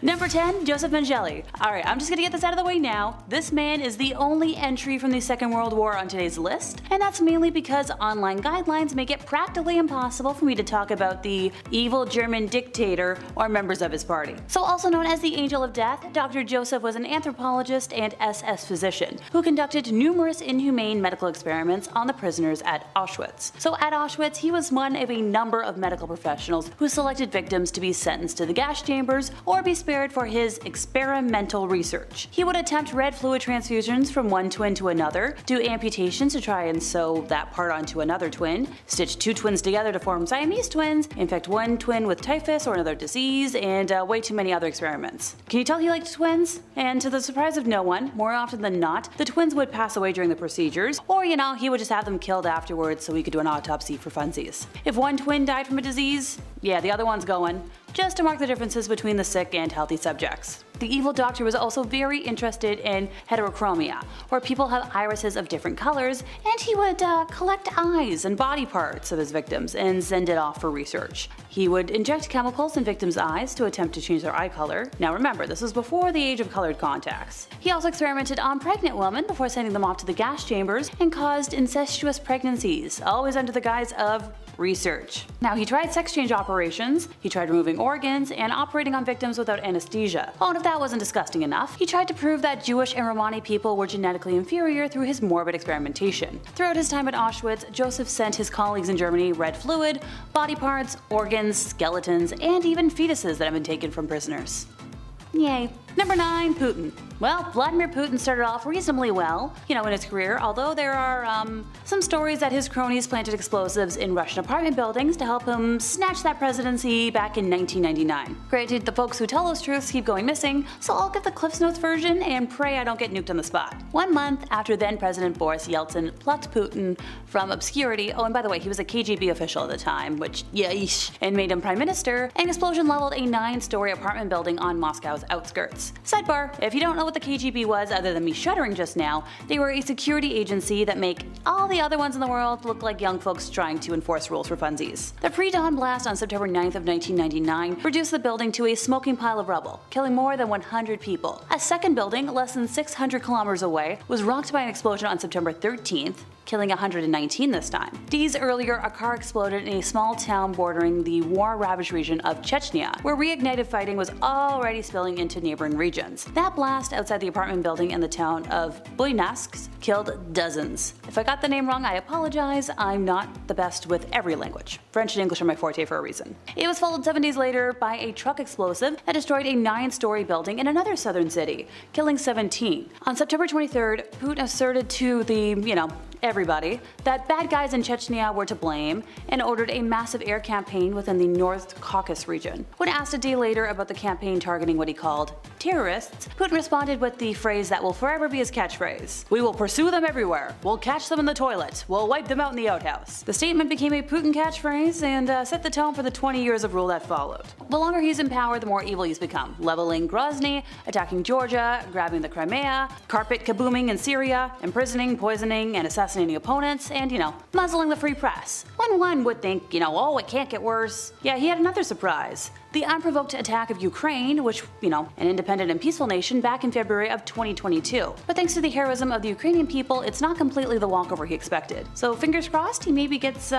Number 10. Joseph Mengele. Alright, I'm just gonna get this out of the way now. This man is the only entry from the Second World War on today's list, and that's mainly because online guidelines make it practically impossible for me to talk about the evil German dictator or members of his party. So also known as the Angel of Death, Dr. Joseph was an anthropologist and SS physician who conducted numerous inhumane medical experiments on the prisoners at Auschwitz. So at Auschwitz, he was one of a number of medical professionals who selected victims to be sentenced to the gas chambers or be spared for his experimental research. He would attempt red fluid transfusions from one twin to another, do amputations to try and sew that part onto another twin, stitch two twins together to form Siamese twins, infect one twin with typhus or another disease, and way too many other experiments. Can you tell he liked twins? And to the surprise of no one, more often than not, the twins would pass away during the procedures, or he would just have them killed afterwards so he could do an autopsy for funsies. If one twin died from a disease, yeah, the other one's going, just to mark the differences between the sick and healthy subjects. The evil doctor was also very interested in heterochromia, where people have irises of different colors, and he would collect eyes and body parts of his victims and send it off for research. He would inject chemicals in victims' eyes to attempt to change their eye color. Now remember, this was before the age of colored contacts. He also experimented on pregnant women before sending them off to the gas chambers and caused incestuous pregnancies, always under the guise of research. Now he tried sex change operations, he tried removing organs, and operating on victims without anesthesia. Oh, and if that wasn't disgusting enough, he tried to prove that Jewish and Romani people were genetically inferior through his morbid experimentation. Throughout his time at Auschwitz, Joseph sent his colleagues in Germany red fluid, body parts, organs, skeletons, and even fetuses that had been taken from prisoners. Yay. Number 9. Putin. Well, Vladimir Putin started off reasonably well, in his career, although there are some stories that his cronies planted explosives in Russian apartment buildings to help him snatch that presidency back in 1999. Granted, the folks who tell those truths keep going missing, so I'll get the Cliff's Notes version and pray I don't get nuked on the spot. 1 month after then President Boris Yeltsin plucked Putin from obscurity, oh and by the way, he was a KGB official at the time, which yeesh, and made him prime minister, an explosion leveled a 9-story apartment building on Moscow's outskirts. Sidebar, if you don't know what the KGB was other than me shuddering just now, they were a security agency that make all the other ones in the world look like young folks trying to enforce rules for funsies. The pre-dawn blast on September 9th of 1999 reduced the building to a smoking pile of rubble, killing more than 100 people. A second building, less than 600 kilometers away, was rocked by an explosion on September 13th, killing 119 this time. Days earlier, a car exploded in a small town bordering the war-ravaged region of Chechnya, where reignited fighting was already spilling into neighboring regions. That blast outside the apartment building in the town of Buyansk killed dozens. If I got the name wrong, I apologize. I'm not the best with every language. French and English are my forte for a reason. It was followed 7 days later by a truck explosive that destroyed a 9-story building in another southern city, killing 17. On September 23rd, Putin asserted to the, everybody, that bad guys in Chechnya were to blame and ordered a massive air campaign within the North Caucasus region. When asked a day later about the campaign targeting what he called terrorists, Putin responded with the phrase that will forever be his catchphrase: "We will pursue them everywhere. We'll catch them in the toilet. We'll wipe them out in the outhouse." The statement became a Putin catchphrase and set the tone for the 20 years of rule that followed. The longer he's in power, the more evil he's become, leveling Grozny, attacking Georgia, grabbing the Crimea, carpet kabooming in Syria, imprisoning, poisoning, and assassinating opponents, and muzzling the free press. When one would think, oh, it can't get worse. Yeah, he had another surprise. The unprovoked attack of Ukraine, which, an independent and peaceful nation, back in February of 2022. But thanks to the heroism of the Ukrainian people, it's not completely the walkover he expected. So fingers crossed he maybe gets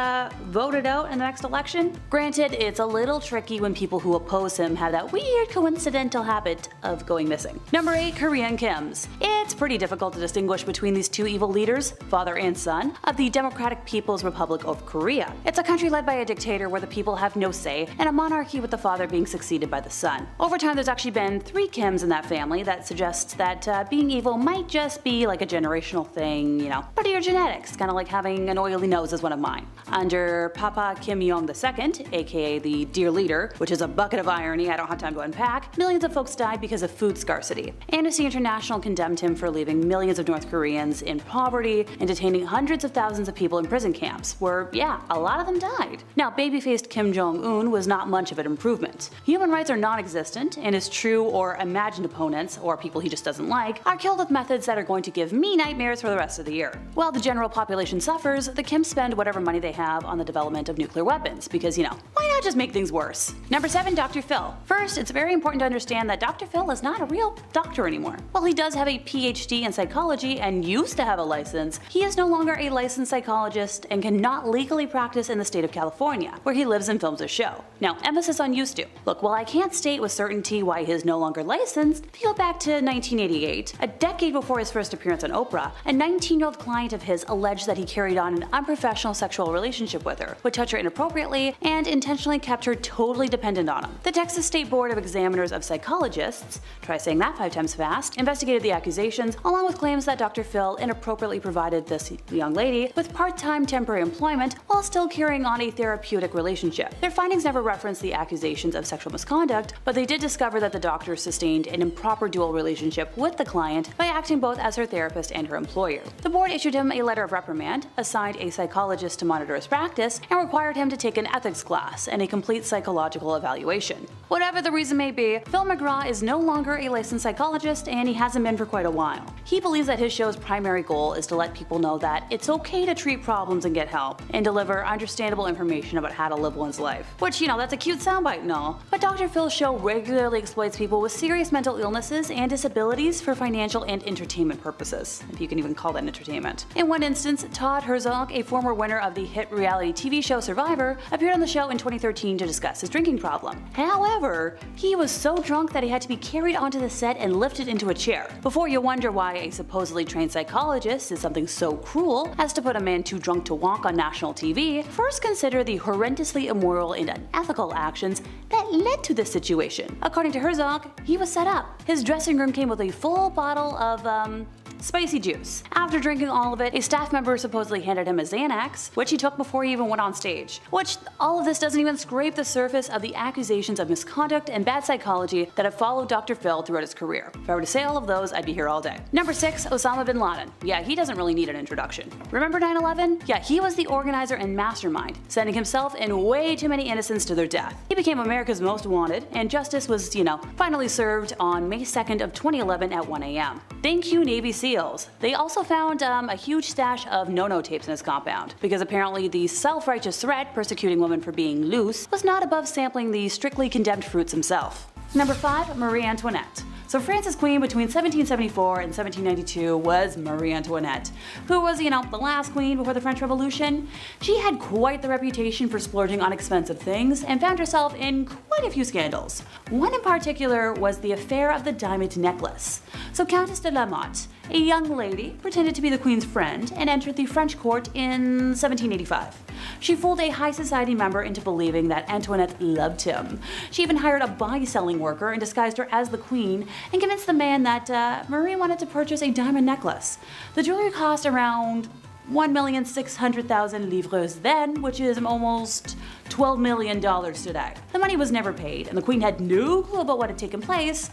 voted out in the next election. Granted, it's a little tricky when people who oppose him have that weird coincidental habit of going missing. Number 8. Korean Kims. It's pretty difficult to distinguish between these two evil leaders, father and son, of the Democratic People's Republic of Korea. It's a country led by a dictator where the people have no say, and a monarchy with the father being succeeded by the son. Over time, there's actually been 3 Kims in that family that suggests that being evil might just be like a generational thing, part of your genetics, kind of like having an oily nose is one of mine. Under Papa Kim Jong II, aka the Dear Leader, which is a bucket of irony I don't have time to unpack, millions of folks died because of food scarcity. Amnesty International condemned him for leaving millions of North Koreans in poverty and detaining hundreds of thousands of people in prison camps, where, yeah, a lot of them died. Now, baby-faced Kim Jong-un was not much of an improvement. Human rights are non-existent, and his true or imagined opponents, or people he just doesn't like, are killed with methods that are going to give me nightmares for the rest of the year. While the general population suffers, the Kims spend whatever money they have on the development of nuclear weapons, because why not just make things worse? Number 7, Dr. Phil. First, it's very important to understand that Dr. Phil is not a real doctor anymore. While he does have a PhD in psychology and used to have a license, he is no longer a licensed psychologist and cannot legally practice in the state of California, where he lives and films his show. Now, emphasis on used to. Look, while I can't state with certainty why he is no longer licensed, if you go back to 1988, a decade before his first appearance on Oprah, a 19-year-old client of his alleged that he carried on an unprofessional sexual relationship with her, would touch her inappropriately, and intentionally kept her totally dependent on him. The Texas State Board of Examiners of Psychologists, try saying that 5 times fast, investigated the accusations, along with claims that Dr. Phil inappropriately provided this young lady with part-time temporary employment while still carrying on a therapeutic relationship. Their findings never referenced the accusations of sexual misconduct, but they did discover that the doctor sustained an improper dual relationship with the client by acting both as her therapist and her employer. The board issued him a letter of reprimand, assigned a psychologist to monitor his practice, and required him to take an ethics class and a complete psychological evaluation. Whatever the reason may be, Phil McGraw is no longer a licensed psychologist, and he hasn't been for quite a while. He believes that his show's primary goal is to let people know that it's okay to treat problems and get help, and deliver understandable information about how to live one's life. Which, that's a cute soundbite and all, but Dr. Phil's show regularly exploits people with serious mental illnesses and disabilities for financial and entertainment purposes, if you can even call that entertainment. In one instance, Todd Herzog, a former winner of the hit reality TV show Survivor, appeared on the show in 2013 to discuss his drinking problem. However, he was so drunk that he had to be carried onto the set and lifted into a chair. Before you wonder why a supposedly trained psychologist is something so cruel as to put a man too drunk to walk on national TV, first consider the horrendously immoral and unethical actions that led to this situation. According to Herzog, he was set up. His dressing room came with a full bottle of, spicy juice. After drinking all of it, a staff member supposedly handed him a Xanax, which he took before he even went on stage. Which, all of this doesn't even scrape the surface of the accusations of misconduct and bad psychology that have followed Dr. Phil throughout his career. If I were to say all of those, I'd be here all day. Number 6, Osama bin Laden. Yeah, he doesn't really need an introduction. Remember 9/11? Yeah, he was the organizer and mastermind, sending himself and way too many innocents to their death. He became America's most wanted, and justice was, finally served on May 2nd of 2011 at 1 a.m. Thank you, Navy SEALs. They also found a huge stash of no-no tapes in his compound, because apparently the self-righteous threat persecuting women for being loose was not above sampling the strictly condemned fruits himself. Number 5, Marie Antoinette. So France's queen between 1774 and 1792 was Marie Antoinette, who was, the last queen before the French Revolution. She had quite the reputation for splurging on expensive things and found herself in quite a few scandals. One in particular was the affair of the diamond necklace. So Countess de la Motte, a young lady, pretended to be the queen's friend and entered the French court in 1785. She fooled a high society member into believing that Antoinette loved him. She even hired a body-selling worker and disguised her as the queen and convinced the man that Marie wanted to purchase a diamond necklace. The jewelry cost around 1,600,000 livres then, which is almost $12 million today. The money was never paid, and the queen had no clue about what had taken place.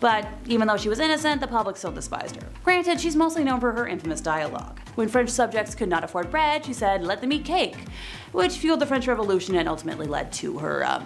But even though she was innocent, the public still despised her. Granted, she's mostly known for her infamous dialogue. When French subjects could not afford bread, she said, "Let them eat cake," which fueled the French Revolution and ultimately led to her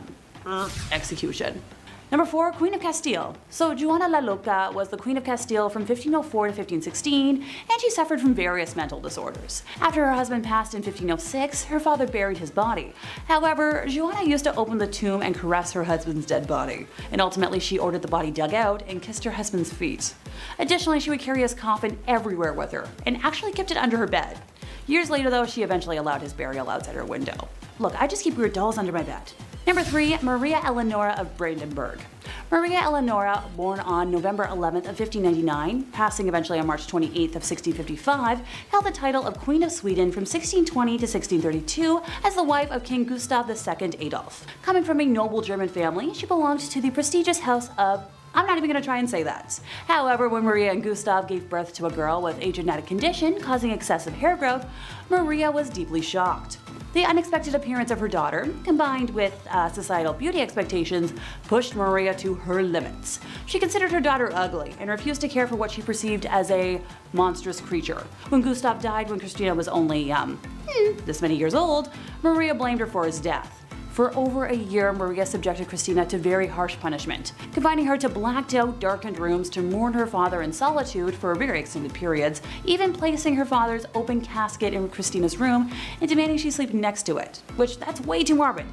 execution. Number 4, Queen of Castile. So Juana la Loca was the Queen of Castile from 1504 to 1516, and she suffered from various mental disorders. After her husband passed in 1506, her father buried his body. However, Juana used to open the tomb and caress her husband's dead body, and ultimately she ordered the body dug out and kissed her husband's feet. Additionally, she would carry his coffin everywhere with her, and actually kept it under her bed. Years later though, she eventually allowed his burial outside her window. Look, I just keep weird dolls under my bed. Number 3, Maria Eleonora of Brandenburg. Maria Eleonora, born on November 11th of 1599, passing eventually on March 28th of 1655, held the title of Queen of Sweden from 1620 to 1632 as the wife of King Gustav II Adolf. Coming from a noble German family, she belonged to the prestigious house of I'm not even going to try and say that. However, when Maria and Gustav gave birth to a girl with a genetic condition causing excessive hair growth, Maria was deeply shocked. The unexpected appearance of her daughter, combined with societal beauty expectations, pushed Maria to her limits. She considered her daughter ugly and refused to care for what she perceived as a monstrous creature. When Gustav died when Christina was only, this many years old, Maria blamed her for his death. For over a year, Maria subjected Christina to very harsh punishment, confining her to blacked-out, darkened rooms to mourn her father in solitude for very extended periods, even placing her father's open casket in Christina's room and demanding she sleep next to it, which that's way too morbid,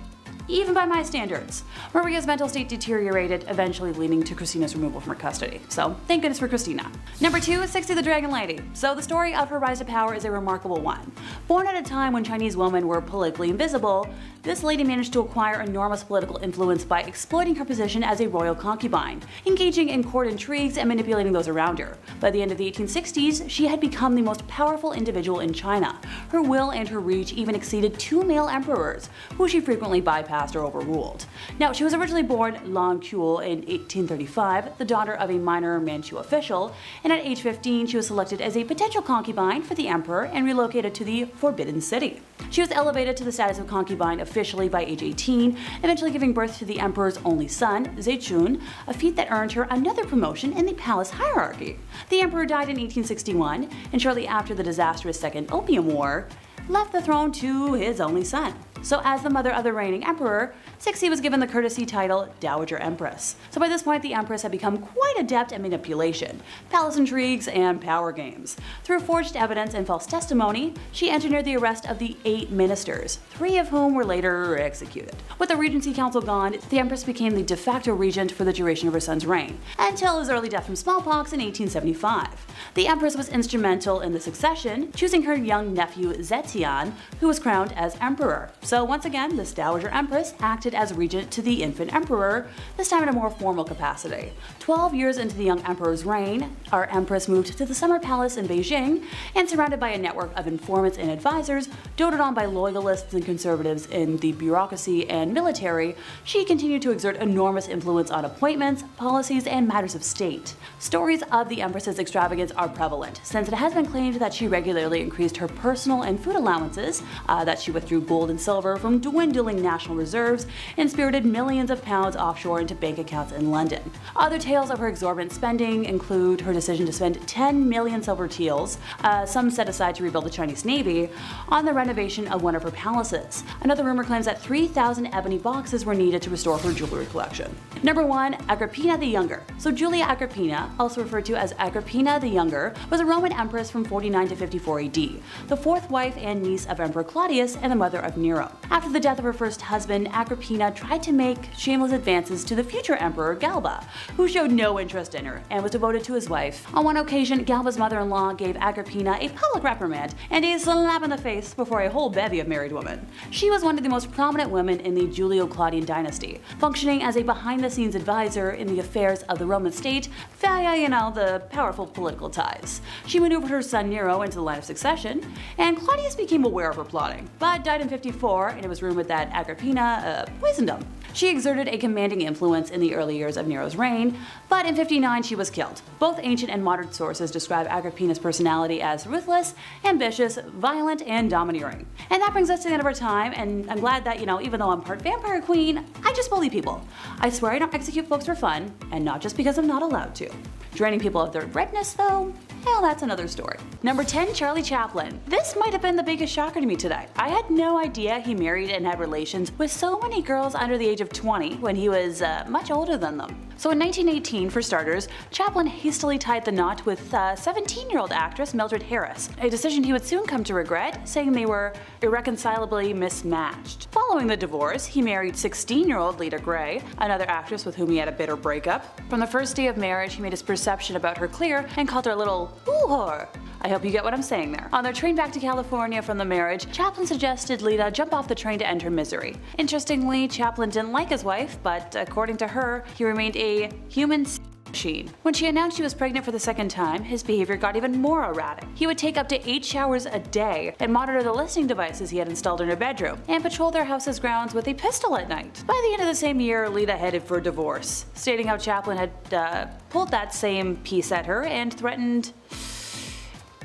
even by my standards. Maria's mental state deteriorated, eventually leading to Christina's removal from her custody. So, thank goodness for Christina. Number 2 is Sixty the Dragon Lady. So the story of her rise to power is a remarkable one. Born at a time when Chinese women were politically invisible, this lady managed to acquire enormous political influence by exploiting her position as a royal concubine, engaging in court intrigues and manipulating those around her. By the end of the 1860s, she had become the most powerful individual in China. Her will and her reach even exceeded 2 male emperors, who she frequently bypassed or overruled. Now, she was originally born Lan Kuo in 1835, the daughter of a minor Manchu official, and at age 15 she was selected as a potential concubine for the emperor and relocated to the Forbidden City. She was elevated to the status of concubine officially by age 18, eventually giving birth to the emperor's only son, Zetan, a feat that earned her another promotion in the palace hierarchy. The emperor died in 1861, and shortly after the disastrous Second Opium War, left the throne to his only son. So as the mother of the reigning emperor, Cixi was given the courtesy title Dowager Empress. So by this point, the empress had become quite adept at manipulation, palace intrigues, and power games. Through forged evidence and false testimony, she engineered the arrest of the 8 ministers, 3 of whom were later executed. With the regency council gone, the empress became the de facto regent for the duration of her son's reign, until his early death from smallpox in 1875. The empress was instrumental in the succession, choosing her young nephew Zetan, who was crowned as emperor. So once again, this Dowager Empress acted as regent to the infant emperor, this time in a more formal capacity. 12 years into the young emperor's reign, our empress moved to the summer palace in Beijing, and surrounded by a network of informants and advisors, doted on by loyalists and conservatives in the bureaucracy and military, she continued to exert enormous influence on appointments, policies, and matters of state. Stories of the empress's extravagance are prevalent, since it has been claimed that she regularly increased her personal and food allowances, that she withdrew gold and silver from dwindling national reserves, and spirited millions of pounds offshore into bank accounts in London. Other tales of her exorbitant spending include her decision to spend 10 million silver taels, some set aside to rebuild the Chinese Navy, on the renovation of one of her palaces. Another rumor claims that 3,000 ebony boxes were needed to restore her jewelry collection. Number 1, Agrippina the Younger. So Julia Agrippina, also referred to as Agrippina the Younger, was a Roman empress from 49 to 54 AD, the 4th wife and niece of Emperor Claudius and the mother of Nero. After the death of her first husband, Agrippina tried to make shameless advances to the future emperor Galba, who showed no interest in her and was devoted to his wife. On one occasion, Galba's mother-in-law gave Agrippina a public reprimand and a slap in the face before a whole bevy of married women. She was one of the most prominent women in the Julio-Claudian dynasty, functioning as a behind-the-scenes advisor in the affairs of the Roman state via, the powerful political ties. She maneuvered her son Nero into the line of succession, and Claudius became aware of her plotting, but died in 54, and it was rumored that Agrippina poisoned him. She exerted a commanding influence in the early years of Nero's reign, but in 59 she was killed. Both ancient and modern sources describe Agrippina's personality as ruthless, ambitious, violent, and domineering. And that brings us to the end of our time, and I'm glad that, even though I'm part vampire queen, I just bully people. I swear I don't execute folks for fun, and not just because I'm not allowed to. Draining people of their redness, though, well, that's another story. Number 10, Charlie Chaplin. This might have been the biggest shocker to me today. I had no idea he married and had relations with so many girls under the age of 20 when he was much older than them. So in 1918, for starters, Chaplin hastily tied the knot with 17-year-old actress Mildred Harris, a decision he would soon come to regret, saying they were irreconcilably mismatched. Following the divorce, he married 16-year-old Lita Grey, another actress with whom he had a bitter breakup. From the first day of marriage, he made his perception about her clear and called her a little whore. I hope you get what I'm saying there. On their train back to California from the marriage, Chaplin suggested Lita jump off the train to end her misery. Interestingly, Chaplin didn't like his wife, but according to her, he remained a human machine. When she announced she was pregnant for the second time, his behavior got even more erratic. He would take up to 8 showers a day and monitor the listening devices he had installed in her bedroom, and patrol their house's grounds with a pistol at night. By the end of the same year, Lita headed for divorce, stating how Chaplin had pulled that same piece at her and threatened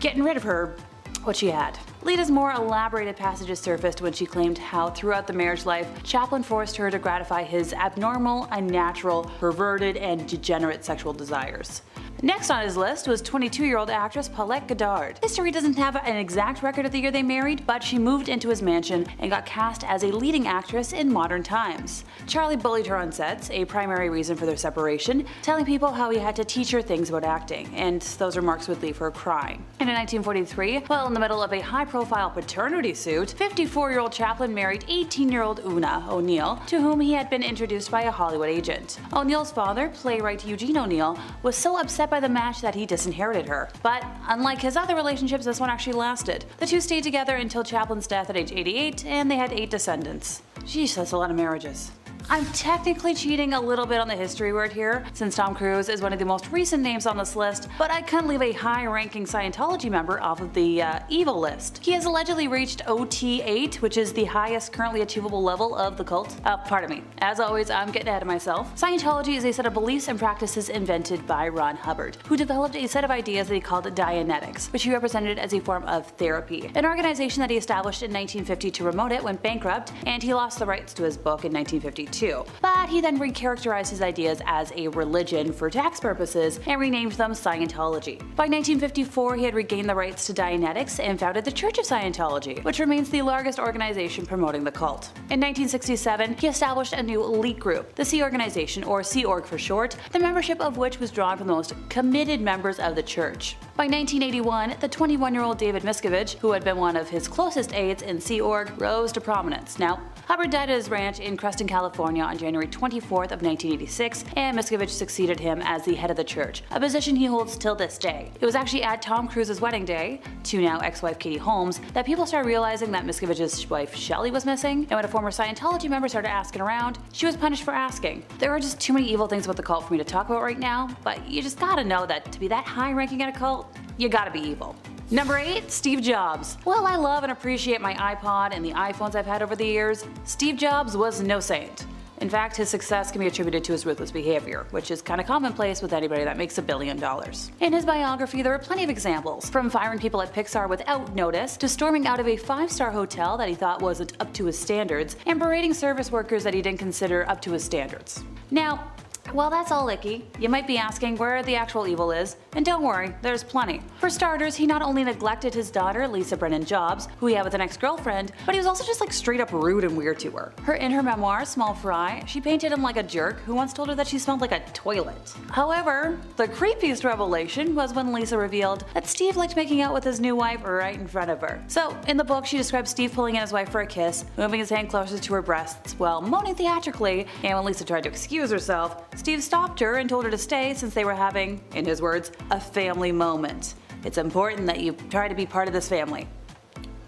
getting rid of her, what she had. Lita's more elaborated passages surfaced when she claimed how throughout the marriage life, Chaplin forced her to gratify his abnormal, unnatural, perverted, and degenerate sexual desires. Next on his list was 22-year-old actress Paulette Goddard. History doesn't have an exact record of the year they married, but she moved into his mansion and got cast as a leading actress in Modern Times. Charlie bullied her on sets, a primary reason for their separation, telling people how he had to teach her things about acting, and those remarks would leave her crying. And in 1943, while in the middle of a high-profile paternity suit, 54-year-old Chaplin married 18-year-old Una O'Neill, to whom he had been introduced by a Hollywood agent. O'Neill's father, playwright Eugene O'Neill, was so upset by the match that he disinherited her. But unlike his other relationships, this one actually lasted. The two stayed together until Chaplin's death at age 88, and they had 8 descendants. Jeez, that's a lot of marriages. I'm technically cheating a little bit on the history word here, since Tom Cruise is one of the most recent names on this list, but I couldn't leave a high-ranking Scientology member off of the evil list. He has allegedly reached OT8, which is the highest currently achievable level of the cult. Pardon me. As always, I'm getting ahead of myself. Scientology is a set of beliefs and practices invented by Ron Hubbard, who developed a set of ideas that he called Dianetics, which he represented as a form of therapy. An organization that he established in 1950 to promote it went bankrupt, and he lost the rights to his book in 1952. But he then recharacterized his ideas as a religion for tax purposes and renamed them Scientology. By 1954, he had regained the rights to Dianetics and founded the Church of Scientology, which remains the largest organization promoting the cult. In 1967, he established a new elite group, the Sea Organization, or Sea Org for short, the membership of which was drawn from the most committed members of the church. By 1981, the 21-year-old David Miscavige, who had been one of his closest aides in Sea Org, rose to prominence. Now, Hubbard died at his ranch in Creston, California on January 24th of 1986, and Miscavige succeeded him as the head of the church, a position he holds till this day. It was actually at Tom Cruise's wedding day, to now ex-wife Katie Holmes, that people started realizing that Miscavige's wife Shelley was missing, and when a former Scientology member started asking around, she was punished for asking. There are just too many evil things about the cult for me to talk about right now, but you just gotta know that to be that high ranking in a cult, you gotta be evil. Number 8. Steve Jobs. While I love and appreciate my iPod and the iPhones I've had over the years, Steve Jobs was no saint. In fact, his success can be attributed to his ruthless behavior, which is kind of commonplace with anybody that makes $1 billion. In his biography, there are plenty of examples, from firing people at Pixar without notice, to storming out of a 5-star hotel that he thought wasn't up to his standards, and berating service workers that he didn't consider up to his standards. Now, while that's all icky, you might be asking where the actual evil is, and don't worry, there's plenty. For starters, he not only neglected his daughter, Lisa Brennan Jobs, who he had with an ex-girlfriend, but he was also just like straight up rude and weird to her. In her memoir, Small Fry, she painted him like a jerk who once told her that she smelled like a toilet. However, the creepiest revelation was when Lisa revealed that Steve liked making out with his new wife right in front of her. So, in the book, she describes Steve pulling in his wife for a kiss, moving his hand closer to her breasts while moaning theatrically, and when Lisa tried to excuse herself, Steve stopped her and told her to stay since they were having, in his words, a family moment. It's important that you try to be part of this family.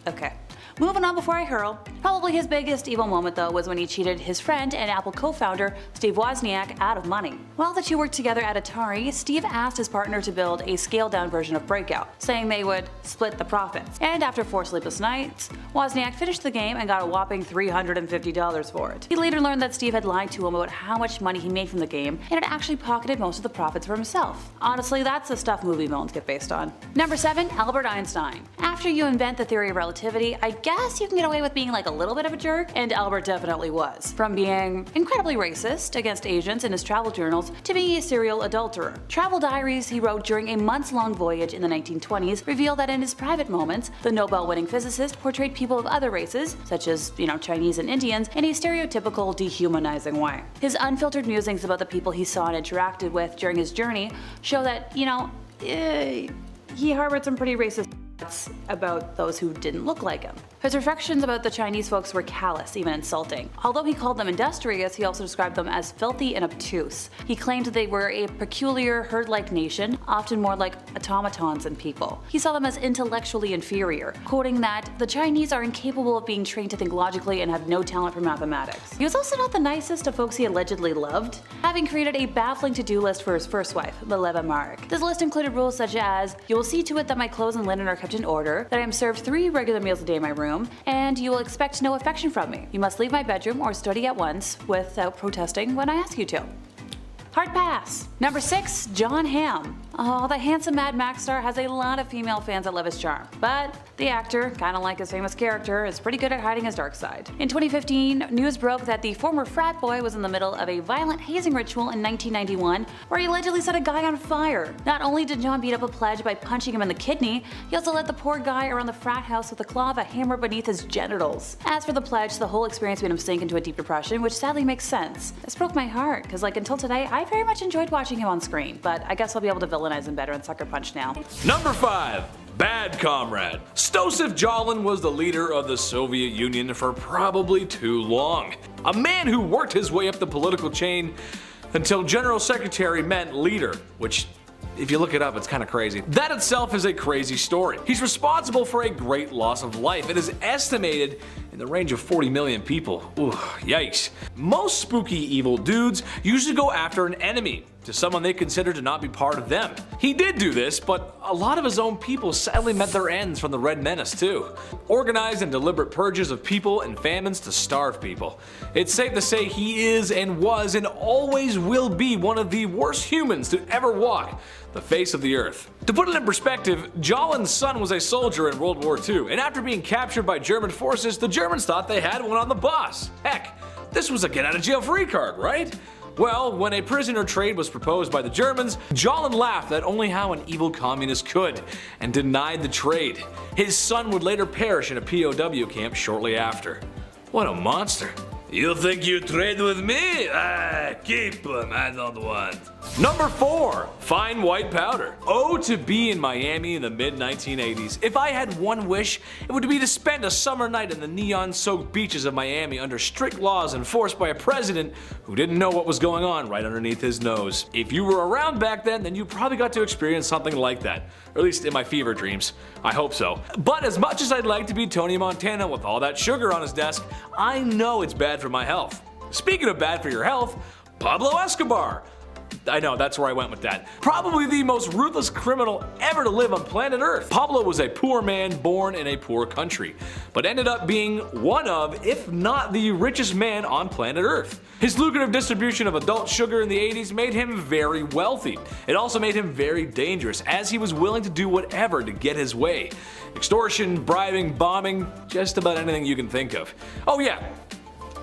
Okay. Moving on before I hurl, probably his biggest evil moment though was when he cheated his friend and Apple co-founder Steve Wozniak out of money. While the two worked together at Atari, Steve asked his partner to build a scaled-down version of Breakout, saying they would split the profits. And after 4 sleepless nights, Wozniak finished the game and got a whopping $350 for it. He later learned that Steve had lied to him about how much money he made from the game and had actually pocketed most of the profits for himself. Honestly, that's the stuff movie villains get based on. Number 7. Albert Einstein. After you invent the theory of relativity, I guess you can get away with being like a little bit of a jerk, and Albert definitely was. From being incredibly racist against Asians in his travel journals to being a serial adulterer. Travel diaries he wrote during a months-long voyage in the 1920s reveal that in his private moments, the Nobel-winning physicist portrayed people of other races, such as, Chinese and Indians, in a stereotypical, dehumanizing way. His unfiltered musings about the people he saw and interacted with during his journey show that, he harbored some pretty racist about those who didn't look like him. His reflections about the Chinese folks were callous, even insulting. Although he called them industrious, he also described them as filthy and obtuse. He claimed they were a peculiar herd-like nation, often more like automatons than people. He saw them as intellectually inferior, quoting that the Chinese are incapable of being trained to think logically and have no talent for mathematics. He was also not the nicest of folks he allegedly loved, having created a baffling to-do list for his first wife, Mileva Maric. This list included rules such as, you will see to it that my clothes and linen are kept in order, that I am served 3 regular meals a day in my room, and you will expect no affection from me. You must leave my bedroom or study at once without protesting when I ask you to. Hard pass. Number 6. Jon Hamm. Oh, the handsome Mad Max star has a lot of female fans that love his charm, but The actor, kinda like his famous character, is pretty good at hiding his dark side. In 2015, news broke that the former frat boy was in the middle of a violent hazing ritual in 1991 where he allegedly set a guy on fire. Not only did John beat up a pledge by punching him in the kidney, he also led the poor guy around the frat house with the claw of a hammer beneath his genitals. As for the pledge, the whole experience made him sink into a deep depression, which sadly makes sense. This broke my heart, cause like until today, I very much enjoyed watching him on screen, but I guess I'll be able to villainize him better in Sucker Punch now. Number 5. Bad Comrade. Stosif Jalin was the leader of the Soviet Union for probably too long. A man who worked his way up the political chain until General Secretary meant leader, which if you look it up, it's kinda crazy. That itself is a crazy story. He's responsible for a great loss of life. It is estimated in the range of 40 million people. Ooh, yikes. Most spooky evil dudes usually go after an enemy, to someone they consider to not be part of them. He did do this, but a lot of his own people sadly met their ends from the Red Menace too. Organized and deliberate purges of people and famines to starve people. It's safe to say he is and was and always will be one of the worst humans to ever walk the face of the earth. To put it in perspective, Jalin's son was a soldier in World War II, and after being captured by German forces, the Germans thought they had one on the boss. Heck, this was a get out of jail free card, right? Well, when a prisoner trade was proposed by the Germans, Jalin laughed at only how an evil communist could, and denied the trade. His son would later perish in a POW camp shortly after. What a monster. You think you trade with me? Keep him, I don't want. Number 4. Fine white powder. Oh, to be in Miami in the mid-1980s. If I had one wish, it would be to spend a summer night in the neon-soaked beaches of Miami under strict laws enforced by a president who didn't know what was going on right underneath his nose. If you were around back then you probably got to experience something like that. Or at least in my fever dreams. I hope so. But as much as I'd like to be Tony Montana with all that sugar on his desk, I know it's bad for my health. Speaking of bad for your health, Pablo Escobar. I know, that's where I went with that. Probably the most ruthless criminal ever to live on planet Earth. Pablo was a poor man born in a poor country, but ended up being one of, if not the richest man on planet Earth. His lucrative distribution of adult sugar in the 80s made him very wealthy. It also made him very dangerous, as he was willing to do whatever to get his way. Extortion, bribing, bombing, just about anything you can think of. Oh yeah,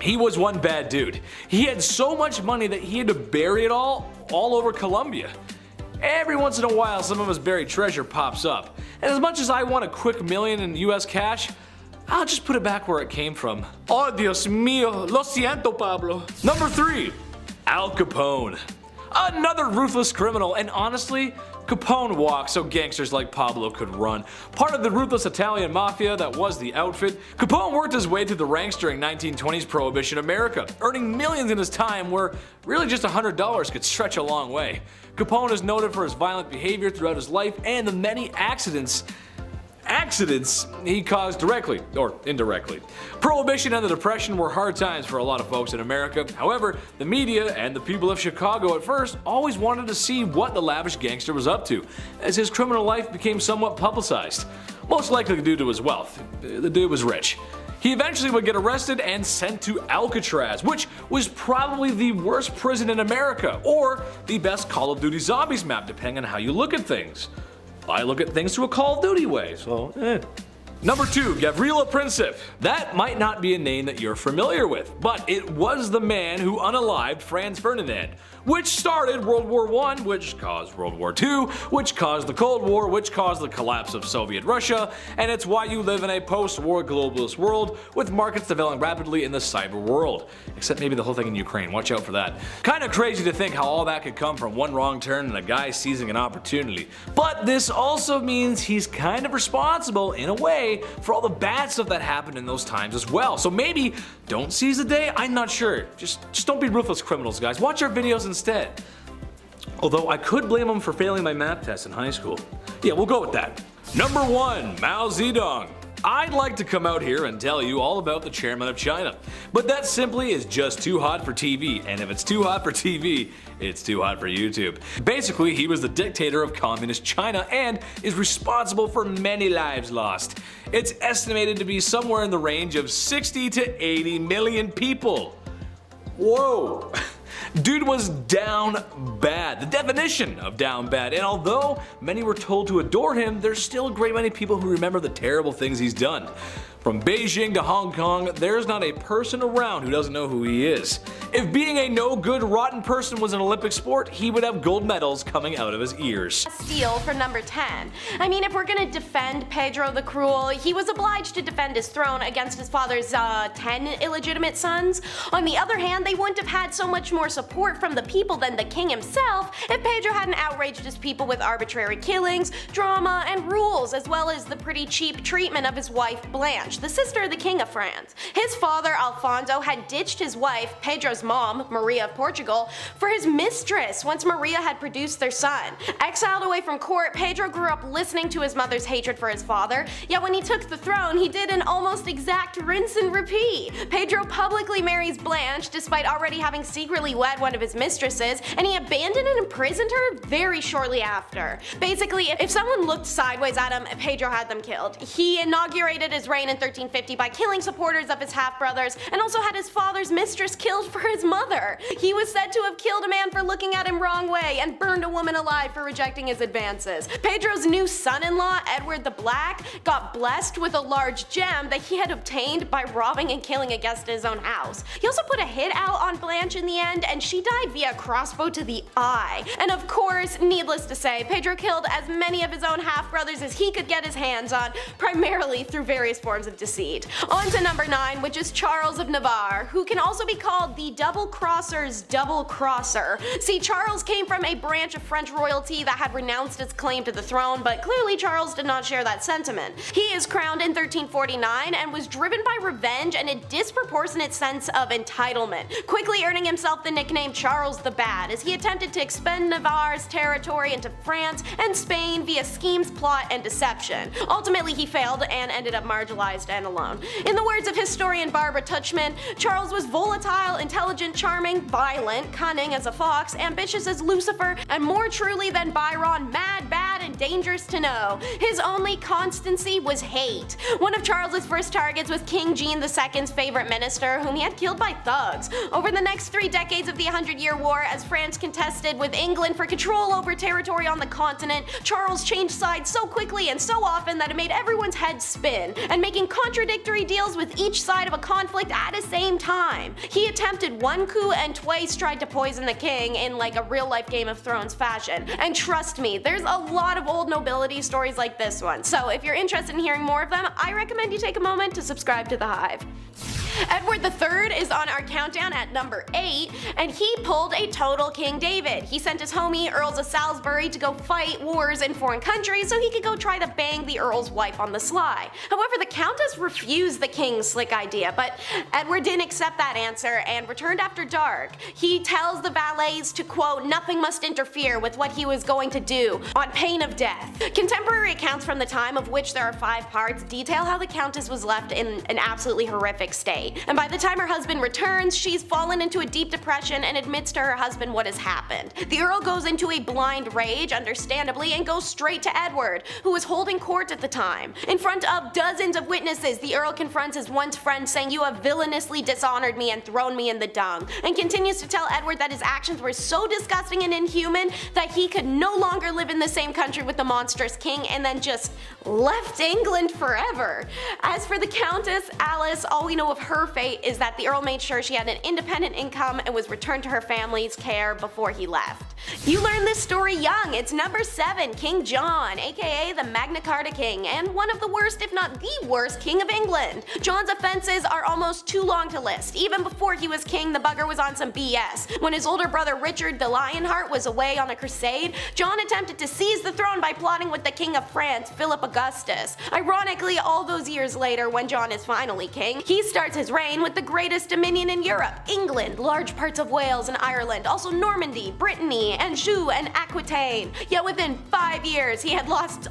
he was one bad dude. He had so much money that he had to bury it all over Colombia. Every once in a while some of his buried treasure pops up. And as much as I want a quick million in US cash, I'll just put it back where it came from. Oh Dios mío, lo siento Pablo. Number 3. Al Capone. Another ruthless criminal, and honestly, Capone walked so gangsters like Pablo could run. Part of the ruthless Italian mafia that was the outfit, Capone worked his way through the ranks during 1920s Prohibition America, earning millions in his time where really just $100 could stretch a long way. Capone is noted for his violent behavior throughout his life and the many accidents he caused directly or indirectly. Prohibition and the Depression were hard times for a lot of folks in America. However, the media and the people of Chicago at first always wanted to see what the lavish gangster was up to, as his criminal life became somewhat publicized. Most likely due to his wealth. The dude was rich. He eventually would get arrested and sent to Alcatraz, which was probably the worst prison in America, or the best Call of Duty Zombies map, depending on how you look at things. I look at things through a Call of Duty way, so Number 2, Gavrilo Princip. That might not be a name that you're familiar with, but it was the man who unalived Franz Ferdinand, which started World War I, which caused World War II, which caused the Cold War, which caused the collapse of Soviet Russia, and it's why you live in a post-war globalist world with markets developing rapidly in the cyber world. Except maybe the whole thing in Ukraine, watch out for that. Kinda crazy to think how all that could come from one wrong turn and a guy seizing an opportunity. But this also means he's kind of responsible, in a way, for all the bad stuff that happened in those times as well. So maybe don't seize the day, I'm not sure. Just don't be ruthless criminals, guys. Watch our videos instead. Although I could blame him for failing my math test in high school. Yeah, we'll go with that. Number 1, Mao Zedong. I'd like to come out here and tell you all about the chairman of China, but that simply is just too hot for TV, and if it's too hot for TV, it's too hot for YouTube. Basically, he was the dictator of communist China and is responsible for many lives lost. It's estimated to be somewhere in the range of 60 to 80 million people. Whoa! Dude was down bad, the definition of down bad, and although many were told to adore him, there's still a great many people who remember the terrible things he's done. From Beijing to Hong Kong, there's not a person around who doesn't know who he is. If being a no-good, rotten person was an Olympic sport, he would have gold medals coming out of his ears. Castile for number 10. I mean, if we're gonna defend Pedro the Cruel, he was obliged to defend his throne against his father's 10 illegitimate sons. On the other hand, they wouldn't have had so much more support from the people than the king himself if Pedro hadn't outraged his people with arbitrary killings, drama, and rules, as well as the pretty cheap treatment of his wife Blanche, the sister of the King of France. His father, Alfonso, had ditched his wife, Pedro's mom, Maria of Portugal, for his mistress once Maria had produced their son. Exiled away from court, Pedro grew up listening to his mother's hatred for his father, yet when he took the throne, he did an almost exact rinse and repeat. Pedro publicly marries Blanche, despite already having secretly wed one of his mistresses, and he abandoned and imprisoned her very shortly after. Basically, if someone looked sideways at him, Pedro had them killed. He inaugurated his reign in 1350 by killing supporters of his half-brothers, and also had his father's mistress killed for his mother. He was said to have killed a man for looking at him wrong way, and burned a woman alive for rejecting his advances. Pedro's new son-in-law, Edward the Black, got blessed with a large gem that he had obtained by robbing and killing a guest in his own house. He also put a hit out on Blanche in the end, and she died via crossbow to the eye. And of course, needless to say, Pedro killed as many of his own half-brothers as he could get his hands on, primarily through various forms of deceit. On to number 9, which is Charles of Navarre, who can also be called the double-crosser's double-crosser. See, Charles came from a branch of French royalty that had renounced its claim to the throne, but clearly Charles did not share that sentiment. He is crowned in 1349 and was driven by revenge and a disproportionate sense of entitlement, quickly earning himself the nickname Charles the Bad, as he attempted to expend Navarre's territory into France and Spain via schemes, plot, and deception. Ultimately, he failed and ended up marginalized and alone. In the words of historian Barbara Tuchman, Charles was volatile, intelligent, charming, violent, cunning as a fox, ambitious as Lucifer, and more truly than Byron, mad, bad, and dangerous to know. His only constancy was hate. One of Charles's first targets was King Jean II's favorite minister, whom he had killed by thugs. Over the next 3 decades of the 100-Year War, as France contested with England for control over territory on the continent, Charles changed sides so quickly and so often that it made everyone's head spin, and making contradictory deals with each side of a conflict at the same time. He attempted one coup and twice tried to poison the king in like a real-life Game of Thrones fashion. And trust me, there's a lot of old nobility stories like this one, so if you're interested in hearing more of them, I recommend you take a moment to subscribe to The Hive. Edward III is on our countdown at number 8, and he pulled a total King David. He sent his homie, Earls of Salisbury, to go fight wars in foreign countries so he could go try to bang the Earl's wife on the sly. However, the Countess refused the king's slick idea, but Edward didn't accept that answer and returned after dark. He tells the valets to, quote, nothing must interfere with what he was going to do, on pain of death. Contemporary accounts from the time, of which there are 5 parts, detail how the Countess was left in an absolutely horrific state. And by the time her husband returns, she's fallen into a deep depression and admits to her husband what has happened. The Earl goes into a blind rage, understandably, and goes straight to Edward, who was holding court at the time. In front of dozens of witnesses, the Earl confronts his once friend, saying, "You have villainously dishonored me and thrown me in the dung," and continues to tell Edward that his actions were so disgusting and inhuman that he could no longer live in the same country with the monstrous king, and then just left England forever. As for the Countess, Alice, all we know of her fate is that the Earl made sure she had an independent income and was returned to her family's care before he left. You learned this story young. It's number 7, King John, aka the Magna Carta King, and one of the worst, if not the worst, King of England. John's offenses are almost too long to list. Even before he was king, the bugger was on some BS. When his older brother Richard the Lionheart was away on a crusade, John attempted to seize the throne by plotting with the King of France, Philip Augustus. Ironically, all those years later, when John is finally king, he starts his reign with the greatest dominion in Europe, England, large parts of Wales and Ireland, also Normandy, Brittany, Anjou, and Aquitaine. reign. Yet within 5 years, he had lost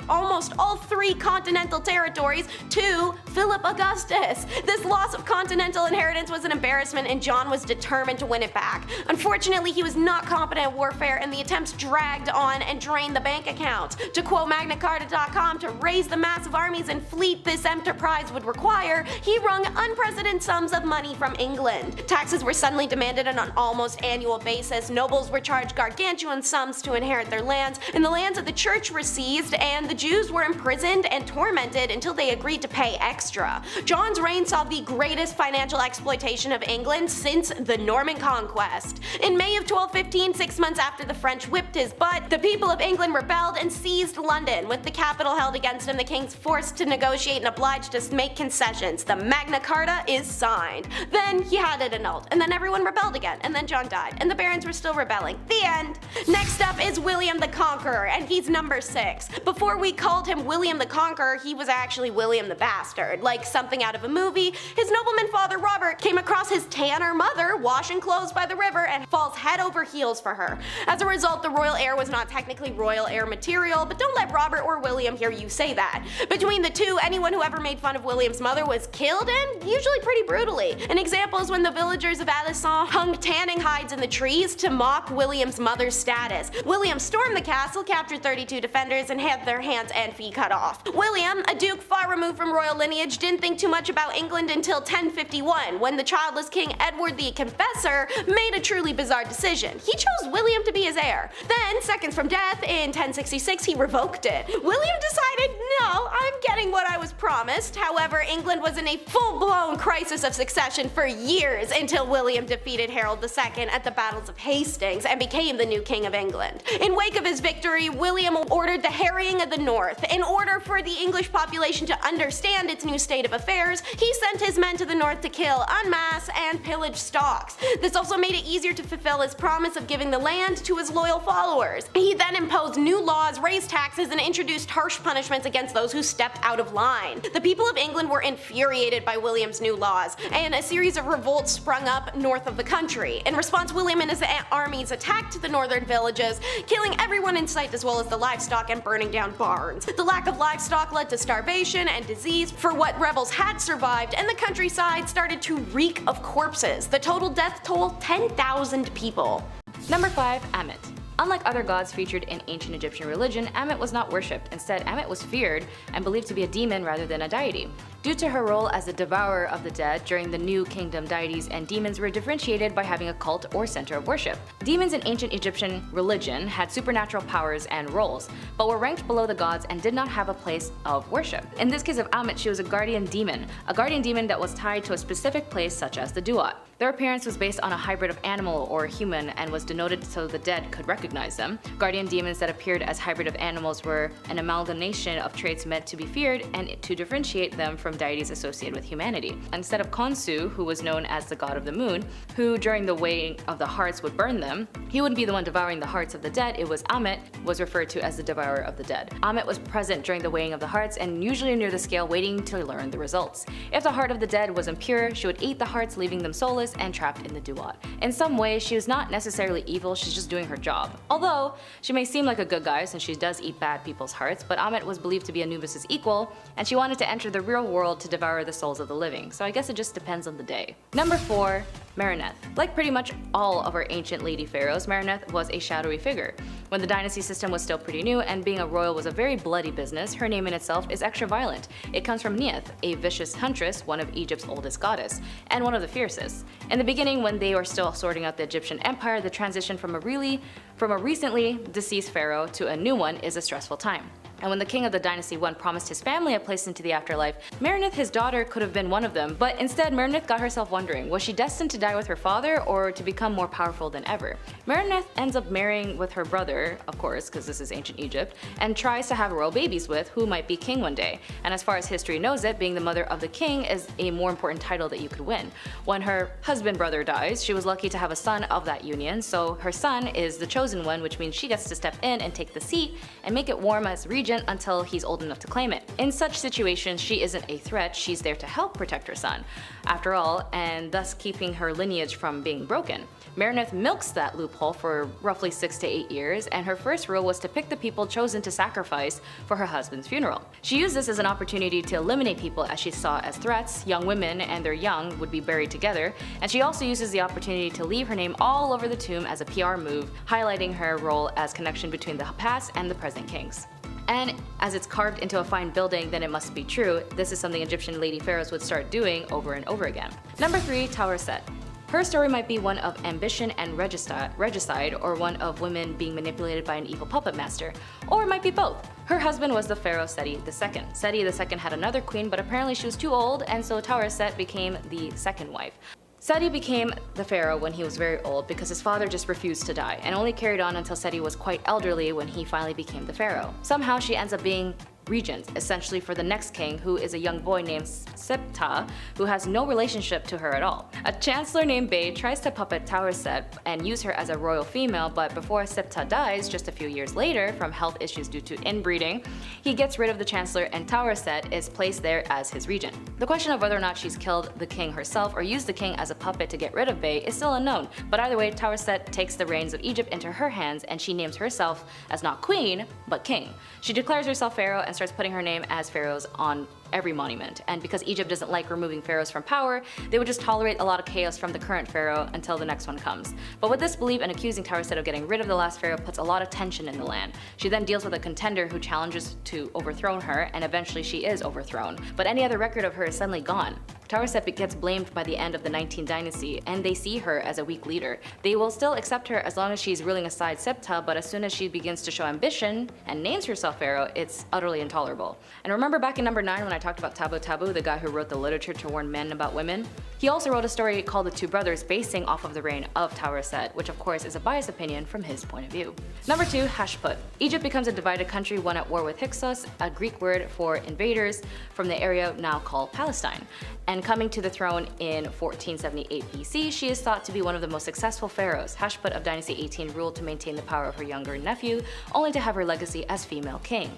almost all 3 continental territories to Philip Augustus. This loss of continental inheritance was an embarrassment, and John was determined to win it back. Unfortunately, he was not competent at warfare, and the attempts dragged on and drained the bank accounts. To quote MagnaCarta.com, to raise the massive armies and fleet this enterprise would require, he wrung unprecedented sums of money from England. Taxes were suddenly demanded on an almost annual basis, nobles were charged gargantuan sums to inherit their lands, and the lands of the church were seized, and the Jews were imprisoned and tormented until they agreed to pay extra. John's reign saw the greatest financial exploitation of England since the Norman Conquest. In May of 1215, 6 months after the French whipped his butt, the people of England rebelled and seized London. With the capital held against him, the king's forced to negotiate and obliged to make concessions. The Magna Carta is signed. Then he had it annulled, and then everyone rebelled again, and then John died, and the barons were still rebelling. The end. Next up is William the Conqueror, and he's number 6. Before we called him William the Conqueror, he was actually William the Bastard. Like something out of a movie, his nobleman father Robert came across his tanner mother washing clothes by the river and falls head over heels for her. As a result, the royal heir was not technically royal heir material, but don't let Robert or William hear you say that. Between the two, anyone who ever made fun of William's mother was killed, and usually pretty brutally. An example is when the villagers of Alençon hung tanning hides in the trees to mock William's mother's status. William stormed the castle, captured 32 defenders, and had their hands and feet cut off. William, a duke far removed from royal lineage, didn't think too much about England until 1051, when the childless King Edward the Confessor made a truly bizarre decision. He chose William to be his heir. Then, seconds from death, in 1066, he revoked it. William decided, no, I'm getting what I was promised. However, England was in a full-blown crisis of succession for years until William defeated Harold II at the battles of Hastings and became the new King of England. In wake of his victory, William ordered the harrying of the North. In order for the English population to understand its new state of affairs, he sent his men to the north to kill, en masse, and pillage stocks. This also made it easier to fulfill his promise of giving the land to his loyal followers. He then imposed new laws, raised taxes, and introduced harsh punishments against those who stepped out of line. The people of England were infuriated by William's new laws, and a series of revolts sprung up north of the country. In response, William and his armies attacked the northern villages, killing everyone in sight as well as the livestock and burning down barns. The lack of livestock led to starvation and disease for what rebels had survived, and the countryside started to reek of corpses. The total death toll, 10,000 people. Number 5. Amit. Unlike other gods featured in ancient Egyptian religion, Amit was not worshipped. Instead, Amit was feared and believed to be a demon rather than a deity. Due to her role as the devourer of the dead during the New Kingdom, deities and demons were differentiated by having a cult or center of worship. Demons in ancient Egyptian religion had supernatural powers and roles, but were ranked below the gods and did not have a place of worship. In this case of Amit, she was a guardian demon that was tied to a specific place such as the Duat. Their appearance was based on a hybrid of animal or human and was denoted so the dead could recognize them. Guardian demons that appeared as hybrid of animals were an amalgamation of traits meant to be feared and to differentiate them from deities associated with humanity. Instead of Khonsu, who was known as the god of the moon, who during the weighing of the hearts would burn them, he wouldn't be the one devouring the hearts of the dead. It was Amit, was referred to as the devourer of the dead. Amit was present during the weighing of the hearts and usually near the scale waiting to learn the results. If the heart of the dead was impure, she would eat the hearts, leaving them soulless and trapped in the Duat. In some ways, she was not necessarily evil, she's just doing her job. Although, she may seem like a good guy since she does eat bad people's hearts, but Amit was believed to be Anubis' equal, and she wanted to enter the real world to devour the souls of the living, so I guess it just depends on the day. Number 4. Marineth. Like pretty much all of our ancient lady pharaohs, Marineth was a shadowy figure. When the dynasty system was still pretty new and being a royal was a very bloody business, her name in itself is extra violent. It comes from Neith, a vicious huntress, one of Egypt's oldest goddess, and one of the fiercest. In the beginning, when they were still sorting out the Egyptian empire, the transition from a recently deceased pharaoh to a new one is a stressful time. And when the king of the dynasty 1 promised his family a place into the afterlife, Marineth, his daughter, could have been one of them, but instead Marineth got herself wondering, was she destined to die with her father or to become more powerful than ever? Marineth ends up marrying with her brother, of course, because this is ancient Egypt, and tries to have royal babies with who might be king one day. And as far as history knows it, being the mother of the king is a more important title that you could win. When her husband brother dies, she was lucky to have a son of that union, so her son is the chosen one, which means she gets to step in and take the seat and make it warm as regent regent until he's old enough to claim it. In such situations, she isn't a threat, she's there to help protect her son, after all, and thus keeping her lineage from being broken. Marineth milks that loophole for roughly 6 to 8 years, and her first rule was to pick the people chosen to sacrifice for her husband's funeral. She used this as an opportunity to eliminate people as she saw as threats. Young women and their young would be buried together, and she also uses the opportunity to leave her name all over the tomb as a PR move, highlighting her role as connection between the past and the present kings. And as it's carved into a fine building, then it must be true. This is something Egyptian lady pharaohs would start doing over and over again. Number 3, Tower Set. Her story might be one of ambition and regicide, or one of women being manipulated by an evil puppet master, or it might be both. Her husband was the pharaoh Seti II. Seti II had another queen, but apparently she was too old, and so Tower Set became the second wife. Seti became the pharaoh when he was very old because his father just refused to die, and only carried on until Seti was quite elderly when he finally became the pharaoh. Somehow she ends up being regent, essentially for the next king, who is a young boy named Septa, who has no relationship to her at all. A chancellor named Bey tries to puppet Tower Set and use her as a royal female, but before Septa dies, just a few years later, from health issues due to inbreeding, he gets rid of the chancellor and Tower Set is placed there as his regent. The question of whether or not she's killed the king herself or used the king as a puppet to get rid of Bey is still unknown, but either way, Tower Set takes the reins of Egypt into her hands, and she names herself as not queen, but king. She declares herself pharaoh and starts putting her name as pharaohs on every monument, and because Egypt doesn't like removing pharaohs from power, they would just tolerate a lot of chaos from the current pharaoh until the next one comes. But with this belief and accusing Tower Set of getting rid of the last pharaoh puts a lot of tension in the land. She then deals with a contender who challenges to overthrow her, and eventually she is overthrown. But any other record of her is suddenly gone. Tower Set gets blamed by the end of the 19th dynasty, and they see her as a weak leader. They will still accept her as long as she's ruling aside Septa, but as soon as she begins to show ambition and names herself pharaoh, it's utterly intolerable. And remember back in number 9 when I talked about Tabo Tabu, the guy who wrote the literature to warn men about women? He also wrote a story called The Two Brothers, basing off of the reign of Tower Set, which of course is a biased opinion from his point of view. Number 2, Hashut. Egypt becomes a divided country, one at war with Hyksos, a Greek word for invaders from the area now called Palestine. And coming to the throne in 1478 BC, she is thought to be one of the most successful pharaohs. Hashut of Dynasty 18 ruled to maintain the power of her younger nephew, only to have her legacy as female king.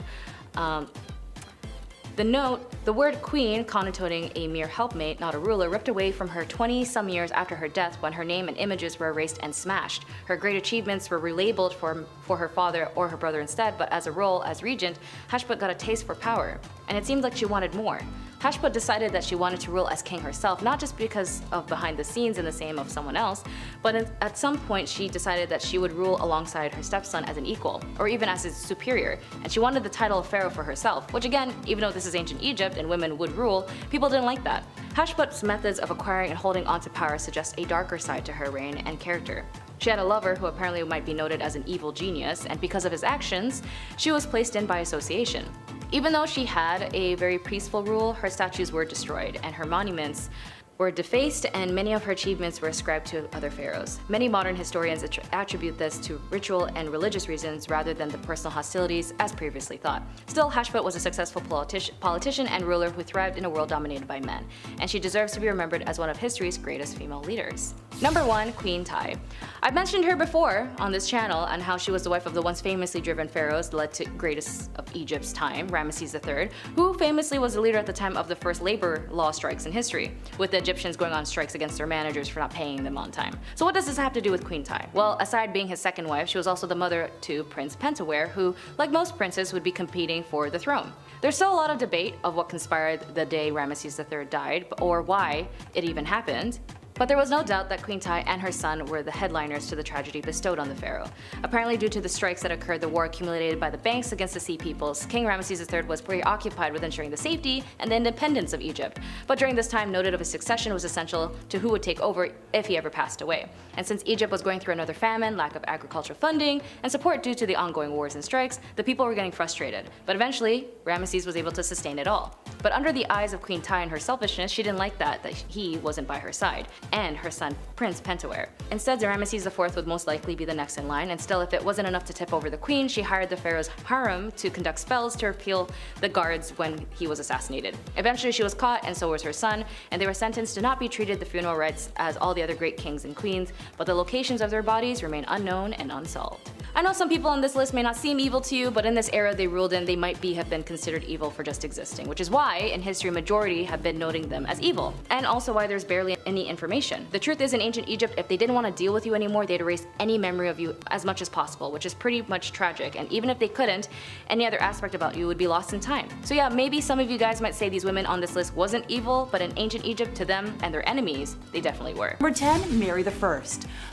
The note, the word queen, connotating a mere helpmate, not a ruler, ripped away from her 20-some years after her death when her name and images were erased and smashed. Her great achievements were relabeled for her father or her brother instead, but as a role as regent, Hashut got a taste for power, and it seemed like she wanted more. Hashut decided that she wanted to rule as king herself, not just because of behind the scenes and the same of someone else, but at some point she decided that she would rule alongside her stepson as an equal, or even as his superior, and she wanted the title of pharaoh for herself, which again, even though this is ancient Egypt and women would rule, people didn't like that. Hashut's methods of acquiring and holding onto power suggest a darker side to her reign and character. She had a lover who apparently might be noted as an evil genius, and because of his actions, she was placed in by association. Even though she had a very peaceful rule, her statues were destroyed, and her monuments were defaced, and many of her achievements were ascribed to other pharaohs. Many modern historians attribute this to ritual and religious reasons rather than the personal hostilities as previously thought. Still, Hashut was a successful politician and ruler who thrived in a world dominated by men, and she deserves to be remembered as one of history's greatest female leaders. Number 1, Queen Ty. I've mentioned her before on this channel and how she was the wife of the once famously driven pharaohs led to greatest of Egypt's time, Ramesses III, who famously was the leader at the time of the first labor law strikes in history, with the Egyptians going on strikes against their managers for not paying them on time. So what does this have to do with Queen Ty? Well, aside being his second wife, she was also the mother to Prince Pentawere, who, like most princes, would be competing for the throne. There's still a lot of debate of what conspired the day Ramesses III died, or why it even happened. But there was no doubt that Queen Ty and her son were the headliners to the tragedy bestowed on the pharaoh. Apparently due to the strikes that occurred, the war accumulated by the banks against the sea peoples, King Ramesses III was preoccupied with ensuring the safety and the independence of Egypt. But during this time, noted of his succession was essential to who would take over if he ever passed away. And since Egypt was going through another famine, lack of agricultural funding, and support due to the ongoing wars and strikes, the people were getting frustrated. But eventually, Ramesses was able to sustain it all. But under the eyes of Queen Ty and her selfishness, she didn't like that he wasn't by her side, and her son, Prince Pentawere. Instead, Ramesses IV would most likely be the next in line, and still if it wasn't enough to tip over the queen, she hired the pharaoh's harem to conduct spells to repel the guards when he was assassinated. Eventually she was caught, and so was her son, and they were sentenced to not be treated the funeral rites as all the other great kings and queens, but the locations of their bodies remain unknown and unsolved. I know some people on this list may not seem evil to you, but in this era they ruled in, they might have been considered evil for just existing, which is why in history a majority have been noting them as evil, and also why there's barely any information. The truth is, in ancient Egypt, if they didn't want to deal with you anymore, they'd erase any memory of you as much as possible, which is pretty much tragic, and even if they couldn't, any other aspect about you would be lost in time. So yeah, maybe some of you guys might say these women on this list wasn't evil, but in ancient Egypt, to them and their enemies, they definitely were. Number 10, Mary I.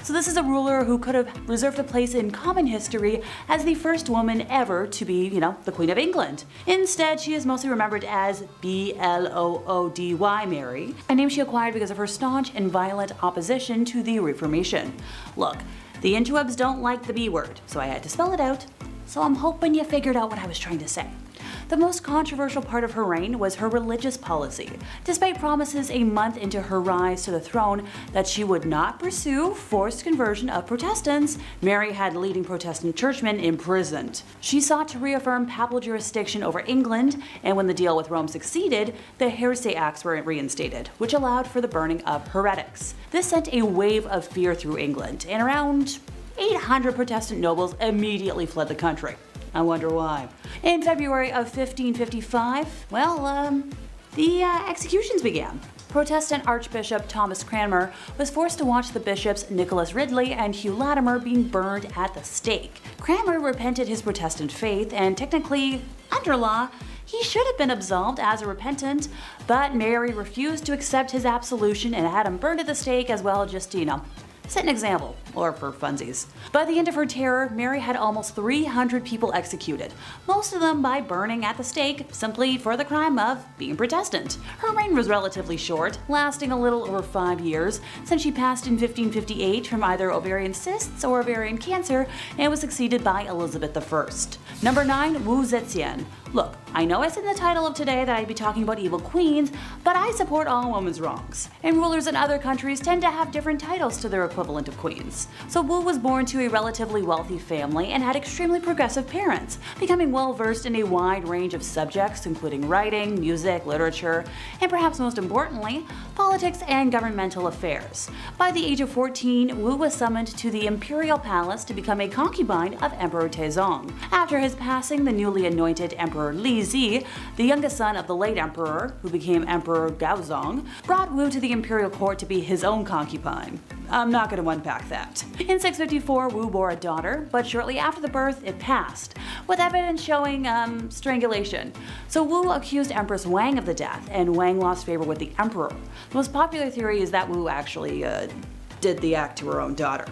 So this is a ruler who could have reserved a place in common history as the first woman ever to be, the Queen of England. Instead, she is mostly remembered as Bloody Mary, a name she acquired because of her staunch and violent opposition to the Reformation. Look, the interwebs don't like the B word, so I had to spell it out. So I'm hoping you figured out what I was trying to say. The most controversial part of her reign was her religious policy. Despite promises a month into her rise to the throne that she would not pursue forced conversion of Protestants, Mary had leading Protestant churchmen imprisoned. She sought to reaffirm papal jurisdiction over England, and when the deal with Rome succeeded, the Heresy Acts were reinstated, which allowed for the burning of heretics. This sent a wave of fear through England, and around 800 Protestant nobles immediately fled the country. I wonder why. In February of 1555, the executions began. Protestant Archbishop Thomas Cranmer was forced to watch the bishops Nicholas Ridley and Hugh Latimer being burned at the stake. Cranmer repented his Protestant faith, and technically, under law, he should have been absolved as a repentant, but Mary refused to accept his absolution and had him burned at the stake as well, just, set an example, or for funsies. By the end of her terror, Mary had almost 300 people executed, most of them by burning at the stake simply for the crime of being Protestant. Her reign was relatively short, lasting a little over 5 years, since she passed in 1558 from either ovarian cysts or ovarian cancer and was succeeded by Elizabeth I. Number 9, Wu Zetian. Look, I know I said in the title of today that I'd be talking about evil queens, but I support all women's wrongs. And rulers in other countries tend to have different titles to their equivalent of queens. So Wu was born to a relatively wealthy family and had extremely progressive parents, becoming well versed in a wide range of subjects including writing, music, literature, and perhaps most importantly, politics and governmental affairs. By the age of 14, Wu was summoned to the imperial palace to become a concubine of Emperor Taizong. After his passing, the newly anointed Emperor Li Zi, the youngest son of the late emperor, who became Emperor Gaozong, brought Wu to the imperial court to be his own concubine. I'm not going to unpack that. In 654, Wu bore a daughter, but shortly after the birth, it passed, with evidence showing strangulation. So Wu accused Empress Wang of the death, and Wang lost favor with the emperor. The most popular theory is that Wu actually did the act to her own daughter.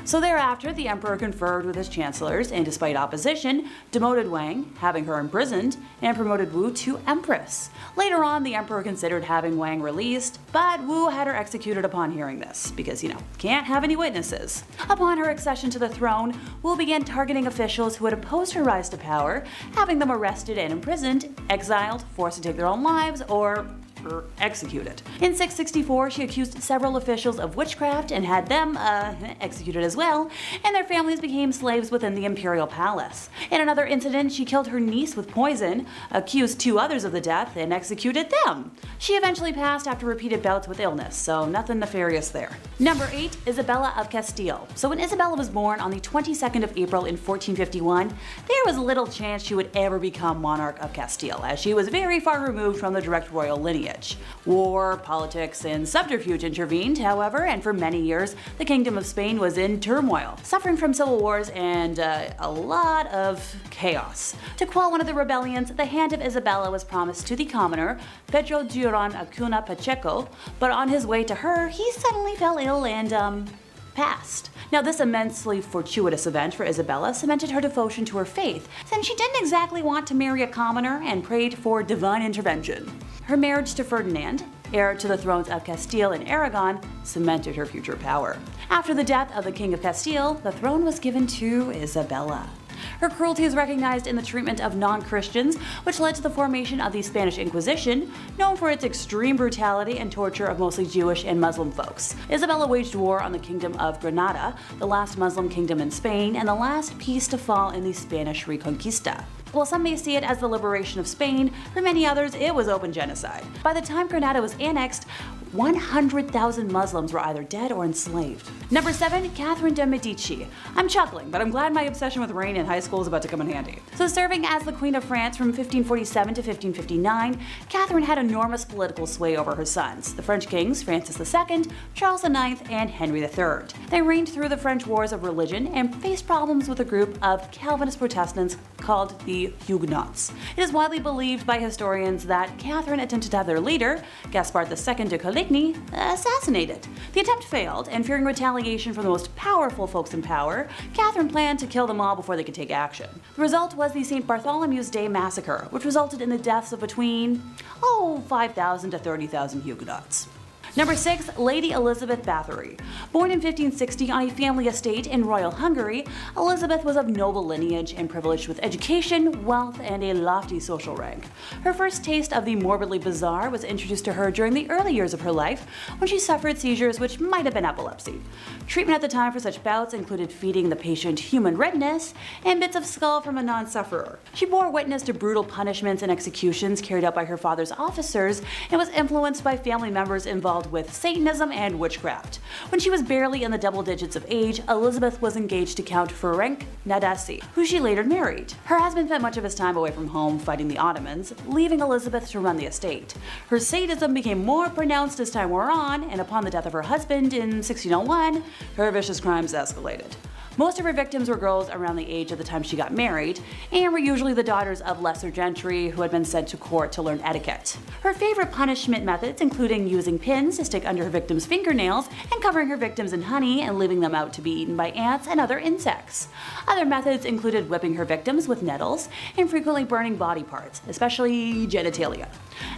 So thereafter, the emperor conferred with his chancellors and, despite opposition, demoted Wang, having her imprisoned, and promoted Wu to empress. Later on, the emperor considered having Wang released, but Wu had her executed upon hearing this, because, can't have any witnesses. Upon her accession to the throne, Wu began targeting officials who had opposed her rise to power, having them arrested and imprisoned, exiled, forced to take their own lives, or executed. In 664, she accused several officials of witchcraft and had them executed as well, and their families became slaves within the imperial palace. In another incident, she killed her niece with poison, accused 2 others of the death, and executed them. She eventually passed after repeated bouts with illness, so nothing nefarious there. Number 8, Isabella of Castile. So when Isabella was born on the 22nd of April in 1451, there was little chance she would ever become monarch of Castile, as she was very far removed from the direct royal lineage. War, politics, and subterfuge intervened, however, and for many years, the Kingdom of Spain was in turmoil, suffering from civil wars and a lot of chaos. To quell one of the rebellions, the hand of Isabella was promised to the commoner, Pedro Duran Acuna Pacheco, but on his way to her, he suddenly fell ill and, passed. Now, this immensely fortuitous event for Isabella cemented her devotion to her faith, since she didn't exactly want to marry a commoner and prayed for divine intervention. Her marriage to Ferdinand, heir to the thrones of Castile and Aragon, cemented her future power. After the death of the King of Castile, the throne was given to Isabella. Her cruelty is recognized in the treatment of non-Christians, which led to the formation of the Spanish Inquisition, known for its extreme brutality and torture of mostly Jewish and Muslim folks. Isabella waged war on the Kingdom of Granada, the last Muslim kingdom in Spain, and the last piece to fall in the Spanish Reconquista. While some may see it as the liberation of Spain, for many others it was open genocide. By the time Granada was annexed, 100,000 Muslims were either dead or enslaved. Number 7, Catherine de Medici. I'm chuckling, but I'm glad my obsession with rain in high school is about to come in handy. So serving as the Queen of France from 1547 to 1559, Catherine had enormous political sway over her sons, the French kings Francis II, Charles IX, and Henry III. They reigned through the French wars of religion and faced problems with a group of Calvinist Protestants called the Huguenots. It is widely believed by historians that Catherine attempted to have their leader, Gaspard II de Coligny, assassinated. The attempt failed, and fearing retaliation from the most powerful folks in power, Catherine planned to kill them all before they could take action. The result was the St. Bartholomew's Day massacre, which resulted in the deaths of between, 5,000 to 30,000 Huguenots. Number 6, Lady Elizabeth Bathory. Born in 1560 on a family estate in royal Hungary, Elizabeth was of noble lineage and privileged with education, wealth, and a lofty social rank. Her first taste of the morbidly bizarre was introduced to her during the early years of her life, when she suffered seizures which might have been epilepsy. Treatment at the time for such bouts included feeding the patient human redness and bits of skull from a non-sufferer. She bore witness to brutal punishments and executions carried out by her father's officers and was influenced by family members involved with Satanism and witchcraft. When she was barely in the double digits of age, Elizabeth was engaged to Count Ferenc Nadasdy, who she later married. Her husband spent much of his time away from home fighting the Ottomans, leaving Elizabeth to run the estate. Her sadism became more pronounced as time wore on, and upon the death of her husband in 1601, her vicious crimes escalated. Most of her victims were girls around the age of the time she got married, and were usually the daughters of lesser gentry who had been sent to court to learn etiquette. Her favorite punishment methods including using pins to stick under her victims' fingernails and covering her victims in honey and leaving them out to be eaten by ants and other insects. Other methods included whipping her victims with nettles and frequently burning body parts, especially genitalia.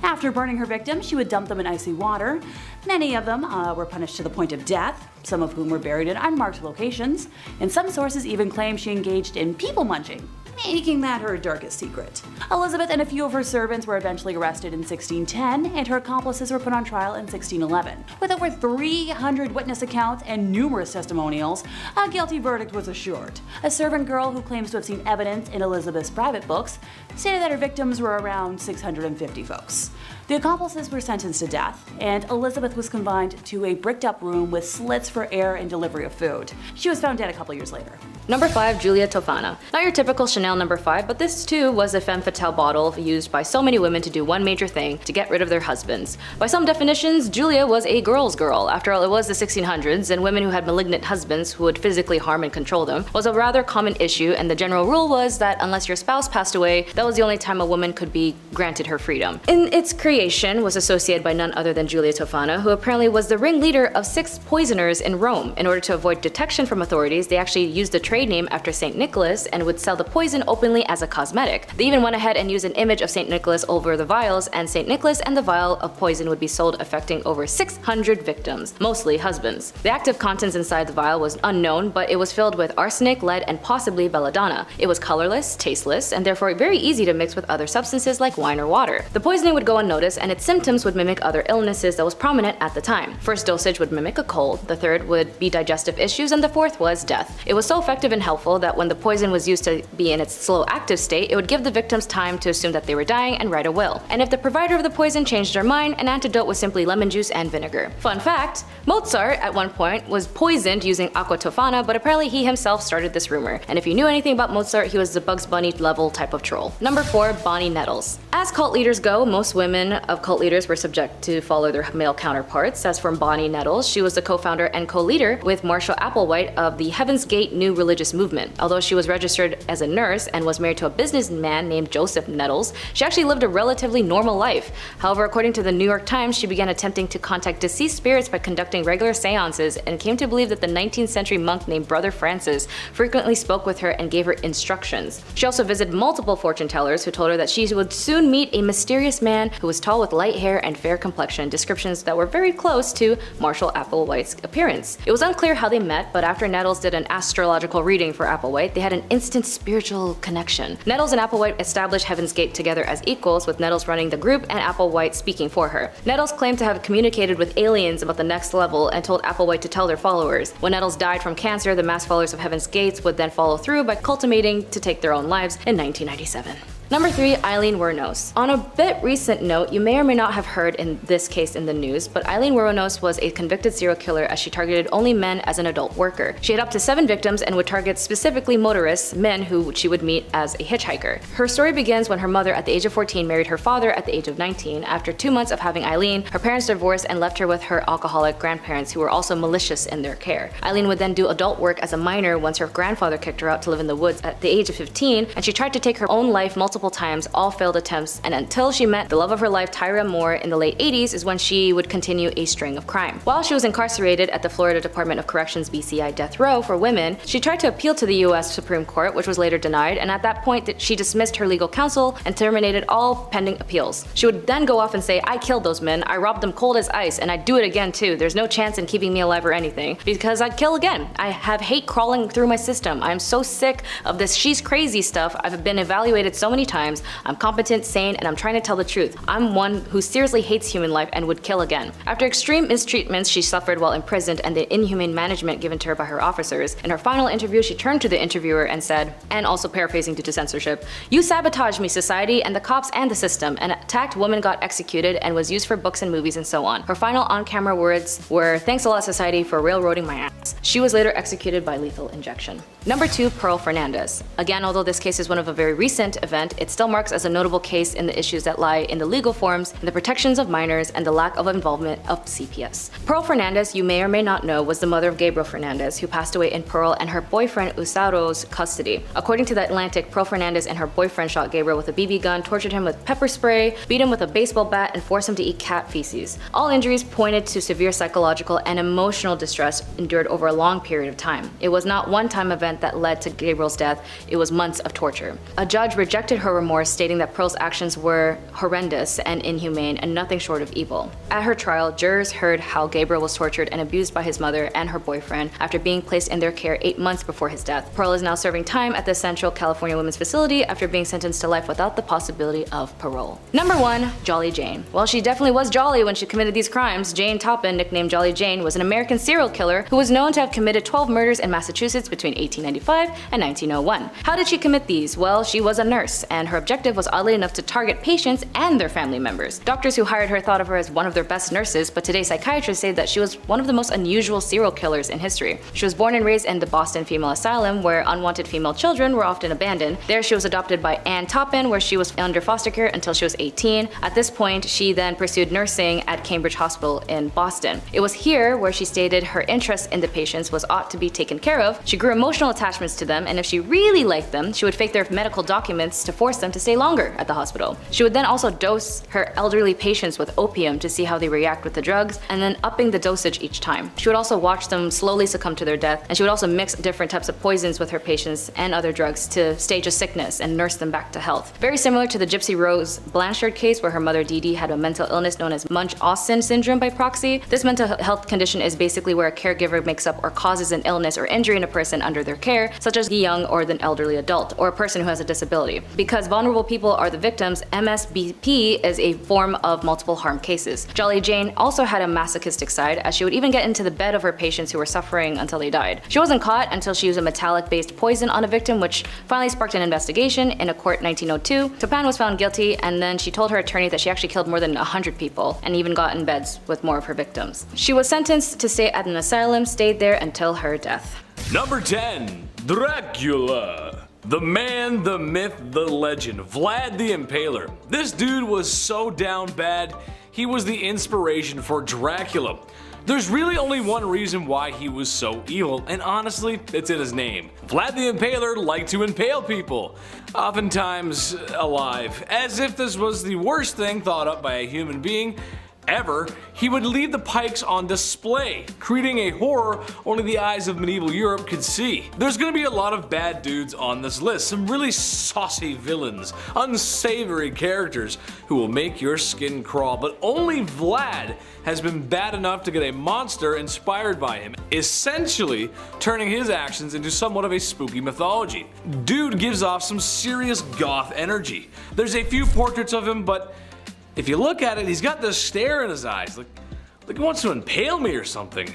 After burning her victims, she would dump them in icy water. Many of them were punished to the point of death, some of whom were buried in unmarked locations, and some sources even claim she engaged in people munching, making that her darkest secret. Elizabeth and a few of her servants were eventually arrested in 1610, and her accomplices were put on trial in 1611. With over 300 witness accounts and numerous testimonials, a guilty verdict was assured. A servant girl who claims to have seen evidence in Elizabeth's private books stated that her victims were around 650 folks. The accomplices were sentenced to death, and Elizabeth was confined to a bricked-up room with slits for air and delivery of food. She was found dead a couple years later. Number 5, Giulia Tofana. Not your typical Chanel number 5, but this too was a femme fatale bottle used by so many women to do one major thing, to get rid of their husbands. By some definitions, Giulia was a girl's girl. After all, it was the 1600s, and women who had malignant husbands who would physically harm and control them was a rather common issue, and the general rule was that unless your spouse passed away, that was the only time a woman could be granted her freedom. In its creation was associated by none other than Giulia Tofana, who apparently was the ringleader of 6 poisoners in Rome. In order to avoid detection from authorities, they actually used the trade name after St. Nicholas and would sell the poison openly as a cosmetic. They even went ahead and used an image of St. Nicholas over the vials, and St. Nicholas and the vial of poison would be sold, affecting over 600 victims, mostly husbands. The active contents inside the vial was unknown, but it was filled with arsenic, lead, and possibly belladonna. It was colorless, tasteless, and therefore very easy to mix with other substances like wine or water. The poisoning would go unnoticed, and its symptoms would mimic other illnesses that was prominent at the time. First dosage would mimic a cold, the third would be digestive issues, and the fourth was death. It was so effective and helpful that when the poison was used to be in its slow active state, it would give the victims time to assume that they were dying and write a will. And if the provider of the poison changed their mind, an antidote was simply lemon juice and vinegar. Fun fact, Mozart at one point was poisoned using aqua tofana, but apparently he himself started this rumor. And if you knew anything about Mozart, he was the Bugs Bunny level type of troll. Number 4, Bonnie Nettles. As cult leaders go, most women of cult leaders were subject to follow their male counterparts. As for Bonnie Nettles, she was the co-founder and co-leader with Marshall Applewhite of the Heaven's Gate New Religious Movement. Although she was registered as a nurse and was married to a businessman named Joseph Nettles, she actually lived a relatively normal life. However, according to the New York Times, she began attempting to contact deceased spirits by conducting regular seances and came to believe that the 19th century monk named Brother Francis frequently spoke with her and gave her instructions. She also visited multiple fortune tellers who told her that she would soon meet a mysterious man who was tall with light hair and fair complexion, descriptions that were very close to Marshall Applewhite's appearance. It was unclear how they met, but after Nettles did an astrological reading for Applewhite, they had an instant spiritual connection. Nettles and Applewhite established Heaven's Gate together as equals, with Nettles running the group and Applewhite speaking for her. Nettles claimed to have communicated with aliens about the next level and told Applewhite to tell their followers. When Nettles died from cancer, the mass followers of Heaven's Gates would then follow through by culminating to take their own lives in 1997. Number 3, Eileen Ronos. On a bit recent note, you may or may not have heard in this case in the news, but Eileen Ronos was a convicted serial killer as she targeted only men as an adult worker. She had up to 7 victims and would target specifically motorists, men who she would meet as a hitchhiker. Her story begins when her mother at the age of 14 married her father at the age of 19. After 2 months of having Eileen, her parents divorced and left her with her alcoholic grandparents who were also malicious in their care. Eileen would then do adult work as a minor once her grandfather kicked her out to live in the woods at the age of 15, and she tried to take her own life multiple times, all failed attempts, and until she met the love of her life, Tyra Moore, in the late 80s is when she would continue a string of crime. While she was incarcerated at the Florida Department of Corrections BCI death row for women, she tried to appeal to the US Supreme Court, which was later denied, and at that point she dismissed her legal counsel and terminated all pending appeals. She would then go off and say, "I killed those men, I robbed them cold as ice, and I'd do it again too. There's no chance in keeping me alive or anything, because I'd kill again. I have hate crawling through my system. I'm so sick of this she's crazy stuff. I've been evaluated so many times. I'm competent, sane, and I'm trying to tell the truth. I'm one who seriously hates human life and would kill again." After extreme mistreatments she suffered while imprisoned and the inhumane management given to her by her officers, in her final interview she turned to the interviewer and said, and also paraphrasing due to censorship, "You sabotaged me, society, and the cops and the system. An attacked woman got executed and was used for books and movies and so on." Her final on-camera words were, "Thanks a lot, society, for railroading my ass." She was later executed by lethal injection. Number 2, Pearl Fernandez. Again, although this case is one of a very recent event, it still marks as a notable case in the issues that lie in the legal forms, in the protections of minors, and the lack of involvement of CPS. Pearl Fernandez, you may or may not know, was the mother of Gabriel Fernandez, who passed away in Pearl and her boyfriend Usaro's custody. According to The Atlantic, Pearl Fernandez and her boyfriend shot Gabriel with a BB gun, tortured him with pepper spray, beat him with a baseball bat, and forced him to eat cat feces. All injuries pointed to severe psychological and emotional distress endured over a long period of time. It was not one-time event that led to Gabriel's death, it was months of torture. A judge rejected her remorse, stating that Pearl's actions were horrendous and inhumane and nothing short of evil. At her trial, jurors heard how Gabriel was tortured and abused by his mother and her boyfriend after being placed in their care 8 months before his death. Pearl is now serving time at the Central California Women's Facility after being sentenced to life without the possibility of parole. Number 1, Jolly Jane. While she definitely was jolly when she committed these crimes, Jane Toppin, nicknamed Jolly Jane, was an American serial killer who was known to have committed 12 murders in Massachusetts between 1895 and 1901. How did she commit these? Well, she was a nurse, and her objective was oddly enough to target patients and their family members. Doctors who hired her thought of her as one of their best nurses, but today psychiatrists say that she was one of the most unusual serial killers in history. She was born and raised in the Boston Female Asylum, where unwanted female children were often abandoned. There she was adopted by Ann Toppin, where she was under foster care until she was 18. At this point, she then pursued nursing at Cambridge Hospital in Boston. It was here where she stated her interest in the patients was ought to be taken care of. She grew emotional attachments to them, and if she really liked them, she would fake their medical documents to force them to stay longer at the hospital. She would then also dose her elderly patients with opium to see how they react with the drugs, and then upping the dosage each time. She would also watch them slowly succumb to their death, and she would also mix different types of poisons with her patients and other drugs to stage a sickness and nurse them back to health. Very similar to the Gypsy Rose Blanchard case, where her mother Dee Dee had a mental illness known as Munch-Austin syndrome by proxy. This mental health condition is basically where a caregiver makes up or causes an illness or injury in a person under their care, such as the young or the elderly adult, or a person who has a disability. Because vulnerable people are the victims, MSBP is a form of multiple harm cases. Jolly Jane also had a masochistic side, as she would even get into the bed of her patients who were suffering until they died. She wasn't caught until she used a metallic-based poison on a victim, which finally sparked an investigation. In a court in 1902, Toppin was found guilty, and then she told her attorney that she actually killed more than 100 people and even got in beds with more of her victims. She was sentenced to stay at an asylum, stayed there until her death. Number 10, Dracula. The man, the myth, the legend, Vlad the Impaler. This dude was so down bad, he was the inspiration for Dracula. There's really only one reason why he was so evil, and honestly, it's in his name. Vlad the Impaler liked to impale people, oftentimes alive. As if this was the worst thing thought up by a human being ever, he would leave the pikes on display, creating a horror only the eyes of medieval Europe could see. There's gonna be a lot of bad dudes on this list, some really saucy villains, unsavory characters who will make your skin crawl, but only Vlad has been bad enough to get a monster inspired by him, essentially turning his actions into somewhat of a spooky mythology. Dude gives off some serious goth energy. There's a few portraits of him, but if you look at it, he's got this stare in his eyes, like he wants to impale me or something.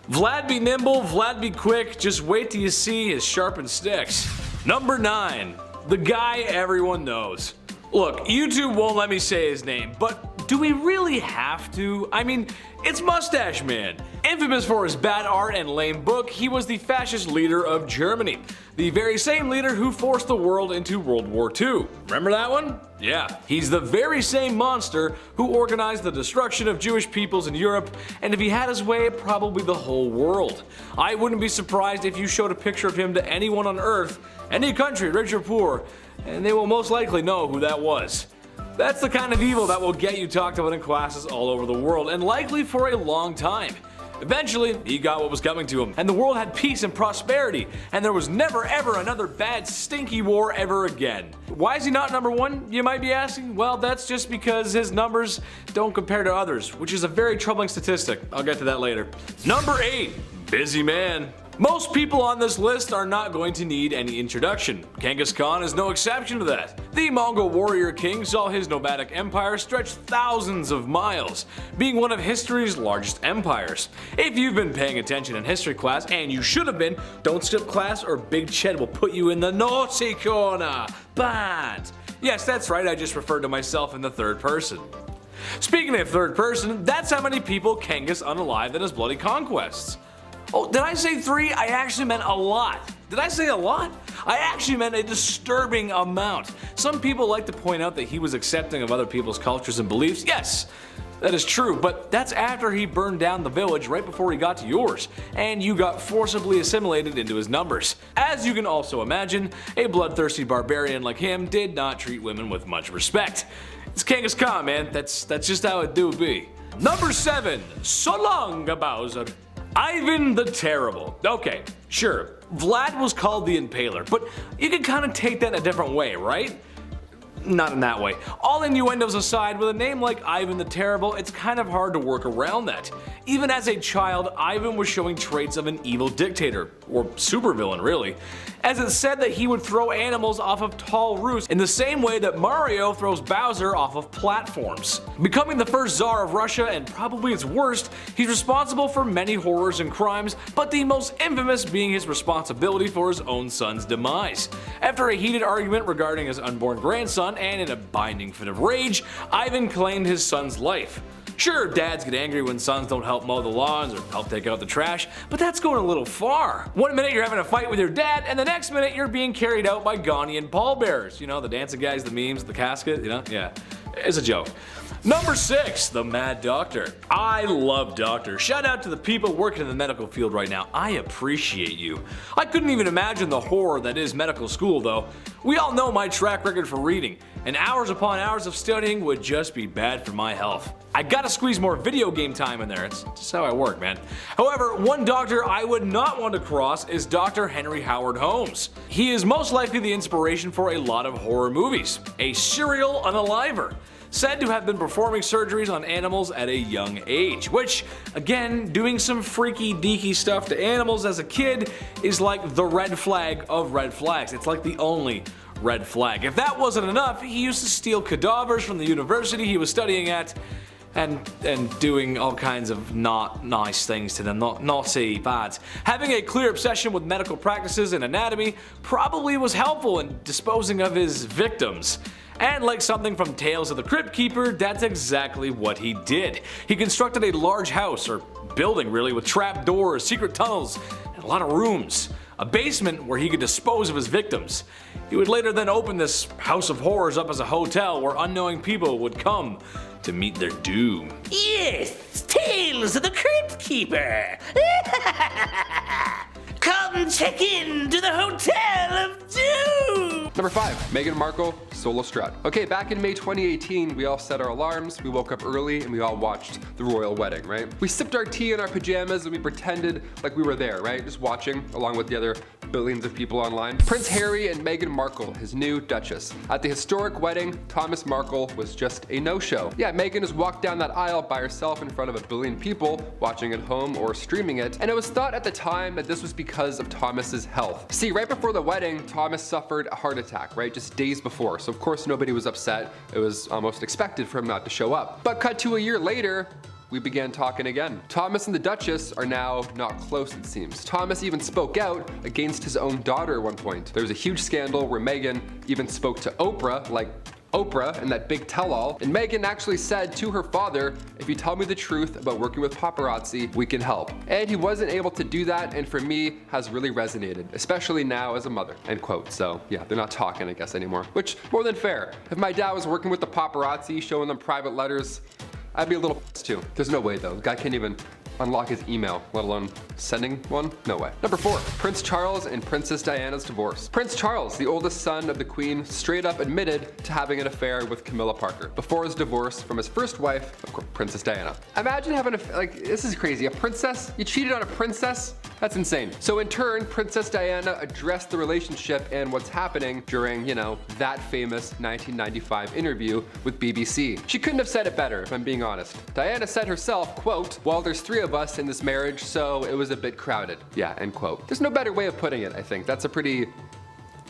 Vlad be nimble, Vlad be quick, just wait till you see his sharpened sticks. Number 9, the guy everyone knows. Look, YouTube won't let me say his name, but do we really have to? I mean, it's Mustache Man. Infamous for his bad art and lame book, he was the fascist leader of Germany. The very same leader who forced the world into World War II. Remember that one? Yeah. He's the very same monster who organized the destruction of Jewish peoples in Europe, and if he had his way, probably the whole world. I wouldn't be surprised if you showed a picture of him to anyone on Earth, any country, rich or poor, and they will most likely know who that was. That's the kind of evil that will get you talked about in classes all over the world, and likely for a long time. Eventually, he got what was coming to him, and the world had peace and prosperity, and there was never ever another bad stinky war ever again. Why is he not number one, you might be asking? Well, that's just because his numbers don't compare to others, which is a very troubling statistic. I'll get to that later. Number 8, busy man. Most people on this list are not going to need any introduction. Kangaskhan is no exception to that. The Mongol warrior king saw his nomadic empire stretch thousands of miles, being one of history's largest empires. If you've been paying attention in history class, and you should have been, don't skip class or Big Ched will put you in the naughty corner. Bad. Yes, that's right, I just referred to myself in the third person. Speaking of third person, that's how many people Kangas unalived in his bloody conquests. Oh, did I say 3? I actually meant a lot. Did I say a lot? I actually meant a disturbing amount. Some people like to point out that he was accepting of other people's cultures and beliefs. Yes, that is true, but that's after he burned down the village right before he got to yours, and you got forcibly assimilated into his numbers. As you can also imagine, a bloodthirsty barbarian like him did not treat women with much respect. It's Kangaskhan, man. That's just how it do be. Number 7, so long, Bowser. Ivan the Terrible. Okay, sure, Vlad was called the Impaler, but you can kind of take that a different way, right? Not in that way. All innuendos aside, with a name like Ivan the Terrible, it's kind of hard to work around that. Even as a child, Ivan was showing traits of an evil dictator, or supervillain really, as it's said that he would throw animals off of tall roofs in the same way that Mario throws Bowser off of platforms. Becoming the first Tsar of Russia and probably its worst, he's responsible for many horrors and crimes, but the most infamous being his responsibility for his own son's demise. After a heated argument regarding his unborn grandson, and in a binding fit of rage, Ivan claimed his son's life. Sure, dads get angry when sons don't help mow the lawns or help take out the trash, but that's going a little far. One minute you're having a fight with your dad, and the next minute you're being carried out by Ghanaian pallbearers. You know, the dancing guys, the memes, the casket, you know? Yeah, it's a joke. Number 6, the Mad Doctor. I love doctors. Shout out to the people working in the medical field right now. I appreciate you. I couldn't even imagine the horror that is medical school though. We all know my track record for reading, and hours upon hours of studying would just be bad for my health. I gotta squeeze more video game time in there, it's just how I work, man. However, one doctor I would not want to cross is Dr. Henry Howard Holmes. He is most likely the inspiration for a lot of horror movies. A serial unaliver. Said to have been performing surgeries on animals at a young age, which, again, doing some freaky deaky stuff to animals as a kid is like the red flag of red flags. It's like the only red flag. If that wasn't enough, he used to steal cadavers from the university he was studying at and doing all kinds of not nice things to them, naughty, bad. Having a clear obsession with medical practices and anatomy probably was helpful in disposing of his victims. And like something from Tales of the Crypt Keeper, that's exactly what he did. He constructed a large house, or building really, with trap doors, secret tunnels, and a lot of rooms. A basement where he could dispose of his victims. He would later then open this house of horrors up as a hotel where unknowing people would come to meet their doom. Yes, Tales of the Crypt Keeper. Come check in to the Hotel of Doom. Number 5, Meghan Markle, solo strut. Okay, back in May 2018, we all set our alarms, we woke up early, and we all watched the royal wedding, right? We sipped our tea in our pajamas and we pretended like we were there, right? Just watching, along with the other billions of people online. Prince Harry and Meghan Markle, his new Duchess. At the historic wedding, Thomas Markle was just a no-show. Yeah, Meghan just walked down that aisle by herself in front of a billion people, watching at home or streaming it, and it was thought at the time that this was because of Thomas's health. See, right before the wedding, Thomas suffered a heart attack, right? Just days before, so of course nobody was upset. It was almost expected for him not to show up. But cut to a year later, we began talking again. Thomas and the Duchess are now not close, it seems. Thomas even spoke out against his own daughter at one point. There was a huge scandal where Meghan even spoke to Oprah, like Oprah and that big tell-all, and Meghan actually said to her father, if you tell me the truth about working with paparazzi, we can help. And he wasn't able to do that, and for me, has really resonated, especially now as a mother, end quote. So yeah, they're not talking, I guess, anymore, which more than fair. If my dad was working with the paparazzi, showing them private letters, I'd be a little pissed too. There's no way though, the guy can't even unlock his email, let alone sending one? No way. Number 4, Prince Charles and Princess Diana's divorce. Prince Charles, the oldest son of the Queen, straight up admitted to having an affair with Camilla Parker before his divorce from his first wife, of course, Princess Diana. Imagine having this is crazy. A princess? You cheated on a princess? That's insane. So in turn, Princess Diana addressed the relationship and what's happening during, that famous 1995 interview with BBC. She couldn't have said it better, if I'm being honest. Diana said herself, quote, well, there's 3 of us in this marriage, so it was a bit crowded. Yeah, end quote. There's no better way of putting it, I think. It's a pretty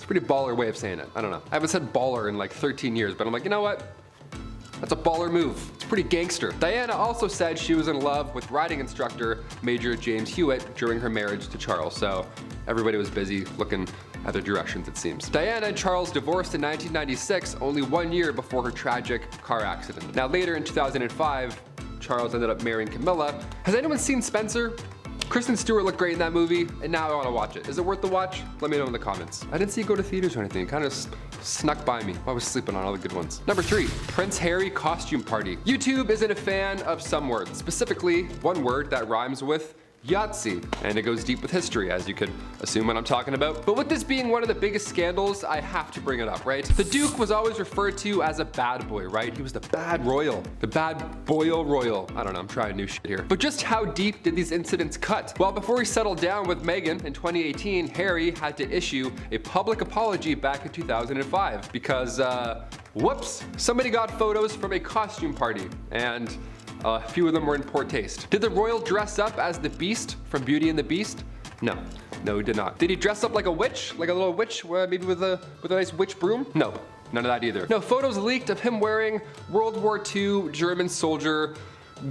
baller way of saying it. I don't know. I haven't said baller in like 13 years, but I'm like, you know what? That's a baller move. It's pretty gangster. Diana also said she was in love with riding instructor Major James Hewitt during her marriage to Charles, so everybody was busy looking other directions, it seems. Diana and Charles divorced in 1996, only 1 year before her tragic car accident. Now later in 2005, Charles ended up marrying Camilla. Has anyone seen Spencer? Kristen Stewart looked great in that movie, and now I want to watch it. Is it worth the watch? Let me know in the comments. I didn't see it go to theaters or anything. It kind of snuck by me. I was sleeping on all the good ones. Number 3, Prince Harry costume party. YouTube isn't a fan of some words, specifically one word that rhymes with Yahtzee, and it goes deep with history, as you could assume what I'm talking about. But with this being one of the biggest scandals, I have to bring it up, right? The Duke was always referred to as a bad boy, right? He was the bad royal, the bad boyle royal. I don't know, I'm trying new shit here. But just how deep did these incidents cut? Well, before he settled down with Meghan in 2018, Harry had to issue a public apology back in 2005 because, whoops, somebody got photos from a costume party, and a few of them were in poor taste. Did the royal dress up as the Beast from Beauty and the Beast? No, he did not. Did he dress up like a witch? Like a little witch, maybe with a nice witch broom? No, none of that either. No, photos leaked of him wearing World War II German soldier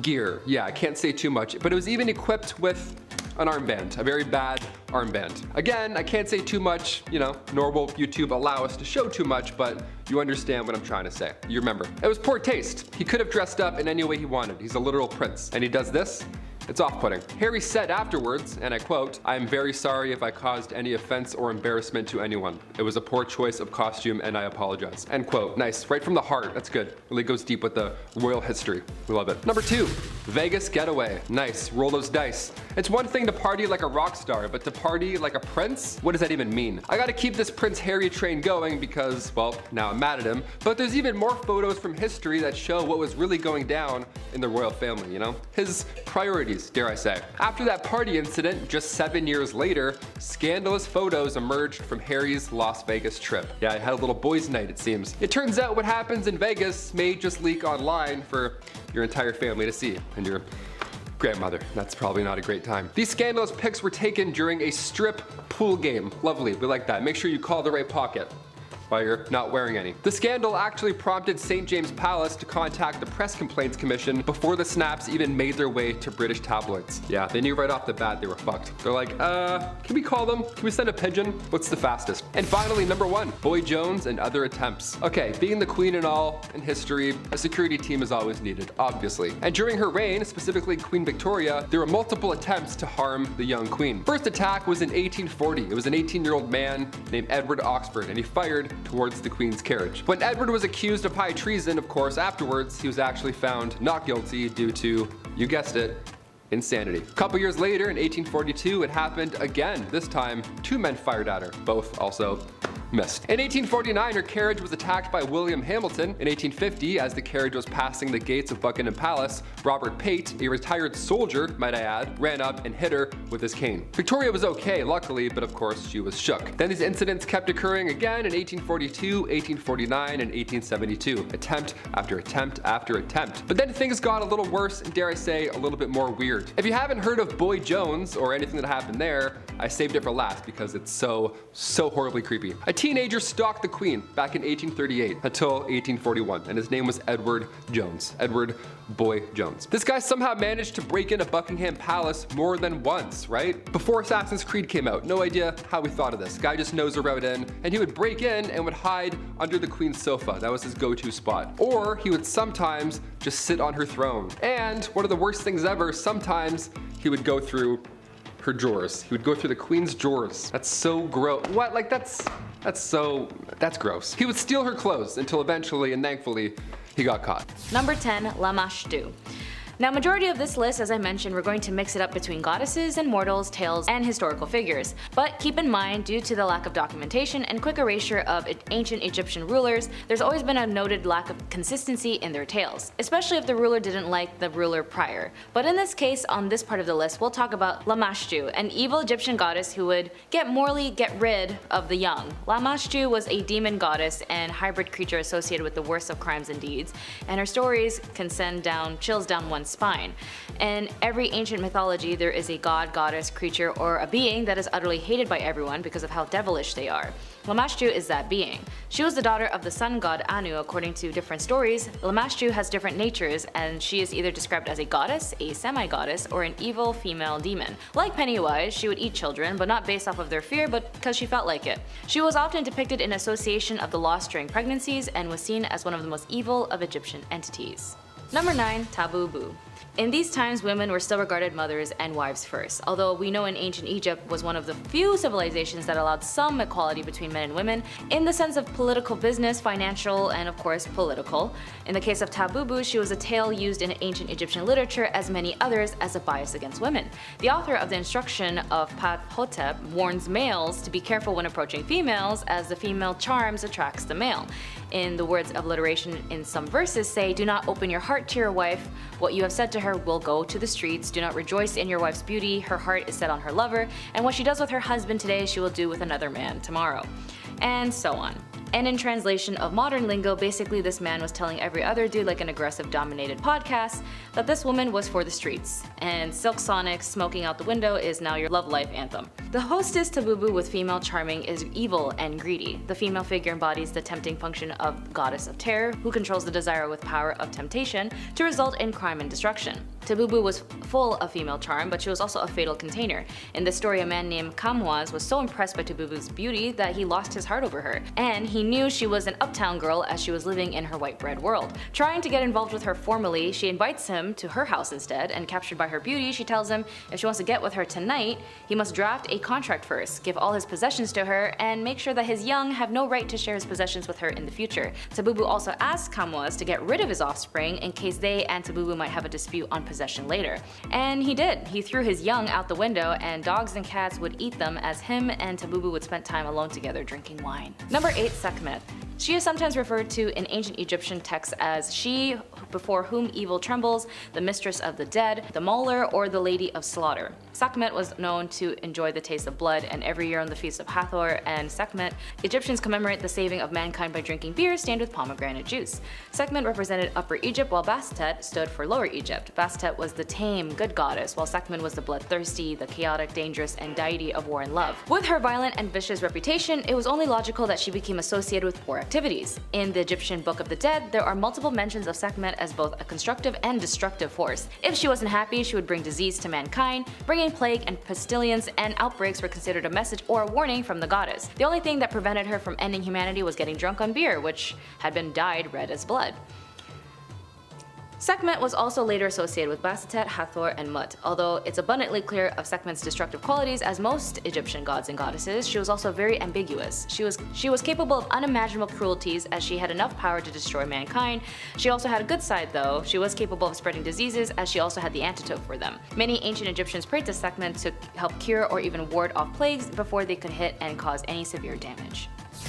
gear. Yeah, I can't say too much, but it was even equipped with an armband, a very bad armband. Again, I can't say too much, nor will YouTube allow us to show too much, but you understand what I'm trying to say. You remember. It was poor taste. He could have dressed up in any way he wanted. He's a literal prince. And he does this? It's off-putting. Harry said afterwards, and I quote, I am very sorry if I caused any offense or embarrassment to anyone. It was a poor choice of costume and I apologize. End quote. Nice. Right from the heart. That's good. Really goes deep with the royal history. We love it. Number 2, Vegas getaway. Nice. Roll those dice. It's one thing to party like a rock star, but to party like a prince? What does that even mean? I gotta keep this Prince Harry train going because, well, now I'm mad at him, but there's even more photos from history that show what was really going down in the royal family, His priorities, dare I say. After that party incident, just 7 years later, scandalous photos emerged from Harry's Las Vegas trip. Yeah, it had a little boys' night, it seems. It turns out what happens in Vegas may just leak online for your entire family to see, and your grandmother. That's probably not a great time. These scandalous pics were taken during a strip pool game. Lovely, we like that. Make sure you call the right pocket while you're not wearing any. The scandal actually prompted St. James Palace to contact the Press Complaints Commission before the snaps even made their way to British tabloids. Yeah, they knew right off the bat they were fucked. They're like, can we call them? Can we send a pigeon? What's the fastest? And finally, number 1, Boy Jones and other attempts. Okay, being the queen and all in history, a security team is always needed, obviously. And during her reign, specifically Queen Victoria, there were multiple attempts to harm the young queen. First attack was in 1840. It was an 18-year-old man named Edward Oxford, and he fired towards the Queen's carriage. When Edward was accused of high treason, of course, afterwards, he was actually found not guilty due to, you guessed it, insanity. A couple years later, in 1842, it happened again. This time, 2 men fired at her, both also missed. In 1849, her carriage was attacked by William Hamilton. In 1850, as the carriage was passing the gates of Buckingham Palace, Robert Pate, a retired soldier, might I add, ran up and hit her with his cane. Victoria was okay, luckily, but of course she was shook. Then these incidents kept occurring again in 1842, 1849, and 1872. Attempt after attempt after attempt. But then things got a little worse and, dare I say, a little bit more weird. If you haven't heard of Boy Jones or anything that happened there, I saved it for last because it's so horribly creepy. A teenager stalked the queen back in 1838 until 1841, and his name was Edward Jones. Edward Boy Jones. This guy somehow managed to break into Buckingham Palace more than once, right? Before Assassin's Creed came out, no idea how we thought of this. Guy just knows a route in, and he would break in and would hide under the queen's sofa. That was his go-to spot. Or he would sometimes just sit on her throne. And one of the worst things ever, sometimes he would go through her drawers. He would go through the queen's drawers. That's so gross. What? Like that's gross. He would steal her clothes until eventually and thankfully he got caught. Number 10, Lamashtu. Now, majority of this list, as I mentioned, we're going to mix it up between goddesses and mortals, tales, and historical figures. But keep in mind, due to the lack of documentation and quick erasure of ancient Egyptian rulers, there's always been a noted lack of consistency in their tales, especially if the ruler didn't like the ruler prior. But in this case, on this part of the list, we'll talk about Lamashtu, an evil Egyptian goddess who would get rid of the young. Lamashtu was a demon goddess and hybrid creature associated with the worst of crimes and deeds, and her stories can send chills down one's spine. In every ancient mythology, there is a god, goddess, creature, or a being that is utterly hated by everyone because of how devilish they are. Lamashtu is that being. She was the daughter of the sun god Anu. According to different stories, Lamashtu has different natures, and she is either described as a goddess, a semi-goddess, or an evil female demon. Like Pennywise, she would eat children, but not based off of their fear, but because she felt like it. She was often depicted in association of the lost during pregnancies and was seen as one of the most evil of Egyptian entities. Number 9, Tabubu. In these times, women were still regarded mothers and wives first, although we know in ancient Egypt was one of the few civilizations that allowed some equality between men and women in the sense of political, business, financial, and of course political. In the case of Tabubu, she was a tale used in ancient Egyptian literature as many others as a bias against women. The author of the instruction of Ptahhotep warns males to be careful when approaching females, as the female charms attracts the male. In the words of alliteration in some verses say, "Do not open your heart to your wife. What you have said to her will go to the streets. Do not rejoice in your wife's beauty. Her heart is set on her lover. And what she does with her husband today, she will do with another man tomorrow." And so on. And in translation of modern lingo, basically this man was telling every other dude, like an aggressive dominated podcast, that this woman was for the streets. And Silk Sonic's Smoking Out the Window is now your love life anthem. The hostess Tabubu with female charming is evil and greedy. The female figure embodies the tempting function of goddess of terror, who controls the desire with power of temptation to result in crime and destruction. Tabubu was full of female charm, but she was also a fatal container. In this story, a man named Kamwaz was so impressed by Tabubu's beauty that he lost his heart over her, and he knew she was an uptown girl as she was living in her white bread world. Trying to get involved with her formally, she invites him to her house instead, and captured by her beauty, she tells him if she wants to get with her tonight, he must draft a contract first, give all his possessions to her, and make sure that his young have no right to share his possessions with her in the future. Tabubu also asks Kamwaz to get rid of his offspring in case they and Tabubu might have a dispute on possession later. And he did. He threw his young out the window, and dogs and cats would eat them as him and Tabubu would spend time alone together drinking wine. Number 8, Sekhmet. She is sometimes referred to in ancient Egyptian texts as she before whom evil trembles, the mistress of the dead, the mauler, or the lady of slaughter. Sekhmet was known to enjoy the taste of blood, and every year on the feast of Hathor and Sekhmet, Egyptians commemorate the saving of mankind by drinking beer stained with pomegranate juice. Sekhmet represented Upper Egypt, while Bastet stood for Lower Egypt. Bastet was the tame, good goddess, while Sekhmet was the bloodthirsty, the chaotic, dangerous, and deity of war and love. With her violent and vicious reputation, it was only logical that she became associated with war activities. In the Egyptian Book of the Dead, there are multiple mentions of Sekhmet as both a constructive and destructive force. If she wasn't happy, she would bring disease to mankind, bringing plague and pestilence, and outbreaks were considered a message or a warning from the goddess. The only thing that prevented her from ending humanity was getting drunk on beer, which had been dyed red as blood. Sekhmet was also later associated with Bastet, Hathor, and Mut. Although it's abundantly clear of Sekhmet's destructive qualities as most Egyptian gods and goddesses, she was also very ambiguous. She was capable of unimaginable cruelties, as she had enough power to destroy mankind. She also had a good side though. She was capable of spreading diseases, as she also had the antidote for them. Many ancient Egyptians prayed to Sekhmet to help cure or even ward off plagues before they could hit and cause any severe damage.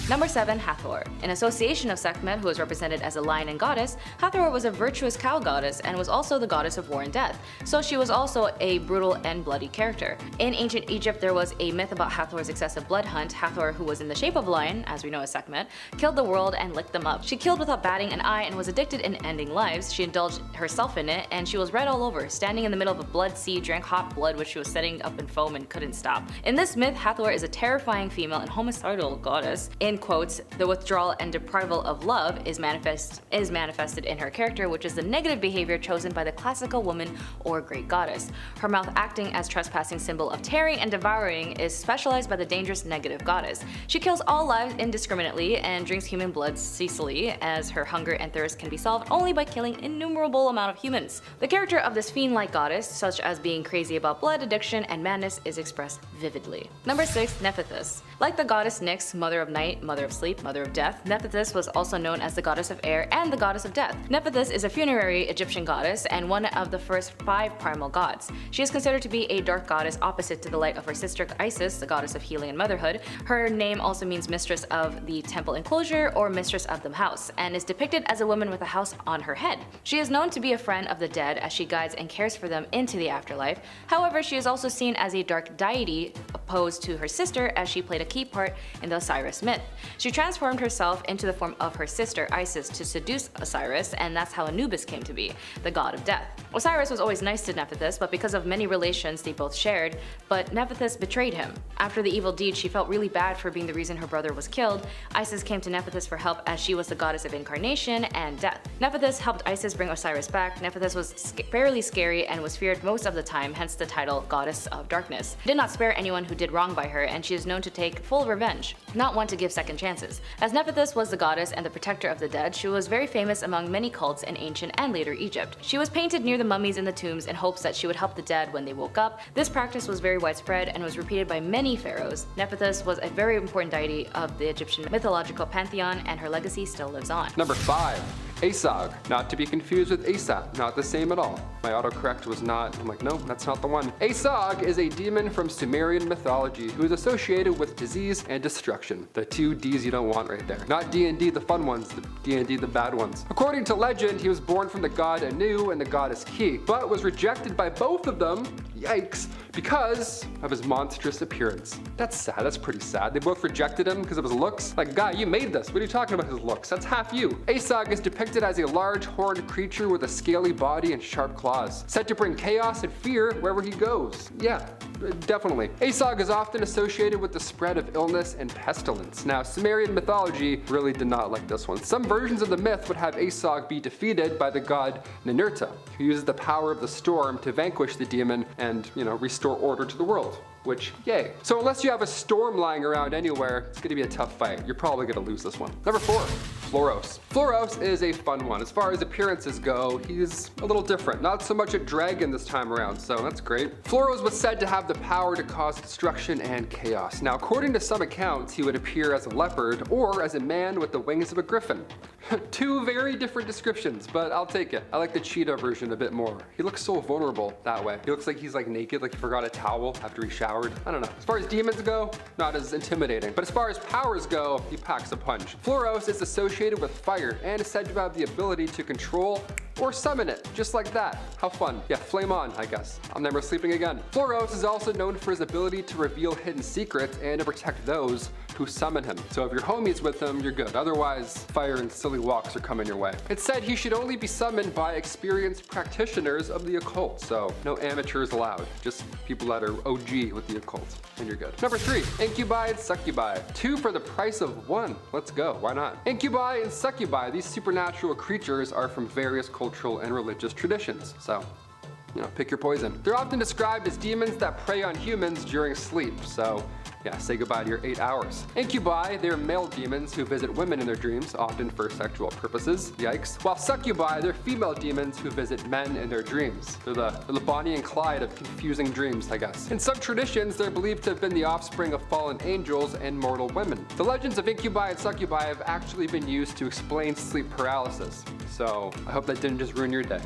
Number 7. Hathor. In association of Sekhmet, who was represented as a lion and goddess, Hathor was a virtuous cow goddess and was also the goddess of war and death, so she was also a brutal and bloody character. In ancient Egypt, there was a myth about Hathor's excessive blood hunt. Hathor, who was in the shape of a lion, as we know as Sekhmet, killed the world and licked them up. She killed without batting an eye and was addicted in ending lives. She indulged herself in it, and she was red all over. Standing in the middle of a blood sea, drank hot blood which she was setting up in foam and couldn't stop. In this myth, Hathor is a terrifying female and homicidal goddess. In quotes, the withdrawal and deprival of love is manifested in her character, which is the negative behavior chosen by the classical woman or great goddess. Her mouth, acting as trespassing symbol of tearing and devouring, is specialized by the dangerous negative goddess. She kills all lives indiscriminately and drinks human blood ceaselessly, as her hunger and thirst can be solved only by killing innumerable amount of humans. The character of this fiend-like goddess, such as being crazy about blood, addiction, and madness, is expressed vividly. Number 6. Nephthys. Like the goddess Nyx, mother of night, mother of sleep, mother of death, Nephthys was also known as the goddess of air and the goddess of death. Nephthys is a funerary Egyptian goddess and one of the first 5 primal gods. She is considered to be a dark goddess opposite to the light of her sister Isis, the goddess of healing and motherhood. Her name also means mistress of the temple enclosure or mistress of the house, and is depicted as a woman with a house on her head. She is known to be a friend of the dead as she guides and cares for them into the afterlife. However, she is also seen as a dark deity opposed to her sister, as she played a key part in the Osiris myth. She transformed herself into the form of her sister Isis to seduce Osiris, and that's how Anubis came to be, the god of death. Osiris was always nice to Nephthys, but because of many relations they both shared, but Nephthys betrayed him. After the evil deed, she felt really bad for being the reason her brother was killed. Isis came to Nephthys for help, as she was the goddess of incarnation and death. Nephthys helped Isis bring Osiris back. Nephthys was fairly scary and was feared most of the time, hence the title Goddess of Darkness. She did not spare anyone who did wrong by her, and she is known to take full revenge, not one to give second chances. As Nephthys was the goddess and the protector of the dead, she was very famous among many cults in ancient and later Egypt. She was painted near the mummies in the tombs in hopes that she would help the dead when they woke up. This practice was very widespread and was repeated by many pharaohs. Nephthys was a very important deity of the Egyptian mythological pantheon, and her legacy still lives on. Number 5. Asog, not to be confused with Aesop, not the same at all. My autocorrect was not, I'm like, no, that's not the one. Asog is a demon from Sumerian mythology who is associated with disease and destruction. The 2 D's you don't want right there. Not D&D the fun ones, the D&D the bad ones. According to legend, he was born from the god Anu and the goddess Ki, but was rejected by both of them, yikes, because of his monstrous appearance. That's sad, that's pretty sad. They both rejected him because of his looks. Like, guy, you made this. What are you talking about his looks? That's half you. Asog is depicted as a large horned creature with a scaly body and sharp claws, said to bring chaos and fear wherever he goes. Yeah, definitely. Asog is often associated with the spread of illness and pestilence. Now, Sumerian mythology really did not like this one. Some versions of the myth would have Asog be defeated by the god Ninurta, who uses the power of the storm to vanquish the demon and, restore order to the world. Which, yay. So unless you have a storm lying around anywhere, it's gonna be a tough fight. You're probably gonna lose this one. Number 4, Floros. Floros is a fun one. As far as appearances go, he's a little different. Not so much a dragon this time around, so that's great. Floros was said to have the power to cause destruction and chaos. Now, according to some accounts, he would appear as a leopard or as a man with the wings of a griffin. 2 very different descriptions, but I'll take it. I like the cheetah version a bit more. He looks so vulnerable that way. He looks like he's like naked, like he forgot a towel after he showered. I don't know. As far as demons go, not as intimidating. But as far as powers go, he packs a punch. Floros is associated with fire and is said to have the ability to control or summon it, just like that. How fun. Yeah, flame on, I guess. I'm never sleeping again. Floros is also known for his ability to reveal hidden secrets and to protect those who summon him. So if you're homies with him, you're good. Otherwise, fire and silly walks are coming your way. It's said he should only be summoned by experienced practitioners of the occult. So no amateurs allowed, just people that are OG with the occult, and you're good. Number 3, incubi and succubi. 2 for the price of 1. Let's go, why not? Incubi and succubi, these supernatural creatures are from various cultural and religious traditions. So, pick your poison. They're often described as demons that prey on humans during sleep. So, yeah, say goodbye to your 8 hours. Incubi, they're male demons who visit women in their dreams, often for sexual purposes. Yikes. While succubi, they're female demons who visit men in their dreams. They're the Bonnie and Clyde of confusing dreams, I guess. In some traditions, they're believed to have been the offspring of fallen angels and mortal women. The legends of incubi and succubi have actually been used to explain sleep paralysis. So I hope that didn't just ruin your day.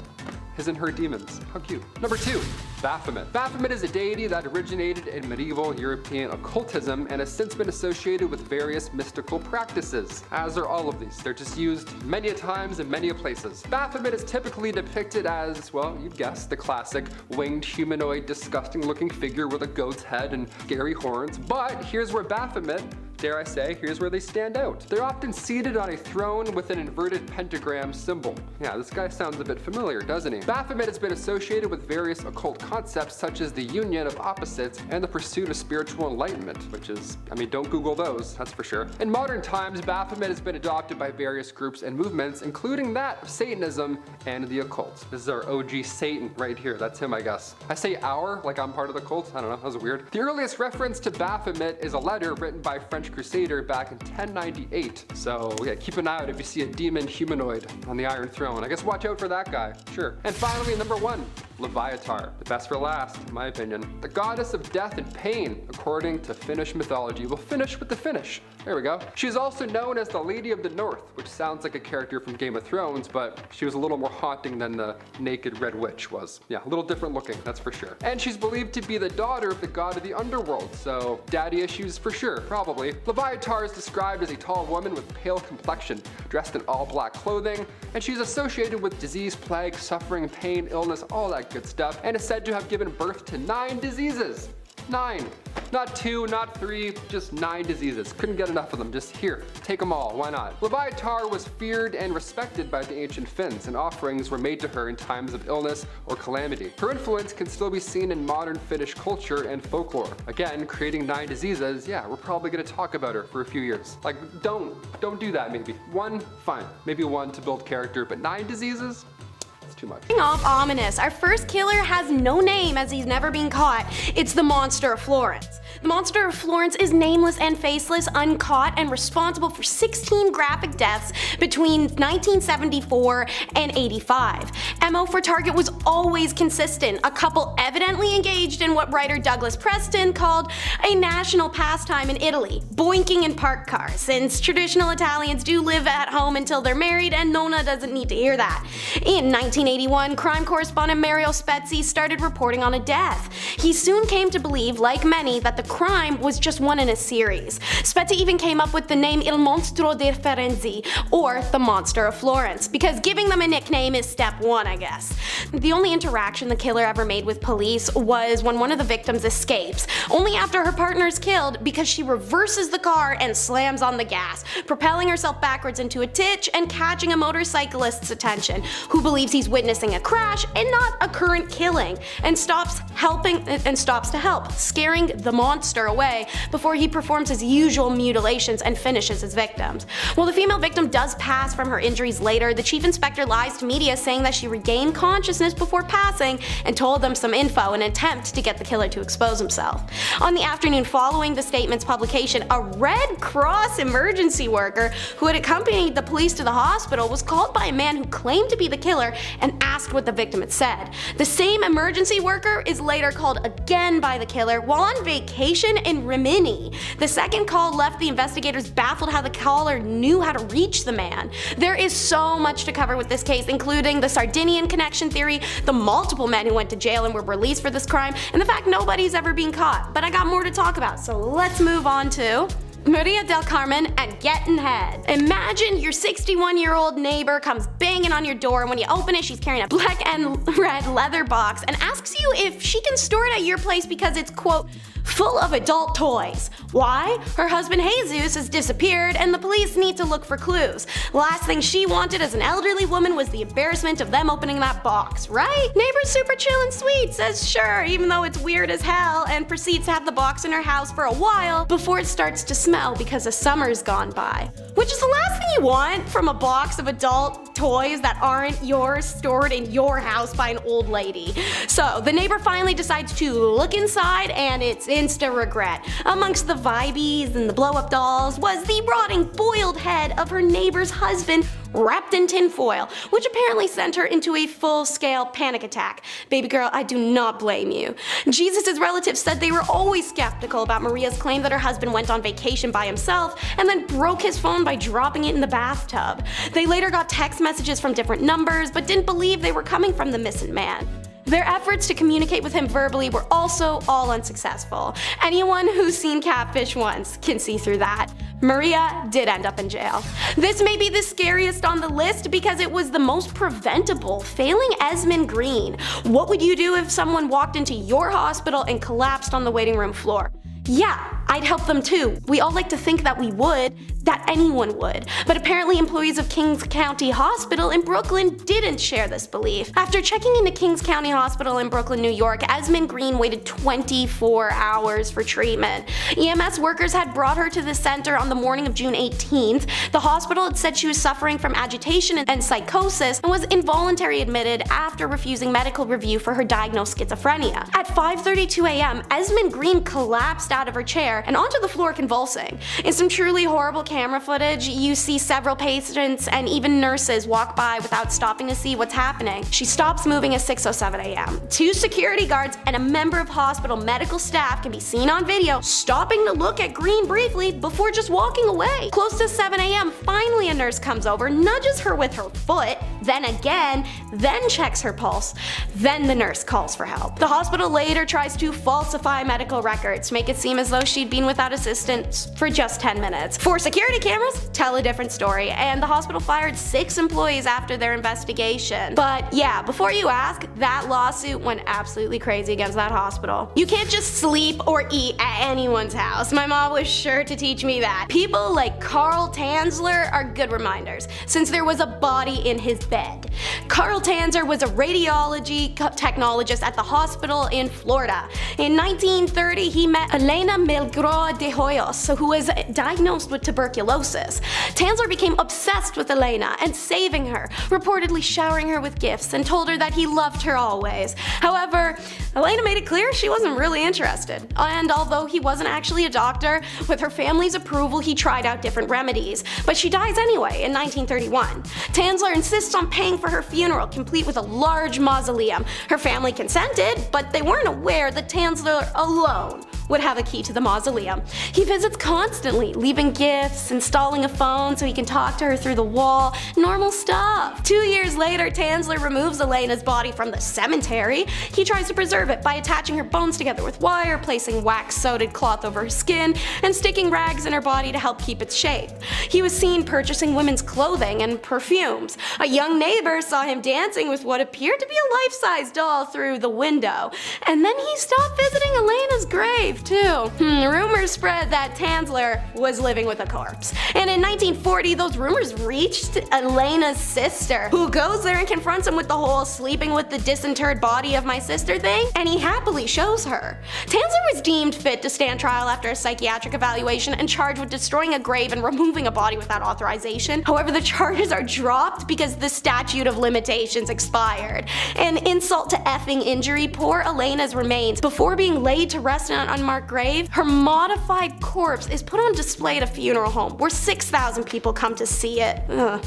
His and her demons. How cute. Number 2, Baphomet. Baphomet is a deity that originated in medieval European occultism and has since been associated with various mystical practices, as are all of these. They're just used many a times in many a places. Baphomet is typically depicted as, well, you'd guess, the classic winged humanoid disgusting looking figure with a goat's head and scary horns, but here's where Baphomet, dare I say, here's where they stand out. They're often seated on a throne with an inverted pentagram symbol. Yeah, this guy sounds a bit familiar, doesn't he? Baphomet has been associated with various occult concepts such as the union of opposites and the pursuit of spiritual enlightenment, which is, I mean, don't Google those, that's for sure. In modern times, Baphomet has been adopted by various groups and movements, including that of Satanism and the occult. This is our OG Satan right here, that's him, I guess. I say our, like I'm part of the cult, I don't know, that was weird. The earliest reference to Baphomet is a letter written by French Crusader back in 1098. So yeah, keep an eye out if you see a demon humanoid on the Iron Throne. I guess watch out for that guy, sure. And finally, number 1, Leviatar, the best for last, in my opinion. The goddess of death and pain, according to Finnish mythology. We'll finish with the Finnish. There we go. She's also known as the Lady of the North, which sounds like a character from Game of Thrones, but she was a little more haunting than the naked Red Witch was. Yeah, a little different looking, that's for sure. And she's believed to be the daughter of the god of the underworld, so daddy issues for sure, probably. Leviatar is described as a tall woman with pale complexion, dressed in all black clothing, and she's associated with disease, plague, suffering, pain, illness, all that good stuff, and is said to have given birth to 9 diseases. 9. Not 2, not 3, just 9 diseases. Couldn't get enough of them, just here, take them all, why not? Leviatar was feared and respected by the ancient Finns, and offerings were made to her in times of illness or calamity. Her influence can still be seen in modern Finnish culture and folklore. Again, creating 9 diseases, yeah, we're probably gonna talk about her for a few years. Like, don't do that maybe. 1, fine. Maybe 1 to build character, but 9 diseases? Too much. Off ominous. Our first killer has no name as he's never been caught. It's the Monster of Florence. The Monster of Florence is nameless and faceless, uncaught, and responsible for 16 graphic deaths between 1974 and 85. MO for target was always consistent, a couple evidently engaged in what writer Douglas Preston called a national pastime in Italy, boinking in parked cars, since traditional Italians do live at home until they're married and Nona doesn't need to hear that. In 1981, crime correspondent Mario Spezzi started reporting on a death. He soon came to believe, like many, that the crime was just one in a series. Spezzi even came up with the name Il Monstro di Firenze, or the Monster of Florence, because giving them a nickname is step 1, I guess. The only interaction the killer ever made with police was when one of the victims escapes, only after her partner is killed because she reverses the car and slams on the gas, propelling herself backwards into a ditch and catching a motorcyclist's attention, who believes he's witnessing a crash and not a current killing, and stops to help, scaring the monster away before he performs his usual mutilations and finishes his victims. While the female victim does pass from her injuries later, the chief inspector lies to media saying that she regained consciousness before passing and told them some info in an attempt to get the killer to expose himself. On the afternoon following the statement's publication, a Red Cross emergency worker who had accompanied the police to the hospital was called by a man who claimed to be the killer and asked what the victim had said. The same emergency worker is later called again by the killer while on vacation in Rimini. The second call left the investigators baffled how the caller knew how to reach the man. There is so much to cover with this case, including the Sardinian connection theory, the multiple men who went to jail and were released for this crime, and the fact nobody's ever been caught. But I got more to talk about, so let's move on to Maria del Carmen and Getting Head. Imagine your 61-year-old neighbor comes banging on your door, and when you open it, she's carrying a black and red leather box and asks you if she can store it at your place because it's, quote, full of adult toys. Why? Her husband Jesus has disappeared and the police need to look for clues. Last thing she wanted as an elderly woman was the embarrassment of them opening that box, right? Neighbor's super chill and sweet, says sure, even though it's weird as hell, and proceeds to have the box in her house for a while before it starts to smell because a summer's gone by. Which is the last thing you want from a box of adult toys that aren't yours stored in your house by an old lady. So the neighbor finally decides to look inside, and it's insta regret. Amongst the vibes and the blow-up dolls was the rotting, boiled head of her neighbor's husband wrapped in tinfoil, which apparently sent her into a full-scale panic attack. Baby girl, I do not blame you. Jesus' relatives said they were always skeptical about Maria's claim that her husband went on vacation by himself and then broke his phone by dropping it in the bathtub. They later got text messages from different numbers, but didn't believe they were coming from the missing man. Their efforts to communicate with him verbally were also all unsuccessful. Anyone who's seen Catfish once can see through that. Maria did end up in jail. This may be the scariest on the list because it was the most preventable, failing Esmond Green. What would you do if someone walked into your hospital and collapsed on the waiting room floor? Yeah, I'd help them too. We all like to think that we would, that anyone would. But apparently employees of Kings County Hospital in Brooklyn didn't share this belief. After checking into Kings County Hospital in Brooklyn, New York, Esmond Green waited 24 hours for treatment. EMS workers had brought her to the center on the morning of June 18th. The hospital had said she was suffering from agitation and psychosis and was involuntarily admitted after refusing medical review for her diagnosed schizophrenia. At 5:32 a.m., Esmond Green collapsed out of her chair and onto the floor convulsing. In some truly horrible camera footage, you see several patients and even nurses walk by without stopping to see what's happening. She stops moving at 6:07 a.m. 2 security guards and a member of hospital medical staff can be seen on video stopping to look at Green briefly before just walking away. Close to 7 a.m., finally a nurse comes over, nudges her with her foot, then again, then checks her pulse. Then the nurse calls for help. The hospital later tries to falsify medical records to make it seem as though she'd been without assistance for just 10 minutes. 4 security cameras tell a different story, and the hospital fired 6 employees after their investigation. But yeah, before you ask, that lawsuit went absolutely crazy against that hospital. You can't just sleep or eat at anyone's house. My mom was sure to teach me that. People like Carl Tanzler are good reminders, since there was a body in his bed. Carl Tanzler was a radiology technologist at the hospital in Florida. In 1930, he met Elena Milgro de Hoyos, who was diagnosed with tuberculosis. Tanzler became obsessed with Elena and saving her, reportedly showering her with gifts, and told her that he loved her always. However, Elena made it clear she wasn't really interested, and although he wasn't actually a doctor, with her family's approval he tried out different remedies. But she dies anyway in 1931. Tanzler insists on paying for her funeral, complete with a large mausoleum. Her family consented, but they weren't aware that Tanzler alone would have a key to the mausoleum. He visits constantly, leaving gifts, installing a phone so he can talk to her through the wall, normal stuff. 2 years later, Tanzler removes Elena's body from the cemetery. He tries to preserve it by attaching her bones together with wire, placing wax-coated cloth over her skin, and sticking rags in her body to help keep its shape. He was seen purchasing women's clothing and perfumes. A young neighbor saw him dancing with what appeared to be a life-size doll through the window. And then he stopped visiting Elena's grave too. Rumors spread that Tanzler was living with a corpse. And in 1940, those rumors reached Elena's sister, who goes there and confronts him with the whole sleeping with the disinterred body of my sister thing, and he happily shows her. Tanzler was deemed fit to stand trial after a psychiatric evaluation and charged with destroying a grave and removing a body without authorization. However, the charges are dropped because the statute of limitations expired. An insult to effing injury, poor Elena's remains, before being laid to rest in an unmarked grave, her modified corpse is put on display at a funeral home where 6,000 people come to see it. Ugh.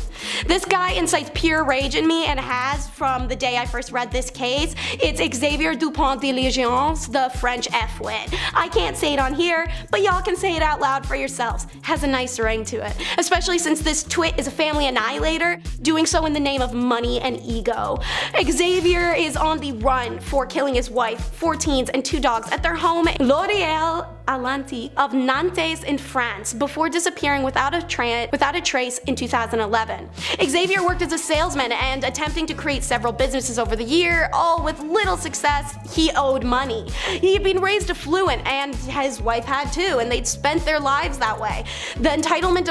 This guy incites pure rage in me and has from the day I first read this case. It's Xavier Dupont de Ligion's, the French F-wit. I can't say it on here, but y'all can say it out loud for yourselves. Has a nice ring to it, especially since this twit is a family annihilator, doing so in the name of money and ego. Xavier is on the run for killing his wife, 4 teens, and 2 dogs at their home L'Oréal Atlantique of Nantes in France before disappearing without a trace in 2011. Xavier worked as a salesman and attempting to create several businesses over the year, all with little success. He owed money. He had been raised affluent, and his wife had too, and they'd spent their lives that way. The entitlement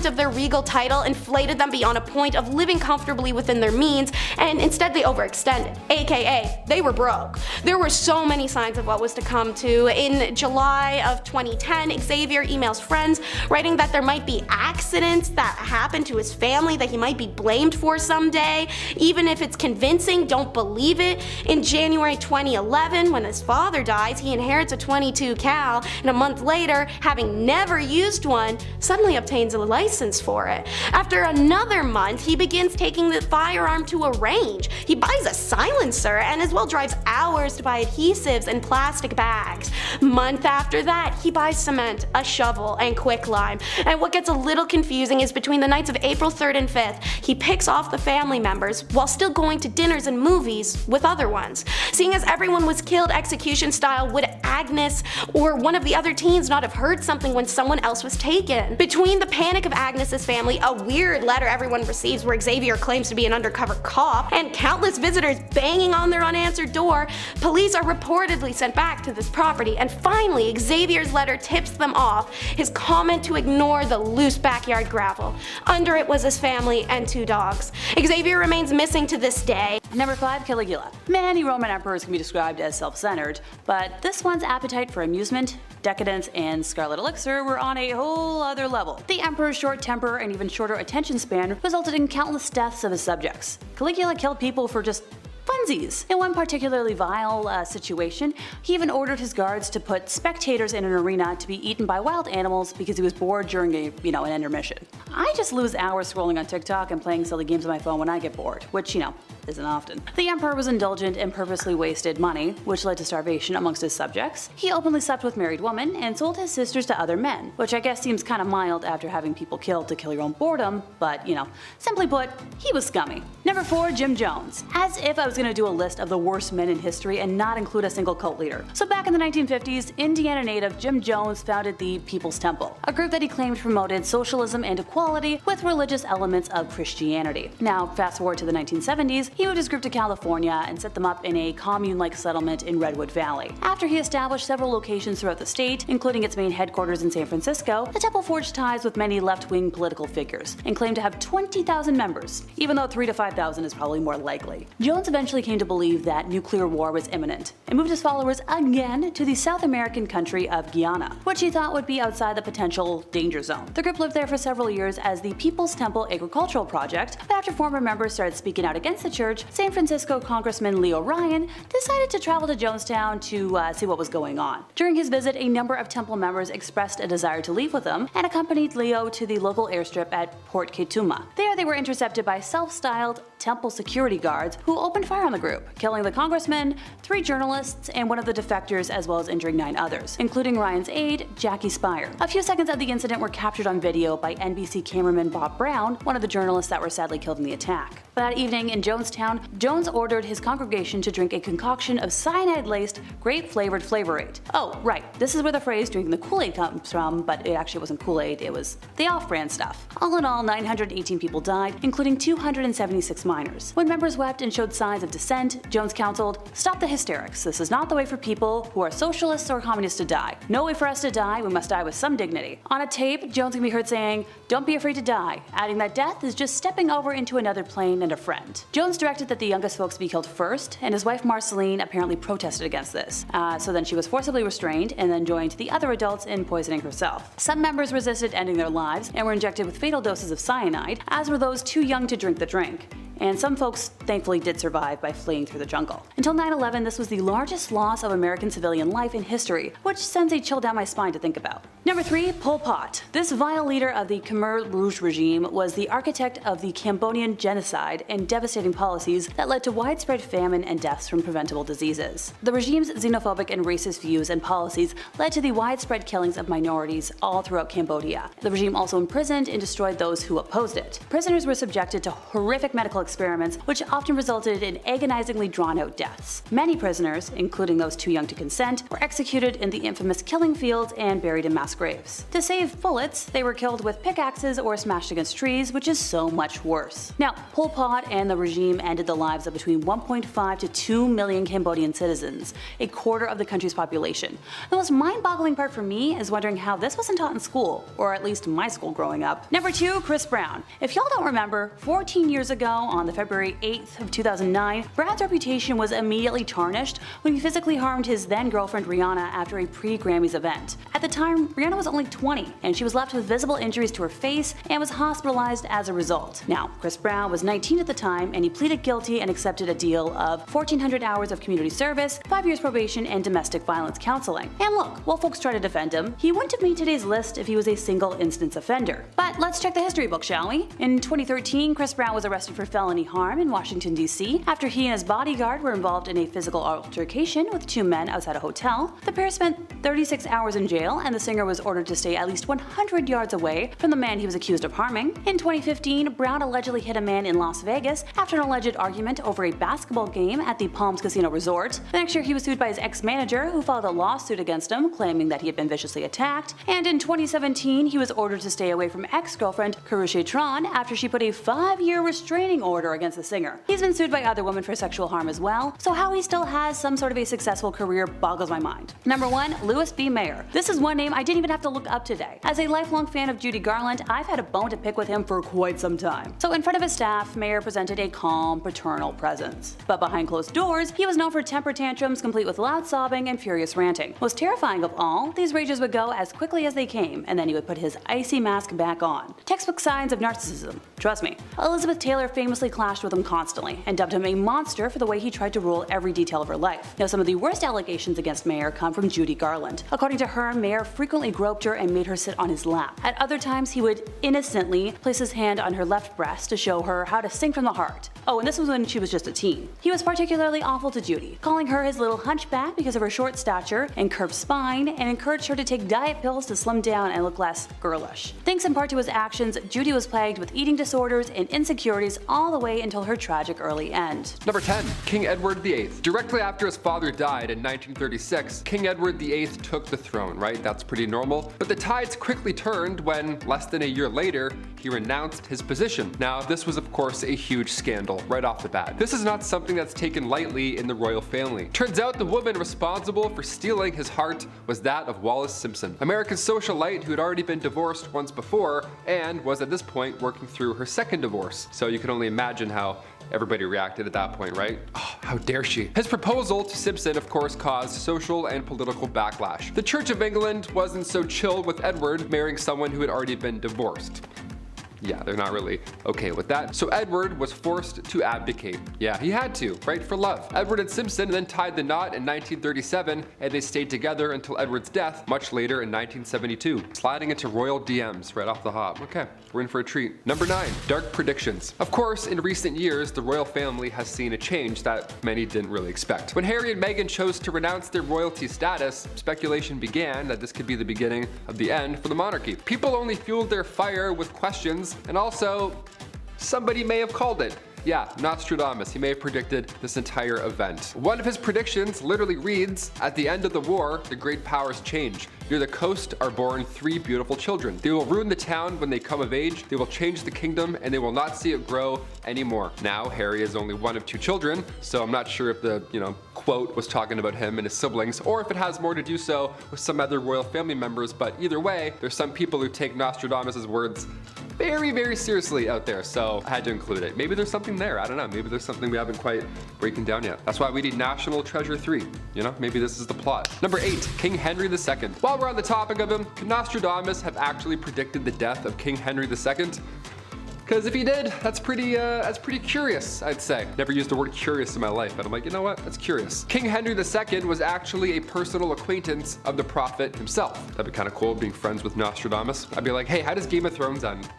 of their regal title inflated them beyond a point of living comfortably within their means, and instead they overextended, aka they were broke. There were so many signs of what was to come too. In July of 2010, Xavier emails friends writing that there might be accidents that happened to his family that he might be blamed for someday. Even if it's convincing, don't believe it. In January 2011, when his father dies, he inherits a .22 cal, and a month later, having never used one, suddenly obtains a license for it. After another month, he begins taking the firearm to a range. He buys a silencer and as well drives hours to buy adhesives and plastic bags. Month after that, he buys cement, a shovel, and quicklime. And what gets a little confusing is between the nights of April 3rd and 5th, he he picks off the family members while still going to dinners and movies with other ones. Seeing as everyone was killed execution style, would Agnes or one of the other teens not have heard something when someone else was taken? Between the panic of Agnes's family, a weird letter everyone receives where Xavier claims to be an undercover cop, and countless visitors banging on their unanswered door, police are reportedly sent back to this property, and finally Xavier's letter tips them off, his comment to ignore the loose backyard gravel. Under it was his family and 2 dogs. Xavier remains missing to this day. Number 5, Caligula. Many Roman emperors can be described as self-centered, but this one's appetite for amusement, decadence, and scarlet elixir were on a whole other level. The emperor's short temper and even shorter attention span resulted in countless deaths of his subjects. Caligula killed people for just funsies. In one particularly vile situation, he even ordered his guards to put spectators in an arena to be eaten by wild animals because he was bored during an intermission. I just lose hours scrolling on TikTok and playing silly games on my phone when I get bored, which, isn't often. The emperor was indulgent and purposely wasted money, which led to starvation amongst his subjects. He openly slept with married women and sold his sisters to other men, which I guess seems kinda mild after having people killed to kill your own boredom, but simply put, he was scummy. Number 4, Jim Jones. As if I was gonna do a list of the worst men in history and not include a single cult leader. So back in the 1950s, Indiana native Jim Jones founded the People's Temple, a group that he claimed promoted socialism and equality with religious elements of Christianity. Now, fast forward to the 1970s, he moved his group to California and set them up in a commune-like settlement in Redwood Valley. After he established several locations throughout the state, including its main headquarters in San Francisco, the temple forged ties with many left-wing political figures and claimed to have 20,000 members, even though 3,000 to 5,000 is probably more likely. Jones eventually came to believe that nuclear war was imminent and moved his followers again to the South American country of Guyana, which he thought would be outside the potential danger zone. The group lived there for several years as the People's Temple Agricultural Project, but after former members started speaking out against the church, San Francisco Congressman Leo Ryan decided to travel to Jonestown to see what was going on. During his visit, a number of temple members expressed a desire to leave with him and accompanied Leo to the local airstrip at Port Ketuma. There they were intercepted by self-styled temple security guards who opened fire on the group, killing the congressman, 3 journalists, and one of the defectors, as well as injuring 9 others, including Ryan's aide, Jackie Spire. A few seconds of the incident were captured on video by NBC cameraman Bob Brown, one of the journalists that were sadly killed in the attack. That evening in Jonestown, Jones ordered his congregation to drink a concoction of cyanide-laced, grape-flavored Flavorade. Oh, right, this is where the phrase drinking the Kool-Aid comes from, but it actually wasn't Kool-Aid, it was the off-brand stuff. All in all, 918 people died, including 276 minors. When members wept and showed signs of dissent, Jones counseled, "Stop the hysterics. This is not the way for people who are socialists or communists to die. No way for us to die, we must die with some dignity." On a tape, Jones can be heard saying, "Don't be afraid to die," adding that death is just stepping over into another plane and a friend. Jones directed that the youngest folks be killed first, and his wife Marceline apparently protested against this. So then she was forcibly restrained and then joined the other adults in poisoning herself. Some members resisted ending their lives and were injected with fatal doses of cyanide, as were those too young to drink the drink. And some folks thankfully did survive by fleeing through the jungle. Until 9/11, this was the largest loss of American civilian life in history, which sends a chill down my spine to think about. Number 3, Pol Pot. This vile leader of the Khmer Rouge regime was the architect of the Cambodian genocide and devastating policies that led to widespread famine and deaths from preventable diseases. The regime's xenophobic and racist views and policies led to the widespread killings of minorities all throughout Cambodia. The regime also imprisoned and destroyed those who opposed it. Prisoners were subjected to horrific medical experiments, which often resulted in agonizingly drawn-out deaths. Many prisoners, including those too young to consent, were executed in the infamous killing fields and buried in mass graves. To save bullets, they were killed with pickaxes or smashed against trees, which is so much worse. Now, Pol Pot and the regime ended the lives of between 1.5 to 2 million Cambodian citizens, a quarter of the country's population. The most mind-boggling part for me is wondering how this wasn't taught in school, or at least my school growing up. Number 2, Chris Brown. If y'all don't remember, 14 years ago, on the February 8th of 2009, Brown's reputation was immediately tarnished when he physically harmed his then-girlfriend Rihanna after a pre-Grammys event. At the time, Rihanna was only 20, and she was left with visible injuries to her face and was hospitalized as a result. Now, Chris Brown was 19 at the time, and he pleaded guilty and accepted a deal of 1,400 hours of community service, 5 years probation, and domestic violence counseling. And look, while folks try to defend him, he wouldn't have made today's list if he was a single instance offender. But let's check the history book, shall we? In 2013, Chris Brown was arrested for felony felony harm in Washington, D.C. after he and his bodyguard were involved in a physical altercation with two men outside a hotel. The pair spent 36 hours in jail, and the singer was ordered to stay at least 100 yards away from the man he was accused of harming. In 2015, Brown allegedly hit a man in Las Vegas after an alleged argument over a basketball game at the Palms Casino Resort. The next year, he was sued by his ex-manager, who filed a lawsuit against him, claiming that he had been viciously attacked. And in 2017, he was ordered to stay away from ex-girlfriend Karusha Tron after she put a 5-year restraining order against the singer. He's been sued by other women for sexual harm as well, so how he still has some sort of a successful career boggles my mind. Number 1, Louis B. Mayer. This is one name I didn't even have to look up today. As a lifelong fan of Judy Garland, I've had a bone to pick with him for quite some time. So in front of his staff, Mayer presented a calm, paternal presence. But behind closed doors, he was known for temper tantrums complete with loud sobbing and furious ranting. Most terrifying of all, these rages would go as quickly as they came, and then he would put his icy mask back on. Textbook signs of narcissism. Trust me. Elizabeth Taylor famously clashed with him constantly, and dubbed him a monster for the way he tried to rule every detail of her life. Now, some of the worst allegations against Mayer come from Judy Garland. According to her, Mayer frequently groped her and made her sit on his lap. At other times, he would innocently place his hand on her left breast to show her how to sing from the heart. Oh, and this was when she was just a teen. He was particularly awful to Judy, calling her his little hunchback because of her short stature and curved spine, and encouraged her to take diet pills to slim down and look less girlish. Thanks in part to his actions, Judy was plagued with eating disorders and insecurities all the way until her tragic early end. Number 10. King Edward VIII. Directly after his father died in 1936, King Edward VIII took the throne, right? That's pretty normal. But the tides quickly turned when, less than a year later, he renounced his position. Now, this was of course a huge scandal right off the bat. This is not something that's taken lightly in the royal family. Turns out the woman responsible for stealing his heart was that of Wallis Simpson, America's socialite who had already been divorced once before and was at this point working through her second divorce. So you can only imagine how everybody reacted at that point, right? Oh, how dare she? His proposal to Simpson, of course, caused social and political backlash. The Church of England wasn't so chill with Edward marrying someone who had already been divorced. Yeah, they're not really okay with that. So Edward was forced to abdicate. Yeah, he had to, right, for love. Edward and Simpson then tied the knot in 1937, and they stayed together until Edward's death much later in 1972. Sliding into royal DMs right off the hop. Okay, we're in for a treat. Number 9, dark predictions. Of course, in recent years, the royal family has seen a change that many didn't really expect. When Harry and Meghan chose to renounce their royalty status, speculation began that this could be the beginning of the end for the monarchy. People only fueled their fire with questions, and also, somebody may have called it. Yeah, Nostradamus, he may have predicted this entire event. One of his predictions literally reads, "At the end of the war, the great powers change. Near the coast are born 3 beautiful children. They will ruin the town when they come of age, they will change the kingdom, and they will not see it grow anymore." Now, Harry is only one of 2 children, so I'm not sure if the, quote was talking about him and his siblings, or if it has more to do so with some other royal family members, but either way, there's some people who take Nostradamus' words very, very seriously out there, so I had to include it. Maybe there's something there, I don't know, maybe there's something we haven't quite breaking down yet. That's why we need National Treasure 3, maybe this is the plot. Number 8, King Henry II. While we're on the topic of him, could Nostradamus have actually predicted the death of King Henry II? Because if he did, that's pretty curious, I'd say. Never used the word curious in my life, but I'm like, you know what, that's curious. King Henry II was actually a personal acquaintance of the prophet himself. That'd be kind of cool, being friends with Nostradamus. I'd be like, hey, how does Game of Thrones end?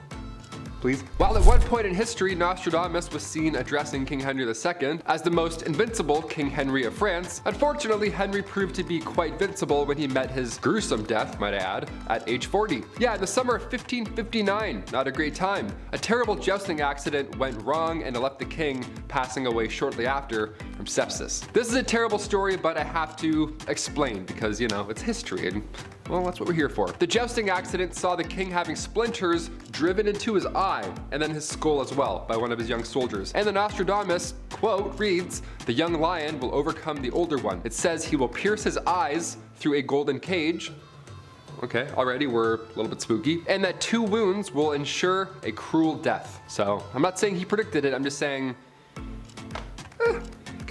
Please. While at one point in history, Nostradamus was seen addressing King Henry II as the most invincible King Henry of France, unfortunately, Henry proved to be quite vincible when he met his gruesome death, might I add, at age 40. Yeah, in the summer of 1559, not a great time. A terrible jousting accident went wrong and it left the king passing away shortly after from sepsis. This is a terrible story, but I have to explain because, it's history and, well, that's what we're here for. The jousting accident saw the king having splinters driven into his eye and then his skull as well by one of his young soldiers. And the Nostradamus quote reads, "The young lion will overcome the older one. It says he will pierce his eyes through a golden cage." Okay, already we're a little bit spooky. "And that 2 wounds will ensure a cruel death." So I'm not saying he predicted it, I'm just saying,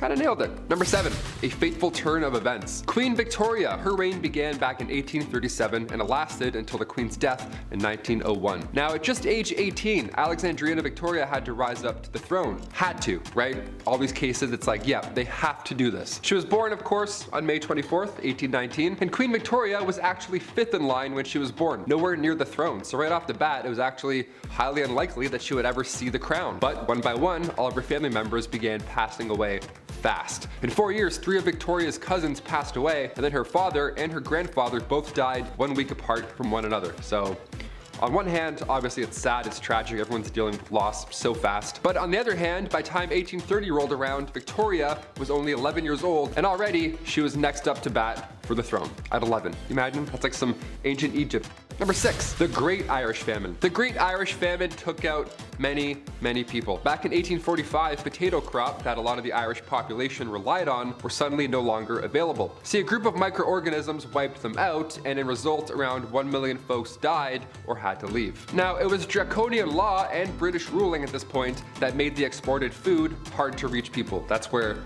Kinda nailed it. Number 7, a fateful turn of events. Queen Victoria. Her reign began back in 1837 and it lasted until the Queen's death in 1901. Now, at just age 18, Alexandrina Victoria had to rise up to the throne. Had to, right? All these cases, it's like, yeah, they have to do this. She was born, of course, on May 24th, 1819, and Queen Victoria was actually 5th in line when she was born, nowhere near the throne. So right off the bat, it was actually highly unlikely that she would ever see the crown. But one by one, all of her family members began passing away fast. In 4 years, 3 of Victoria's cousins passed away, and then her father and her grandfather both died 1 week apart from one another. So on one hand, obviously it's sad, it's tragic, everyone's dealing with loss so fast. But on the other hand, by time 1830 rolled around, Victoria was only 11 years old, and already she was next up to bat for the throne at 11. Imagine, that's like some ancient Egypt. Number 6, the Great Irish Famine. The Great Irish Famine took out many people. Back in 1845, potato crop that a lot of the Irish population relied on were suddenly no longer available. See, a group of microorganisms wiped them out, and in result, around 1 million folks died or had to leave. Now, it was draconian law and British ruling at this point that made the exported food hard to reach people. That's where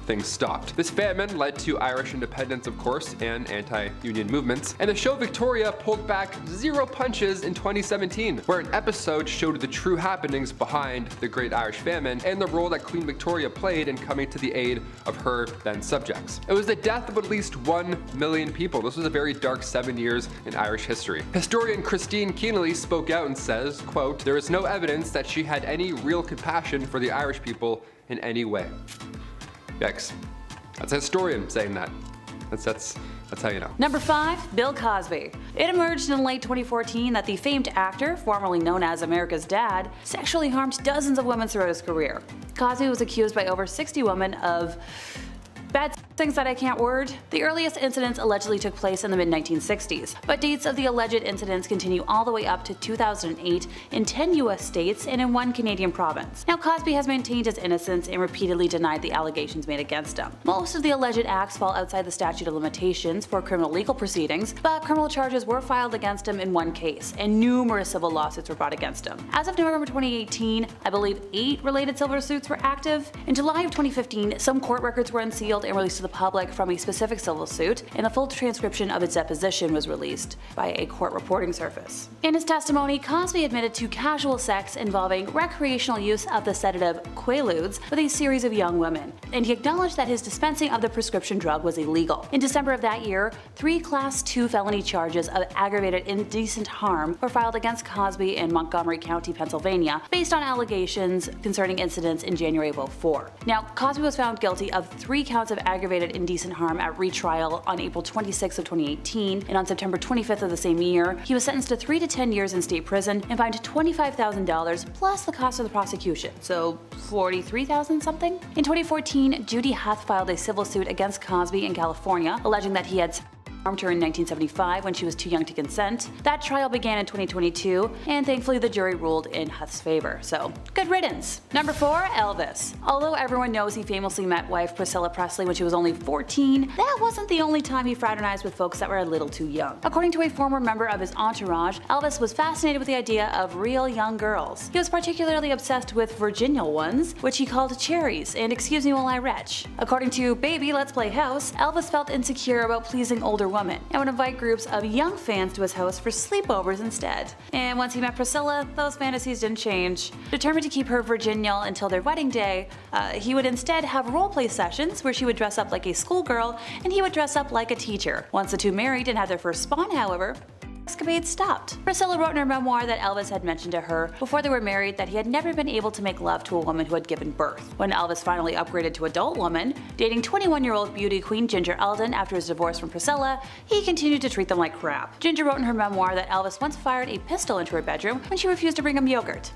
things stopped. This famine led to Irish independence, of course, and anti-union movements, and the show Victoria pulled back 0 punches in 2017, where an episode showed the true happenings behind the Great Irish Famine and the role that Queen Victoria played in coming to the aid of her then subjects. It was the death of at least 1 million people. This was a very dark 7 years in Irish history. Historian Christine Keneally spoke out and says, quote, "There is no evidence that she had any real compassion for the Irish people in any way." Yikes. That's a historian saying that. That's how you know. Number 5, Bill Cosby. It emerged in late 2014 that the famed actor, formerly known as America's Dad, sexually harmed dozens of women throughout his career. Cosby was accused by over 60 women of bad things that I can't word. The earliest incidents allegedly took place in the mid-1960s, but dates of the alleged incidents continue all the way up to 2008 in 10 US states and in 1 Canadian province. Now, Cosby has maintained his innocence and repeatedly denied the allegations made against him. Most of the alleged acts fall outside the statute of limitations for criminal legal proceedings, but criminal charges were filed against him in 1 case, and numerous civil lawsuits were brought against him. As of November 2018, I believe 8 related civil suits were active. In July of 2015, some court records were unsealed and released to the public from a specific civil suit, and a full transcription of its deposition was released by a court reporting service. In his testimony, Cosby admitted to casual sex involving recreational use of the sedative Quaaludes with a series of young women, and he acknowledged that his dispensing of the prescription drug was illegal. In December of that year, 3 Class 2 felony charges of aggravated indecent harm were filed against Cosby in Montgomery County, Pennsylvania, based on allegations concerning incidents in January of 2004. Now, Cosby was found guilty of 3 counts of aggravated indecent harm at retrial on April 26 of 2018, and on September 25th of the same year, he was sentenced to 3 to 10 years in state prison and fined $25,000 plus the cost of the prosecution, so $43,000 something. In 2014, Judy Huth filed a civil suit against Cosby in California, alleging that he had harmed her in 1975 when she was too young to consent. That trial began in 2022, and thankfully the jury ruled in Huth's favor, so good riddance. Number 4, Elvis. Although everyone knows he famously met wife Priscilla Presley when she was only 14, that wasn't the only time he fraternized with folks that were a little too young. According to a former member of his entourage, Elvis was fascinated with the idea of real young girls. He was particularly obsessed with virginal ones, which he called cherries, and excuse me while I retch. According to Baby Let's Play House, Elvis felt insecure about pleasing older women and would invite groups of young fans to his house for sleepovers instead. And once he met Priscilla, those fantasies didn't change. Determined to keep her virginal until their wedding day, he would instead have roleplay sessions where she would dress up like a schoolgirl and he would dress up like a teacher. Once the two married and had their first spawn, however, escapade stopped. Priscilla wrote in her memoir that Elvis had mentioned to her before they were married that he had never been able to make love to a woman who had given birth. When Elvis finally upgraded to adult woman, dating 21-year-old beauty queen Ginger Eldon after his divorce from Priscilla, he continued to treat them like crap. Ginger wrote in her memoir that Elvis once fired a pistol into her bedroom when she refused to bring him yogurt.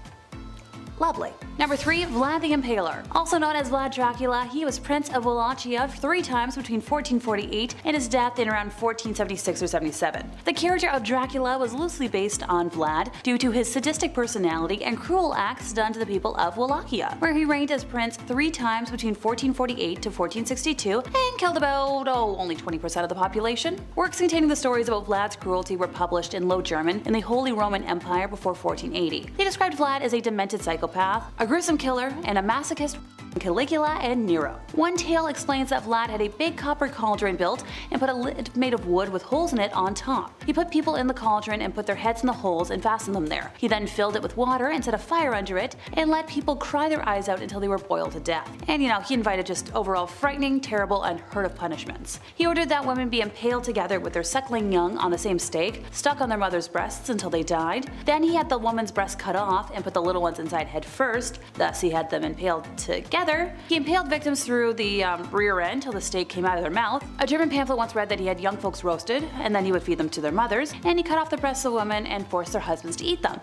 Lovely. Number 3, Vlad the Impaler. Also known as Vlad Dracula, he was Prince of Wallachia 3 times between 1448 and his death in around 1476 or 77. The character of Dracula was loosely based on Vlad due to his sadistic personality and cruel acts done to the people of Wallachia, where he reigned as prince 3 times between 1448 to 1462 and killed about, only 20% of the population. Works containing the stories about Vlad's cruelty were published in Low German in the Holy Roman Empire before 1480. They described Vlad as a demented psychopath, a gruesome killer, and a masochist Caligula and Nero. One tale explains that Vlad had a big copper cauldron built and put a lid made of wood with holes in it on top. He put people in the cauldron and put their heads in the holes and fastened them there. He then filled it with water and set a fire under it and let people cry their eyes out until they were boiled to death. And he invited just overall frightening, terrible, unheard of punishments. He ordered that women be impaled together with their suckling young on the same stake, stuck on their mother's breasts until they died. Then he had the woman's breast cut off and put the little ones inside head first, thus he had them impaled together. He impaled victims through the rear end till the stake came out of their mouth. A German pamphlet once read that he had young folks roasted, and then he would feed them to their mothers, and he cut off the breasts of women and forced their husbands to eat them.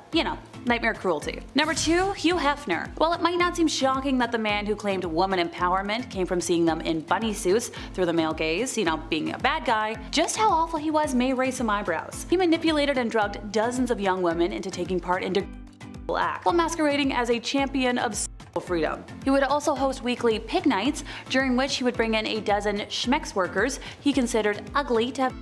Nightmare cruelty. Number 2, Hugh Hefner. While it might not seem shocking that the man who claimed woman empowerment came from seeing them in bunny suits through the male gaze, being a bad guy, just how awful he was may raise some eyebrows. He manipulated and drugged dozens of young women into taking part in acts while masquerading as a champion of freedom. He would also host weekly pig nights, during which he would bring in a dozen schmex workers he considered ugly to have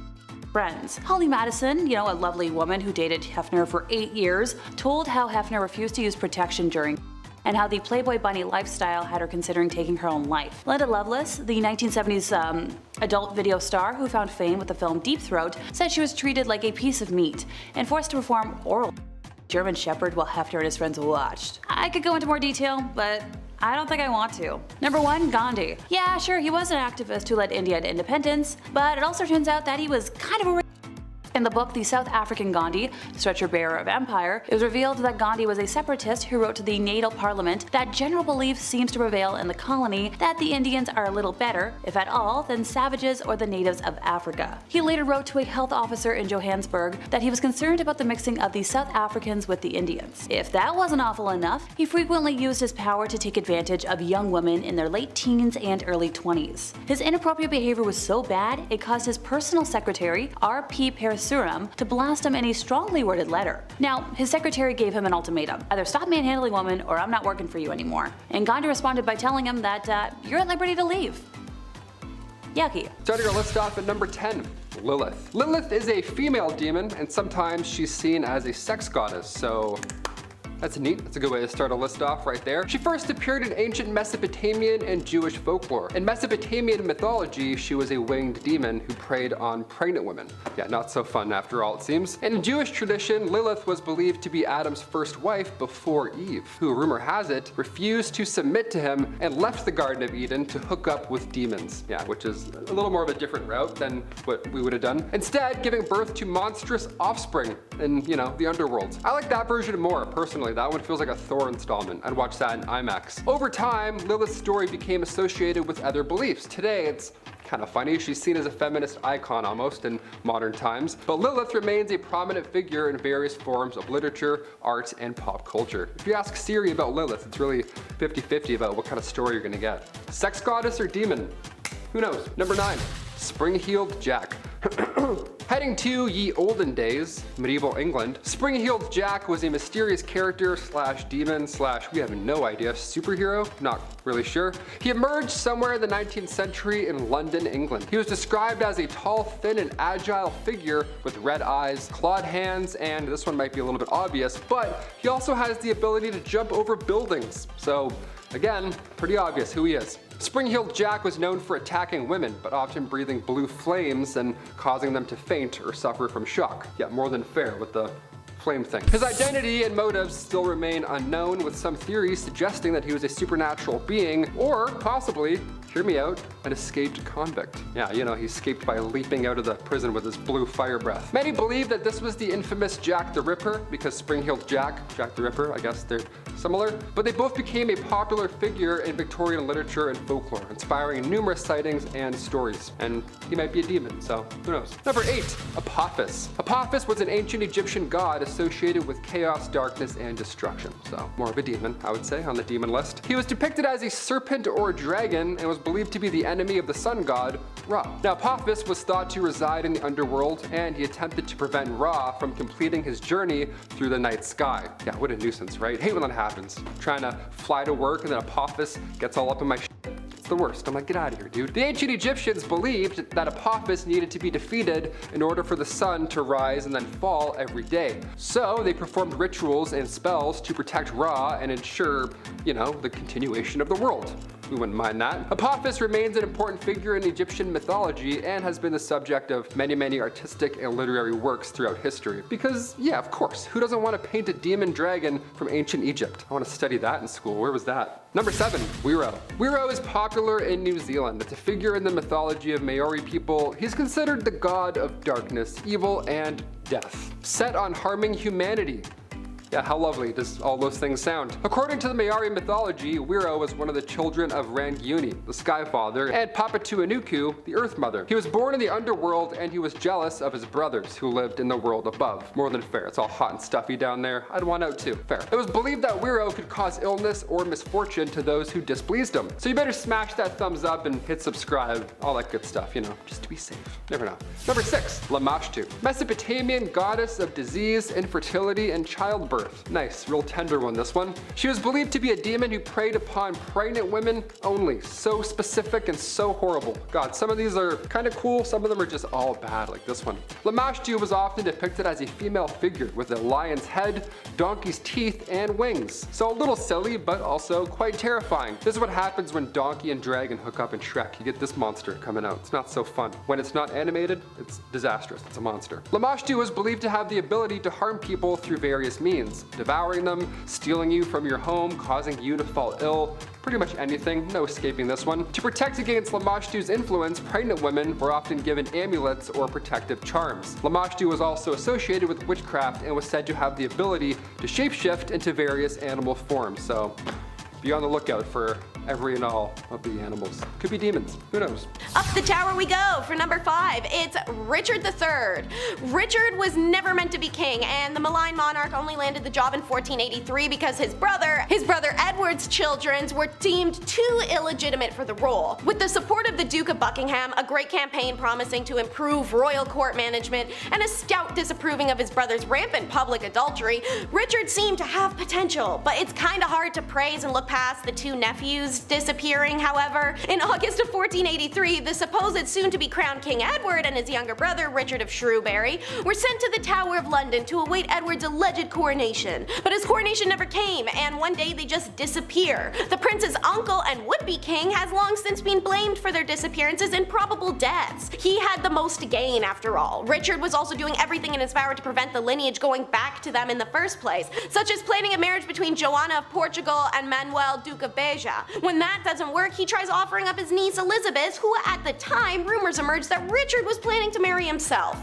friends. Holly Madison, a lovely woman who dated Hefner for 8 years, told how Hefner refused to use protection during and how the Playboy bunny lifestyle had her considering taking her own life. Linda Lovelace, the 1970s adult video star who found fame with the film Deep Throat, said she was treated like a piece of meat and forced to perform oral German Shepherd while Hefner and his friends watched. I could go into more detail, but I don't think I want to. Number 1, Gandhi. Yeah, sure, he was an activist who led India to independence, but it also turns out that he was kind of a In the book The South African Gandhi, Stretcher-Bearer of Empire, it was revealed that Gandhi was a separatist who wrote to the natal parliament that general belief seems to prevail in the colony that the Indians are a little better, if at all, than savages or the natives of Africa. He later wrote to a health officer in Johannesburg that he was concerned about the mixing of the South Africans with the Indians. If that wasn't awful enough, he frequently used his power to take advantage of young women in their late teens and early 20s. His inappropriate behavior was so bad, it caused his personal secretary, R.P. Parasuram, to blast him in a strongly worded letter. Now, his secretary gave him an ultimatum: either stop manhandling women or I'm not working for you anymore. And Gandhi responded by telling him that you're at liberty to leave. Yucky. Starting our list off at number 10, Lilith. Lilith is a female demon, and sometimes she's seen as a sex goddess, so that's neat. That's a good way to start a list off right there. She first appeared in ancient Mesopotamian and Jewish folklore. In Mesopotamian mythology, she was a winged demon who preyed on pregnant women. Yeah, not so fun after all, it seems. And in Jewish tradition, Lilith was believed to be Adam's first wife before Eve, who, rumor has it, refused to submit to him and left the Garden of Eden to hook up with demons. Yeah, which is a little more of a different route than what we would have done. Instead, giving birth to monstrous offspring in, the underworld. I like that version more, personally. That one feels like a Thor installment. I'd watch that in IMAX. Over time, Lilith's story became associated with other beliefs. Today, it's kind of funny. She's seen as a feminist icon almost in modern times, but Lilith remains a prominent figure in various forms of literature, art, and pop culture. If you ask Siri about Lilith, it's really 50-50 about what kind of story you're gonna get. Sex goddess or demon? Who knows? Number 9, Spring-Heeled Jack. Heading to ye olden days, medieval England, Spring-Heeled Jack was a mysterious character slash demon slash, we have no idea, superhero? Not really sure. He emerged somewhere in the 19th century in London, England. He was described as a tall, thin, and agile figure with red eyes, clawed hands, and this one might be a little bit obvious, but he also has the ability to jump over buildings. So, again, pretty obvious who he is. Spring-Heeled Jack was known for attacking women, but often breathing blue flames and causing them to faint or suffer from shock. Yeah, more than fair with the flame thing. His identity and motives still remain unknown, with some theories suggesting that he was a supernatural being, or possibly, hear me out, an escaped convict. Yeah, he escaped by leaping out of the prison with his blue fire breath. Many believe that this was the infamous Jack the Ripper, because Spring-Heeled Jack the Ripper, I guess they're similar, but they both became a popular figure in Victorian literature and folklore, inspiring numerous sightings and stories. And he might be a demon, so who knows. Number 8, Apophis. Apophis was an ancient Egyptian god associated with chaos, darkness, and destruction. So more of a demon, I would say, on the demon list. He was depicted as a serpent or a dragon and was believed to be the enemy of the sun god, Ra. Now, Apophis was thought to reside in the underworld, and he attempted to prevent Ra from completing his journey through the night sky. Yeah, what a nuisance, right? Hate when that happens. Trying to fly to work and then Apophis gets all up in my shit. It's the worst. I'm like, get out of here, dude. The ancient Egyptians believed that Apophis needed to be defeated in order for the sun to rise and then fall every day. So they performed rituals and spells to protect Ra and ensure, the continuation of the world. We wouldn't mind that. Apophis remains an important figure in Egyptian mythology and has been the subject of many artistic and literary works throughout history. Because, yeah, of course, who doesn't want to paint a demon dragon from ancient Egypt? I want to study that in school. Where was that? Number 7, Wiro. Wiro is popular in New Zealand. It's a figure in the mythology of Maori people. He's considered the god of darkness, evil, and death, set on harming humanity. Yeah, how lovely does all those things sound? According to the Maori mythology, Wiro was one of the children of Rangiuni, the Sky Father, and Papatuanuku, the Earth Mother. He was born in the underworld and he was jealous of his brothers who lived in the world above. More than fair, it's all hot and stuffy down there. I'd want out too. Fair. It was believed that Wiro could cause illness or misfortune to those who displeased him. So you better smash that thumbs up and hit subscribe, all that good stuff, you know, just to be safe. Never know. Number 6, Lamashtu. Mesopotamian goddess of disease, infertility, and childbirth. Nice, real tender one, this one. She was believed to be a demon who preyed upon pregnant women only. So specific and so horrible. God, some of these are kind of cool, some of them are just all bad, like this one. Lamashtu was often depicted as a female figure with a lion's head, donkey's teeth, and wings. So a little silly, but also quite terrifying. This is what happens when Donkey and Dragon hook up in Shrek. You get this monster coming out. It's not so fun. When it's not animated, it's disastrous. It's a monster. Lamashtu was believed to have the ability to harm people through various means. Devouring them, stealing you from your home, causing you to fall ill, pretty much anything, no escaping this one. To protect against Lamashtu's influence, pregnant women were often given amulets or protective charms. Lamashtu was also associated with witchcraft and was said to have the ability to shapeshift into various animal forms, so be on the lookout for every and all of the animals. Could be demons, who knows? Up the tower we go for number 5. It's Richard III. Richard was never meant to be king, and the malign monarch only landed the job in 1483 because his brother Edward's children were deemed too illegitimate for the role. With the support of the Duke of Buckingham, a great campaign promising to improve royal court management, and a stout disapproving of his brother's rampant public adultery, Richard seemed to have potential, but it's kinda hard to praise and look past the two nephews disappearing, however. In August of 1483, the supposed soon-to-be crowned King Edward and his younger brother, Richard of Shrewsbury, were sent to the Tower of London to await Edward's alleged coronation. But his coronation never came, and one day they just disappear. The prince's uncle and would-be king has long since been blamed for their disappearances and probable deaths. He had the most to gain, after all. Richard was also doing everything in his power to prevent the lineage going back to them in the first place, such as planning a marriage between Joanna of Portugal and Manuel, Duke of Beja. When that doesn't work, he tries offering up his niece Elizabeth, who at the time rumors emerged that Richard was planning to marry himself.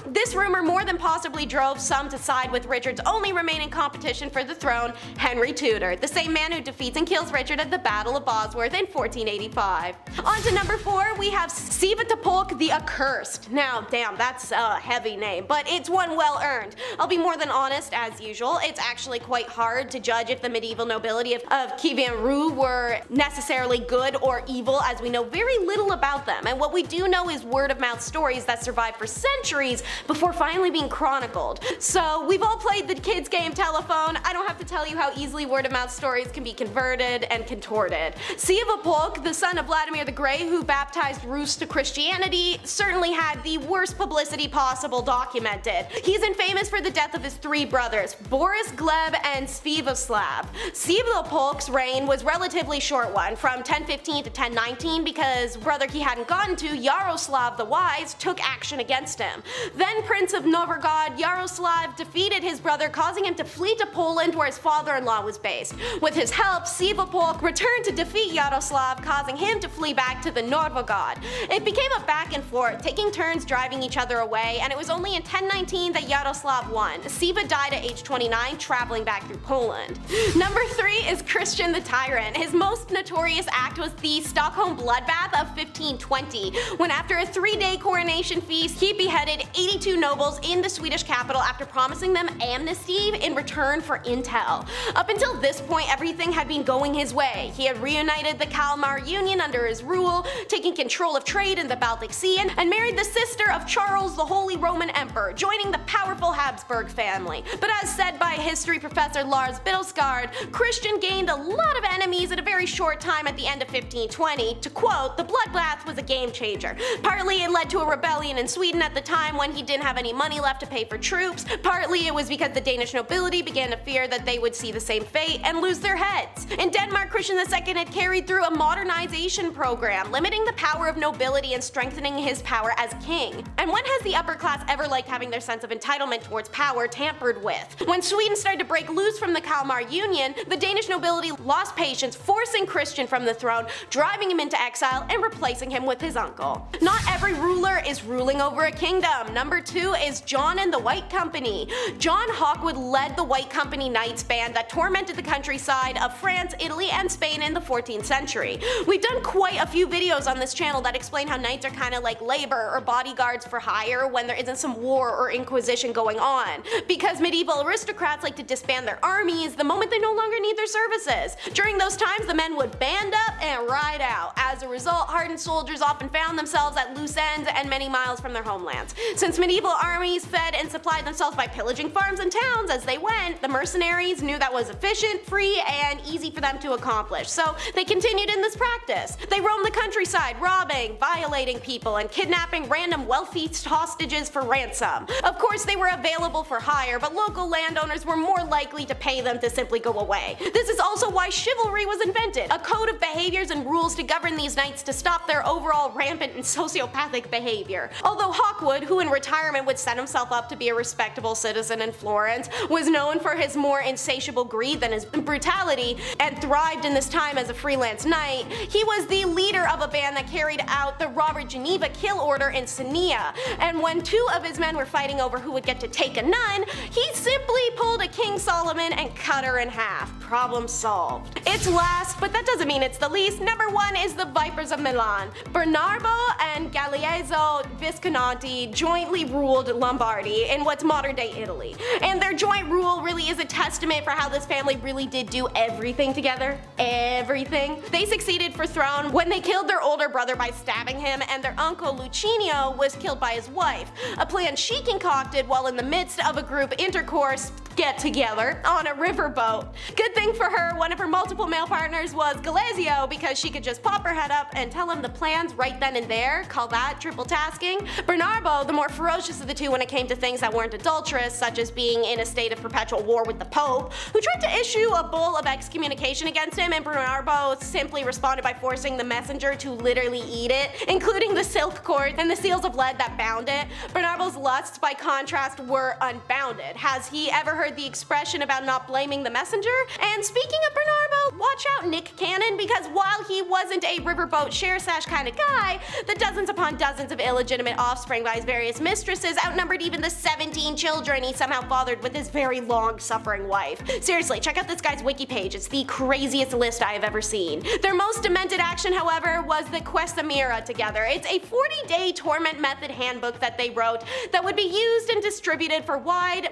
This rumor more than possibly drove some to side with Richard's only remaining competition for the throne, Henry Tudor, the same man who defeats and kills Richard at the Battle of Bosworth in 1485. On to number 4, we have Sviatopolk the Accursed. Now, damn, that's a heavy name, but it's one well earned. I'll be more than honest, as usual. It's actually quite hard to judge if the medieval nobility of Kievan-Rus were necessarily good or evil, as we know very little about them, and what we do know is word-of-mouth stories that survived for centuries before finally being chronicled. So we've all played the kids game telephone. I don't have to tell you how easily word-of-mouth stories can be converted and contorted. Sviatopolk, the son of Vladimir the Great, who baptized Rus to Christianity, certainly had the worst publicity possible documented. He's infamous for the death of his 3 brothers, Boris, Gleb, and Sviatoslav. Sviatopolk's reign was relatively short one, from 1015 to 1019, because brother he hadn't gotten to, Yaroslav the Wise, took action against him. Then Prince of Novgorod, Yaroslav defeated his brother, causing him to flee to Poland where his father-in-law was based. With his help, Sviatopolk returned to defeat Yaroslav, causing him to flee back to the Novgorod. It became a back and forth, taking turns driving each other away, and it was only in 1019 that Yaroslav won. Siva died at age 29, traveling back through Poland. Number 3 is Christian the Tyrant. His most notorious act was the Stockholm bloodbath of 1520, when after a 3-day coronation feast, he beheaded 82 nobles in the Swedish capital after promising them amnesty in return for intel. Up until this point, everything had been going his way. He had reunited the Kalmar Union under his rule, taking control of trade in the Baltic Sea, and married the sister of Charles the Holy Roman Emperor, joining the powerful Habsburg family. But as said by history professor Lars Biddlesgaard, Christian gained a lot of enemies in a very short time at the end of 1520. To quote, the bloodbath was a game changer. Partly it led to a rebellion in Sweden at the time when he didn't have any money left to pay for troops. Partly it was because the Danish nobility began to fear that they would see the same fate and lose their heads. In Denmark, Christian II had carried through a modernization program, limiting the power of nobility and strengthening his power as king. And when has the upper class ever liked having their sense of entitlement towards power tampered with? When Sweden started to break loose from the Kalmar Union, the Danish nobility lost patience, forcing Christian from the throne, driving him into exile, and replacing him with his uncle. Not every ruler is ruling over a kingdom. Number 2 is John and the White Company. John Hawkwood led the White Company Knights band that tormented the countryside of France, Italy, and Spain in the 14th century. We've done quite a few videos on this channel that explain how knights are kind of like labor or bodyguards for hire when there isn't some war or inquisition going on. Because medieval aristocrats like to disband their armies the moment they no longer need their services. During those times, the men would band up and ride out. As a result, hardened soldiers often found themselves at loose ends and many miles from their homelands. Since medieval armies fed and supplied themselves by pillaging farms and towns as they went, the mercenaries knew that was efficient, free, and easy for them to accomplish. So they continued in this practice. They roamed the countryside, robbing, violating people, and kidnapping random wealthy hostages for ransom. Of course, they were available for hire, but local landowners were more likely to pay them to simply go away. This is also why chivalry was invented, a code of behaviors and rules to govern these knights to stop their overall rampant and sociopathic behavior. Although Hawkwood, who in retirement would set himself up to be a respectable citizen in Florence, was known for his more insatiable greed than his brutality, and thrived in this time as a freelance knight, he was the leader of a band that carried out the Robert Geneva kill order in Senia. And when 2 of his men were fighting over who would get to take a nun, he simply pulled a King Solomon and cut her in half. Problem solved. It's last, but that doesn't mean it's the least. Number 1 is the Vipers of Milan. Bernardo and Galeazzo Visconti jointly ruled Lombardy in what's modern day Italy. And their joint rule really is a testament for how this family really did do everything together. Everything. They succeeded for throne when they killed their older brother by stabbing him, and their uncle Lucinio was killed by his wife. A plan she concocted while in the midst of a group intercourse get together on a riverboat. Good thing for her, one of her multiple male partners was Galeazzo, because she could just pop her head up and tell him the plans right then and there. Call that triple tasking. Bernardo, the more ferocious of the two when it came to things that weren't adulterous, such as being in a state of perpetual war with the Pope, who tried to issue a bull of excommunication against him, and Bernardo simply responded by forcing the messenger to literally eat it, including the silk cord and the seals of lead that bound it. Bernardo's lusts, by contrast, were unbounded. Has he ever heard the expression about not blaming the messenger? And speaking of Bernardo, watch out Nick Cannon, because while he wasn't a riverboat share sash kind of guy, the dozens upon dozens of illegitimate offspring by his various mistresses outnumbered even the 17 children he somehow fathered with his very long-suffering wife. Seriously, check out this guy's wiki page. It's the craziest list I have ever seen. Their most demented action, however, was the Questamira together. It's a 40-day torment method handbook that they wrote that would be used and distributed for wide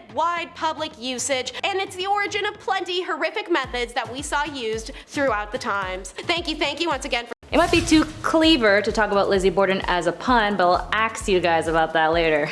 public usage, and it's the origin of plenty horrific methods that we saw used throughout the times. Thank you once again for It might be too clever to talk about Lizzie Borden as a pun, but I'll ask you guys about that later.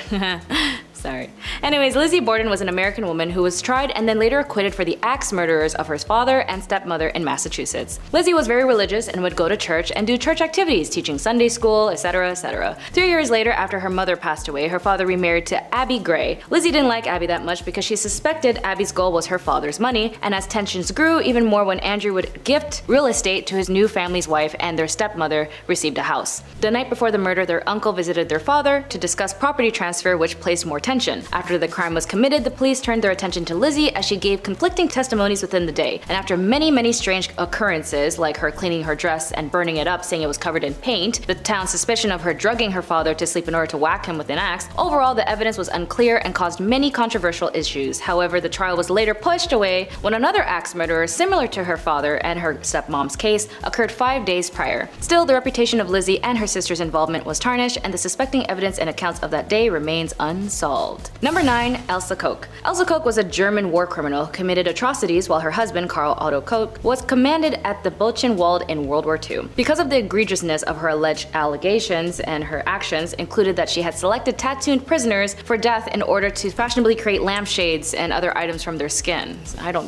Sorry. Anyways, Lizzie Borden was an American woman who was tried and then later acquitted for the axe murderers of her father and stepmother in Massachusetts. Lizzie was very religious and would go to church and do church activities, teaching Sunday school, etc., etc. 3 years later, after her mother passed away, her father remarried to Abby Gray. Lizzie didn't like Abby that much because she suspected Abby's goal was her father's money, and as tensions grew, even more when Andrew would gift real estate to his new family's wife and their stepmother received a house. The night before the murder, their uncle visited their father to discuss property transfer, which placed more tension. After the crime was committed, the police turned their attention to Lizzie as she gave conflicting testimonies within the day. And after many strange occurrences, like her cleaning her dress and burning it up saying it was covered in paint, the town's suspicion of her drugging her father to sleep in order to whack him with an axe, overall the evidence was unclear and caused many controversial issues. However, the trial was later pushed away when another axe murderer similar to her father and her stepmom's case occurred 5 days prior. Still, the reputation of Lizzie and her sister's involvement was tarnished, and the suspecting evidence and accounts of that day remains unsolved. involved. Number 9. Elsa Koch. Elsa Koch was a German war criminal who committed atrocities while her husband, Karl Otto Koch, was commanded at the Buchenwald in World War II. Because of the egregiousness of her alleged allegations, and her actions included that she had selected tattooed prisoners for death in order to fashionably create lampshades and other items from their skin.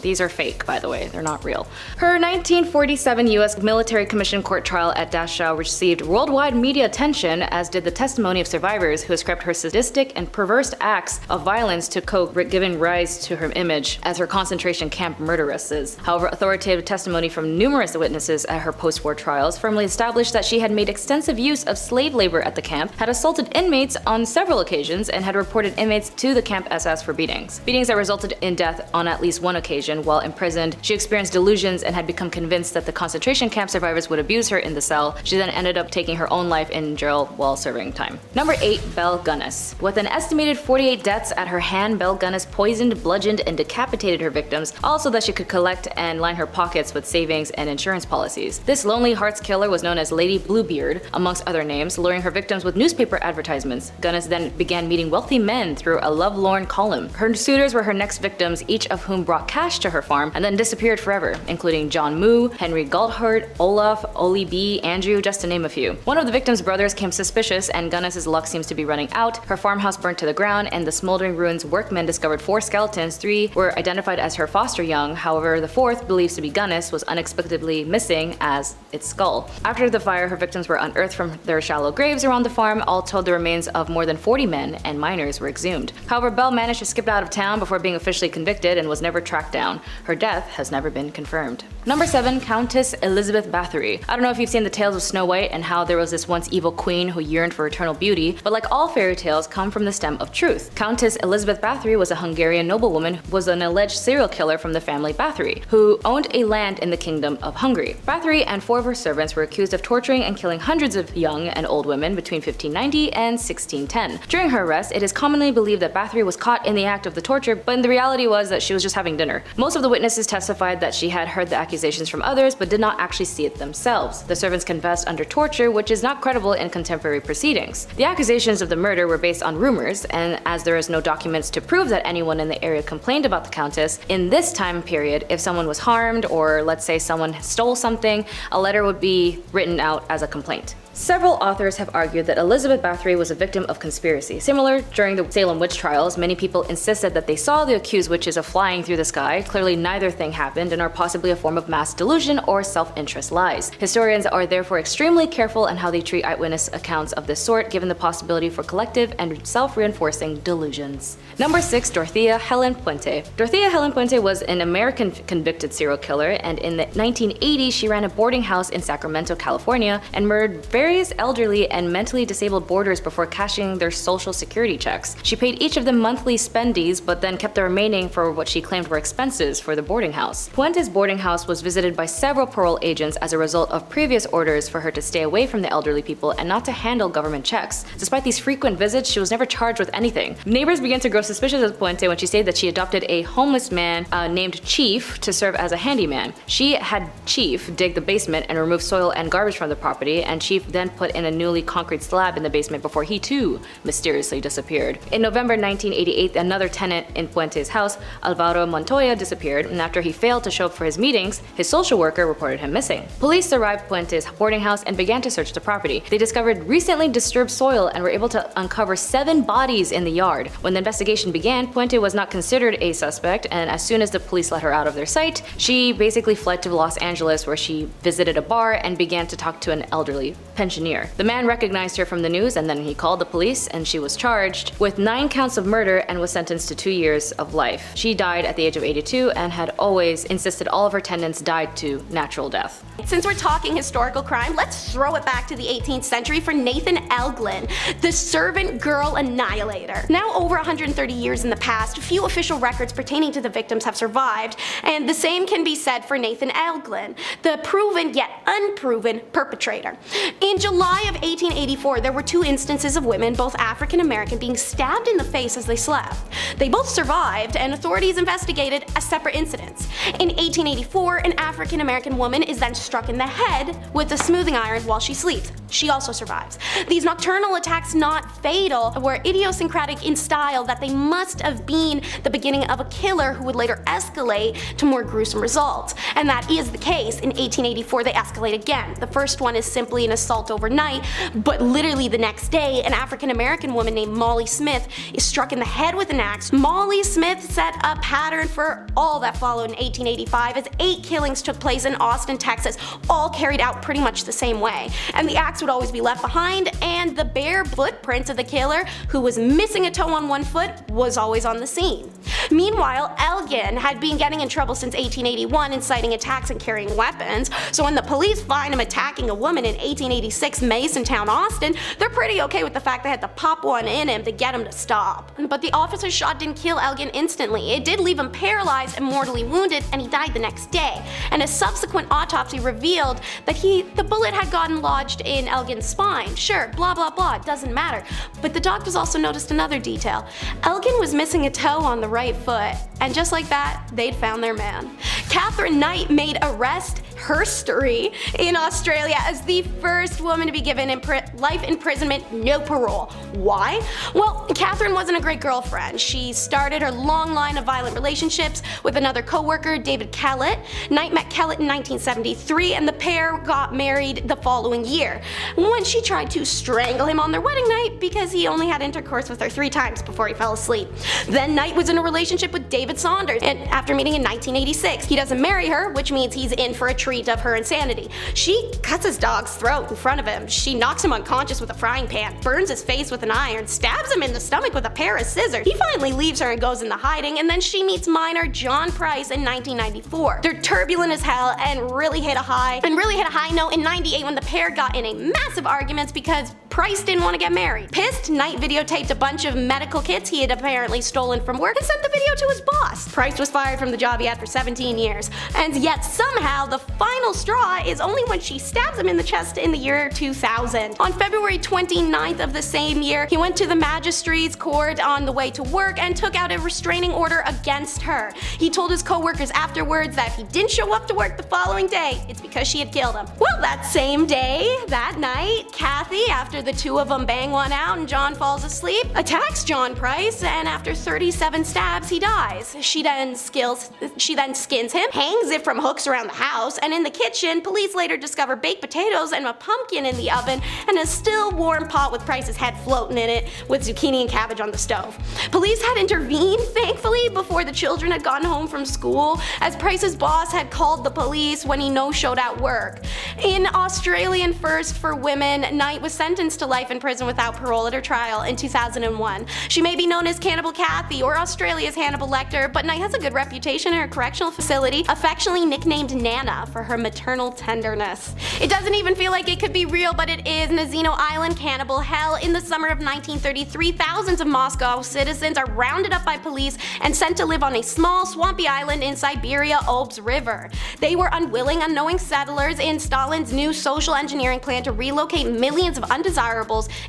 These are fake, by the way, they're not real. Her 1947 US military commission court trial at Dachau received worldwide media attention, as did the testimony of survivors who ascribed her sadistic and perverse acts of violence to Koch, giving rise to her image as her concentration camp murderesses. However, authoritative testimony from numerous witnesses at her post-war trials firmly established that she had made extensive use of slave labor at the camp, had assaulted inmates on several occasions, and had reported inmates to the camp SS for beatings. Beatings that resulted in death on at least one occasion. While imprisoned, she experienced delusions and had become convinced that the concentration camp survivors would abuse her in the cell. She then ended up taking her own life in jail while serving time. Number 8. Belle Gunness. With an estimated 48 deaths at her hand, Belle Gunness poisoned, bludgeoned, and decapitated her victims, all so that she could collect and line her pockets with savings and insurance policies. This lonely hearts killer was known as Lady Bluebeard, amongst other names, luring her victims with newspaper advertisements. Gunness then began meeting wealthy men through a lovelorn column. Her suitors were her next victims, each of whom brought cash to her farm and then disappeared forever, including John Moo, Henry Galthart, Olaf, Oli B, Andrew, just to name a few. One of the victims' brothers came suspicious, and Gunness's luck seems to be running out. Her farmhouse burnt to the ground, and the smoldering ruins workmen discovered 4 skeletons. 3 were identified as her foster young. However, the 4th, believed to be Gunness, was unexpectedly missing as its skull. After the fire, her victims were unearthed from their shallow graves around the farm. All told, the remains of more than 40 men and minors were exhumed. However, Belle managed to skip out of town before being officially convicted and was never tracked down. Her death has never been confirmed. Number 7. Countess Elizabeth Bathory. I don't know if you've seen the tales of Snow White and how there was this once evil queen who yearned for eternal beauty, but like all fairy tales come from the stem of truth. Countess Elizabeth Bathory was a Hungarian noblewoman who was an alleged serial killer from the family Bathory, who owned a land in the Kingdom of Hungary. Bathory and 4 of her servants were accused of torturing and killing hundreds of young and old women between 1590 and 1610. During her arrest, it is commonly believed that Bathory was caught in the act of the torture, but the reality was that she was just having dinner. Most of the witnesses testified that she had heard the accusations from others, but did not actually see it themselves. The servants confessed under torture, which is not credible in contemporary proceedings. The accusations of the murder were based on rumors, and as there is no documents to prove that anyone in the area complained about the Countess, in this time period, if someone was harmed, or let's say someone stole something, a letter would be written out as a complaint. Several authors have argued that Elizabeth Bathory was a victim of conspiracy. Similar, during the Salem witch trials, many people insisted that they saw the accused witches flying through the sky. Clearly neither thing happened and are possibly a form of mass delusion or self-interest lies. Historians are therefore extremely careful in how they treat eyewitness accounts of this sort, given the possibility for collective and self-reinforcing delusions. Number 6. Dorothea Helen Puente. Dorothea Helen Puente was an American convicted serial killer, and in the 1980s she ran a boarding house in Sacramento, California, and murdered various elderly and mentally disabled boarders before cashing their social security checks. She paid each of them monthly spendies, but then kept the remaining for what she claimed were expenses for the boarding house. Puente's boarding house was visited by several parole agents as a result of previous orders for her to stay away from the elderly people and not to handle government checks. Despite these frequent visits, she was never charged with anything. Neighbors began to grow suspicious of Puente when she said that she adopted a homeless man named Chief to serve as a handyman. She had Chief dig the basement and remove soil and garbage from the property, and Chief then put in a newly concrete slab in the basement before he too mysteriously disappeared. In November 1988, another tenant in Puente's house, Alvaro Montoya, disappeared, and after he failed to show up for his meetings, his social worker reported him missing. Police arrived at Puente's boarding house and began to search the property. They discovered recently disturbed soil and were able to uncover 7 bodies in the yard. When the investigation began, Puente was not considered a suspect, and as soon as the police let her out of their sight, she basically fled to Los Angeles, where she visited a bar and began to talk to an elderly pensioner. The man recognized her from the news, and then he called the police, and she was charged with 9 counts of murder and was sentenced to 2 years of life. She died at the age of 82 and had always insisted all of her tenants died to natural death. Since we're talking historical crime, let's throw it back to the 18th century for Nathan Elglin, the servant girl annihilator. Now over 130 years in the past, few official records pertaining to the victims have survived, and the same can be said for Nathan Elglin, the proven yet unproven perpetrator. In July of 1884, there were 2 instances of women, both African American, being stabbed in the face as they slept. They both survived, and authorities investigated as separate incidents. In 1884, an African American woman is then struck in the head with a smoothing iron while she sleeps. She also survives. These nocturnal attacks, not fatal, were idiosyncratic bureaucratic in style that they must have been the beginning of a killer who would later escalate to more gruesome results. And that is the case. In 1884 they escalate again. The first one is simply an assault overnight, but literally the next day an African American woman named Molly Smith is struck in the head with an axe. Molly Smith set a pattern for all that followed in 1885 as 8 killings took place in Austin, Texas, all carried out pretty much the same way. And the axe would always be left behind, and the bare footprints of the killer, who was missing a toe on one foot, was always on the scene. Meanwhile, Elgin had been getting in trouble since 1881, inciting attacks and carrying weapons, so when the police find him attacking a woman in 1886 Masontown, Austin, they're pretty okay with the fact they had to pop one in him to get him to stop. But the officer's shot didn't kill Elgin instantly. It did leave him paralyzed and mortally wounded, and he died the next day. And a subsequent autopsy revealed that the bullet had gotten lodged in Elgin's spine. Sure, blah blah blah, it doesn't matter. But the doctors also noticed another detail. Elgin was missing a toe on the right foot, and just like that, they'd found their man. Catherine Knight made arrest history in Australia as the first woman to be given life imprisonment, no parole. Why? Well, Catherine wasn't a great girlfriend. She started her long line of violent relationships with another co-worker, David Kellett. Knight met Kellett in 1973 and the pair got married the following year, when she tried to strangle him on their wedding night because he only had intercourse with her 3 times before he fell asleep. Then Knight was in a relationship with David Saunders, and after meeting in 1986, he doesn't marry her, which means he's in for a treat of her insanity. She cuts his dog's throat in front of him, she knocks him unconscious with a frying pan, burns his face with an iron, stabs him in the stomach with a pair of scissors. He finally leaves her and goes into hiding, and then she meets miner John Price in 1994. They're turbulent as hell and really hit a high note in 98 when the pair got in a massive arguments because Price didn't want to get married. Pissed, Knight videotaped a bunch of medical kits he had apparently stolen from work and sent the video to his boss. Price was fired from the job he had for 17 years. And yet somehow the final straw is only when she stabs him in the chest in the year 2000. On February 29th of the same year, he went to the magistrate's court on the way to work and took out a restraining order against her. He told his co-workers afterwards that if he didn't show up to work the following day, it's because she had killed him. Well, that same day, that night, Kathy, after the two of them bang one out and John falls asleep, attacks John Price, and after 37 stabs, he dies. She then skins him, hangs it from hooks around the house, and in the kitchen, police later discover baked potatoes and a pumpkin in the oven and a still warm pot with Price's head floating in it with zucchini and cabbage on the stove. Police had intervened, thankfully, before the children had gone home from school, as Price's boss had called the police when he no-showed at work. In Australian first for women, Knight was sentenced to life in prison without parole at her trial in 2001. She may be known as Cannibal Kathy or Australia's Hannibal Lecter, but Knight has a good reputation in her correctional facility, affectionately nicknamed Nana for her maternal tenderness. It doesn't even feel like it could be real, but it is. Nazino Island cannibal hell. In the summer of 1933, thousands of Moscow citizens are rounded up by police and sent to live on a small swampy island in Siberia, Ob's River. They were unwilling, unknowing settlers in Stalin's new social engineering plan to relocate millions of undesirables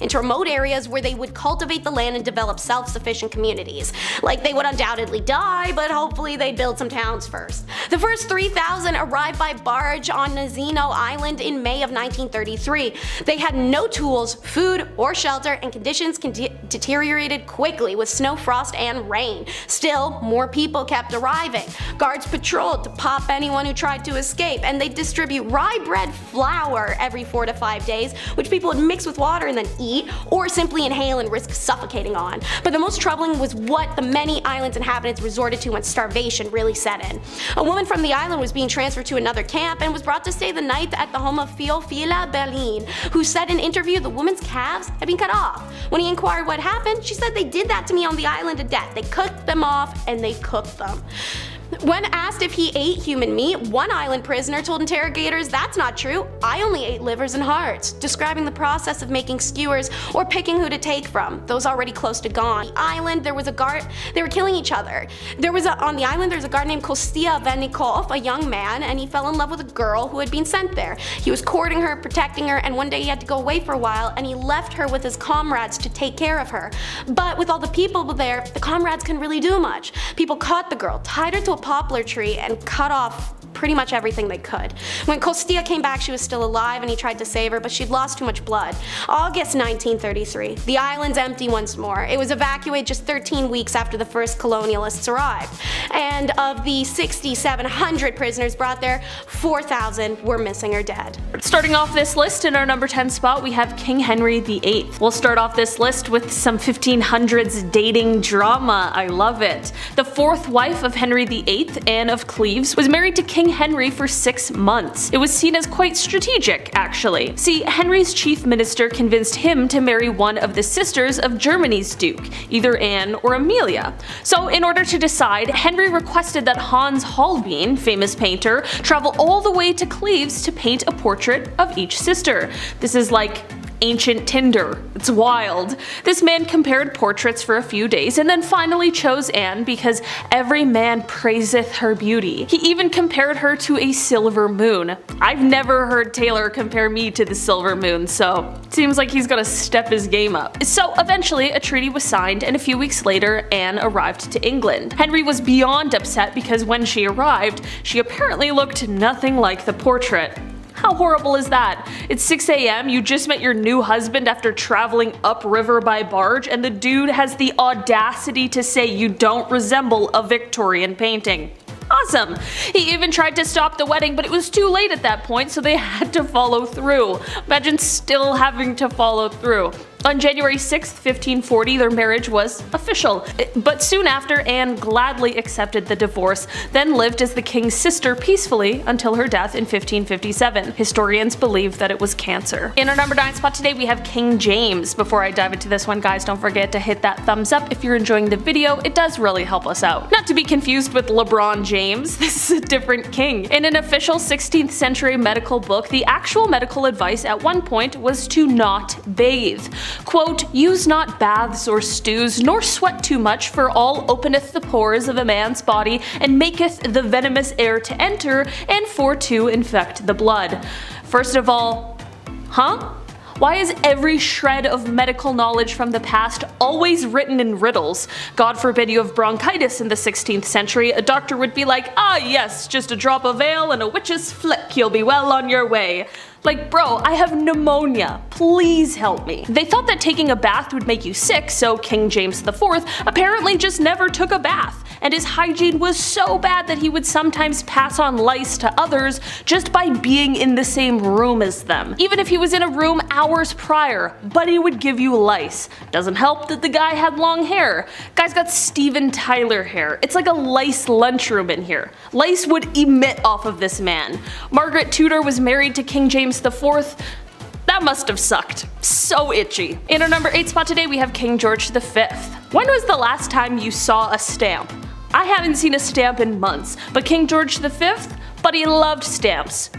into remote areas where they would cultivate the land and develop self-sufficient communities. Like, they would undoubtedly die, but hopefully they'd build some towns first. The first 3,000 arrived by barge on Nazino Island in May of 1933. They had no tools, food, or shelter, and conditions deteriorated quickly with snow, frost, and rain. Still, more people kept arriving. Guards patrolled to pop anyone who tried to escape, and they'd distribute rye bread flour every 4 to 5 days, which people would mix with water and then eat, or simply inhale and risk suffocating on. But the most troubling was what the many island's inhabitants resorted to when starvation really set in. A woman from the island was being transferred to another camp and was brought to stay the night at the home of Theophila Berlin, who said in an interview the woman's calves had been cut off. When he inquired what happened, she said, "They did that to me on the island of death. They cooked them off and they cooked them." When asked if he ate human meat, one island prisoner told interrogators, "That's not true. I only ate livers and hearts," describing the process of making skewers or picking who to take from, those already close to gone. On the island, they were killing each other. On the island, there's a guard named Kostya Vennikov, a young man, and he fell in love with a girl who had been sent there. He was courting her, protecting her, and one day he had to go away for a while, and he left her with his comrades to take care of her. But with all the people there, the comrades couldn't really do much. People caught the girl, tied her to a poplar tree, and cut off pretty much everything they could. When Castile came back, she was still alive and he tried to save her, but she'd lost too much blood. August 1933. The island's empty once more. It was evacuated just 13 weeks after the first colonialists arrived. And of the 6,700 prisoners brought there, 4,000 were missing or dead. Starting off this list in our number 10 spot, we have King Henry VIII. We'll start off this list with some 1500s dating drama. I love it. The fourth wife of Henry VIII, Anne of Cleves, was married to King Henry for 6 months. It was seen as quite strategic, actually. See, Henry's chief minister convinced him to marry one of the sisters of Germany's duke, either Anne or Amelia. So in order to decide, Henry requested that Hans Holbein, famous painter, travel all the way to Cleves to paint a portrait of each sister. This is like ancient Tinder. It's wild. This man compared portraits for a few days and then finally chose Anne because every man praiseth her beauty. He even compared her to a silver moon. I've never heard Taylor compare me to the silver moon, so it seems like he's gonna step his game up. So eventually a treaty was signed and a few weeks later Anne arrived to England. Henry was beyond upset because when she arrived, she apparently looked nothing like the portrait. How horrible is that? It's 6 a.m., you just met your new husband after traveling upriver by barge, and the dude has the audacity to say you don't resemble a Victorian painting. Awesome! He even tried to stop the wedding, but it was too late at that point, so they had to follow through. Imagine still having to follow through. On January 6, 1540, their marriage was official, but soon after Anne gladly accepted the divorce, then lived as the king's sister peacefully until her death in 1557. Historians believe that it was cancer. In our number 9 spot today we have King James. Before I dive into this one, guys, don't forget to hit that thumbs up if you're enjoying the video. It does really help us out. Not to be confused with LeBron James, this is a different king. In an official 16th century medical book, the actual medical advice at one point was to not bathe. Quote, use not baths or stews, nor sweat too much, for all openeth the pores of a man's body, and maketh the venomous air to enter, and for to infect the blood. First of all, huh? Why is every shred of medical knowledge from the past always written in riddles? God forbid you have bronchitis in the 16th century, a doctor would be like, ah yes, just a drop of ale and a witch's flick, you'll be well on your way. Like, bro, I have pneumonia. Please help me. They thought that taking a bath would make you sick, so King James IV apparently just never took a bath, and his hygiene was so bad that he would sometimes pass on lice to others just by being in the same room as them. Even if he was in a room hours prior, but he would give you lice. Doesn't help that the guy had long hair. Guy's got Steven Tyler hair. It's like a lice lunchroom in here. Lice would emit off of this man. Margaret Tudor was married to King James IV. That must have sucked. So itchy. In our number 8 spot today we have King George V. When was the last time you saw a stamp? I haven't seen a stamp in months, but King George V? But he loved stamps.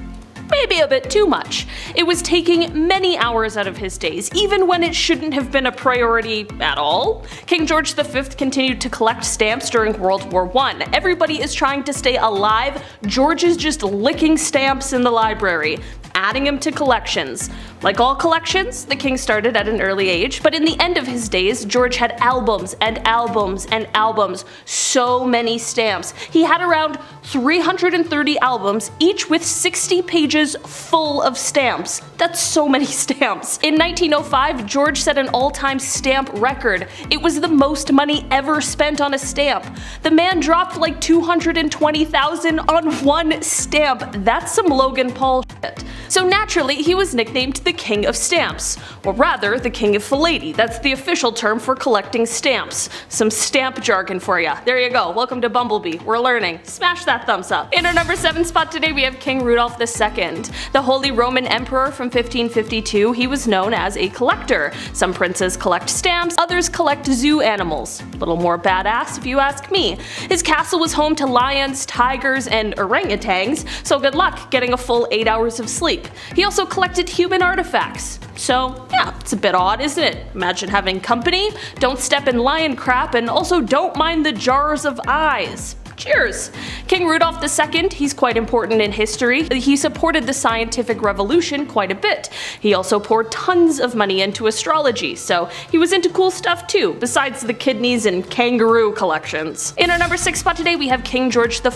Maybe a bit too much. It was taking many hours out of his days, even when it shouldn't have been a priority at all. King George V continued to collect stamps during World War I. Everybody is trying to stay alive. George is just licking stamps in the library, adding them to collections. Like all collections, the king started at an early age, but in the end of his days, George had albums and albums and albums. So many stamps. He had around 330 albums, each with 60 pages full of stamps. That's so many stamps. In 1905, George set an all-time stamp record. It was the most money ever spent on a stamp. The man dropped like 220,000 on one stamp. That's some Logan Paul shit. So naturally, he was nicknamed the King of Stamps, or rather, the King of Philately. That's the official term for collecting stamps. Some stamp jargon for ya. There you go. Welcome to Bumblebee. We're learning. Smash that thumbs up. In our number 7 spot today, we have King Rudolph II. The Holy Roman Emperor from 1552, he was known as a collector. Some princes collect stamps, others collect zoo animals. A little more badass if you ask me. His castle was home to lions, tigers, and orangutans, so good luck getting a full 8 hours of sleep. He also collected human artifacts. So yeah, it's a bit odd, isn't it? Imagine having company, don't step in lion crap, and also don't mind the jars of eyes. Cheers! King Rudolph II, he's quite important in history. He supported the scientific revolution quite a bit. He also poured tons of money into astrology, so he was into cool stuff too, besides the kidneys and kangaroo collections. In our number 6 spot today, we have King George IV.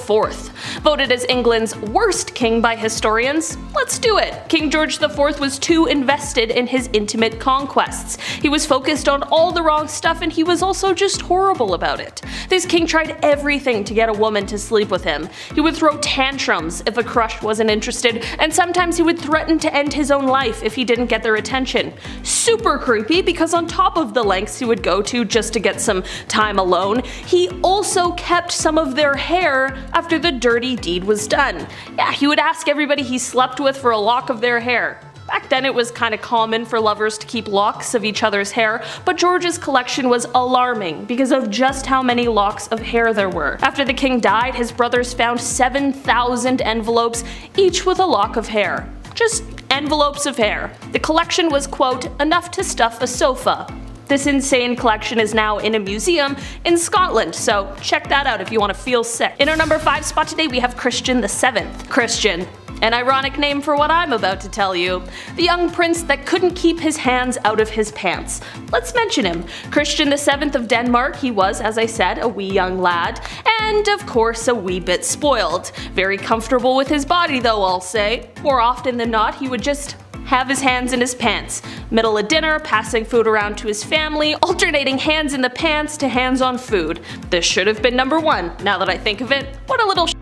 Voted as England's worst king by historians. Let's do it! King George IV was too invested in his intimate conquests. He was focused on all the wrong stuff, and he was also just horrible about it. This king tried everything to get a woman to sleep with him. He would throw tantrums if a crush wasn't interested, and sometimes he would threaten to end his own life if he didn't get their attention. Super creepy, because on top of the lengths he would go to just to get some time alone, he also kept some of their hair after the dirty deed was done. Yeah, he would ask everybody he slept with for a lock of their hair. Back then it was kinda common for lovers to keep locks of each other's hair, but George's collection was alarming because of just how many locks of hair there were. After the king died, his brothers found 7,000 envelopes, each with a lock of hair. Just envelopes of hair. The collection was, quote, enough to stuff a sofa. This insane collection is now in a museum in Scotland, so check that out if you want to feel sick. In our number 5 spot today, we have Christian VII. Christian. An ironic name for what I'm about to tell you. The young prince that couldn't keep his hands out of his pants. Let's mention him. Christian VII of Denmark, he was, as I said, a wee young lad, and of course a wee bit spoiled. Very comfortable with his body though, I'll say. More often than not, he would just have his hands in his pants. Middle of dinner, passing food around to his family, alternating hands in the pants to hands on food. This should have been number 1, now that I think of it. What a little shit.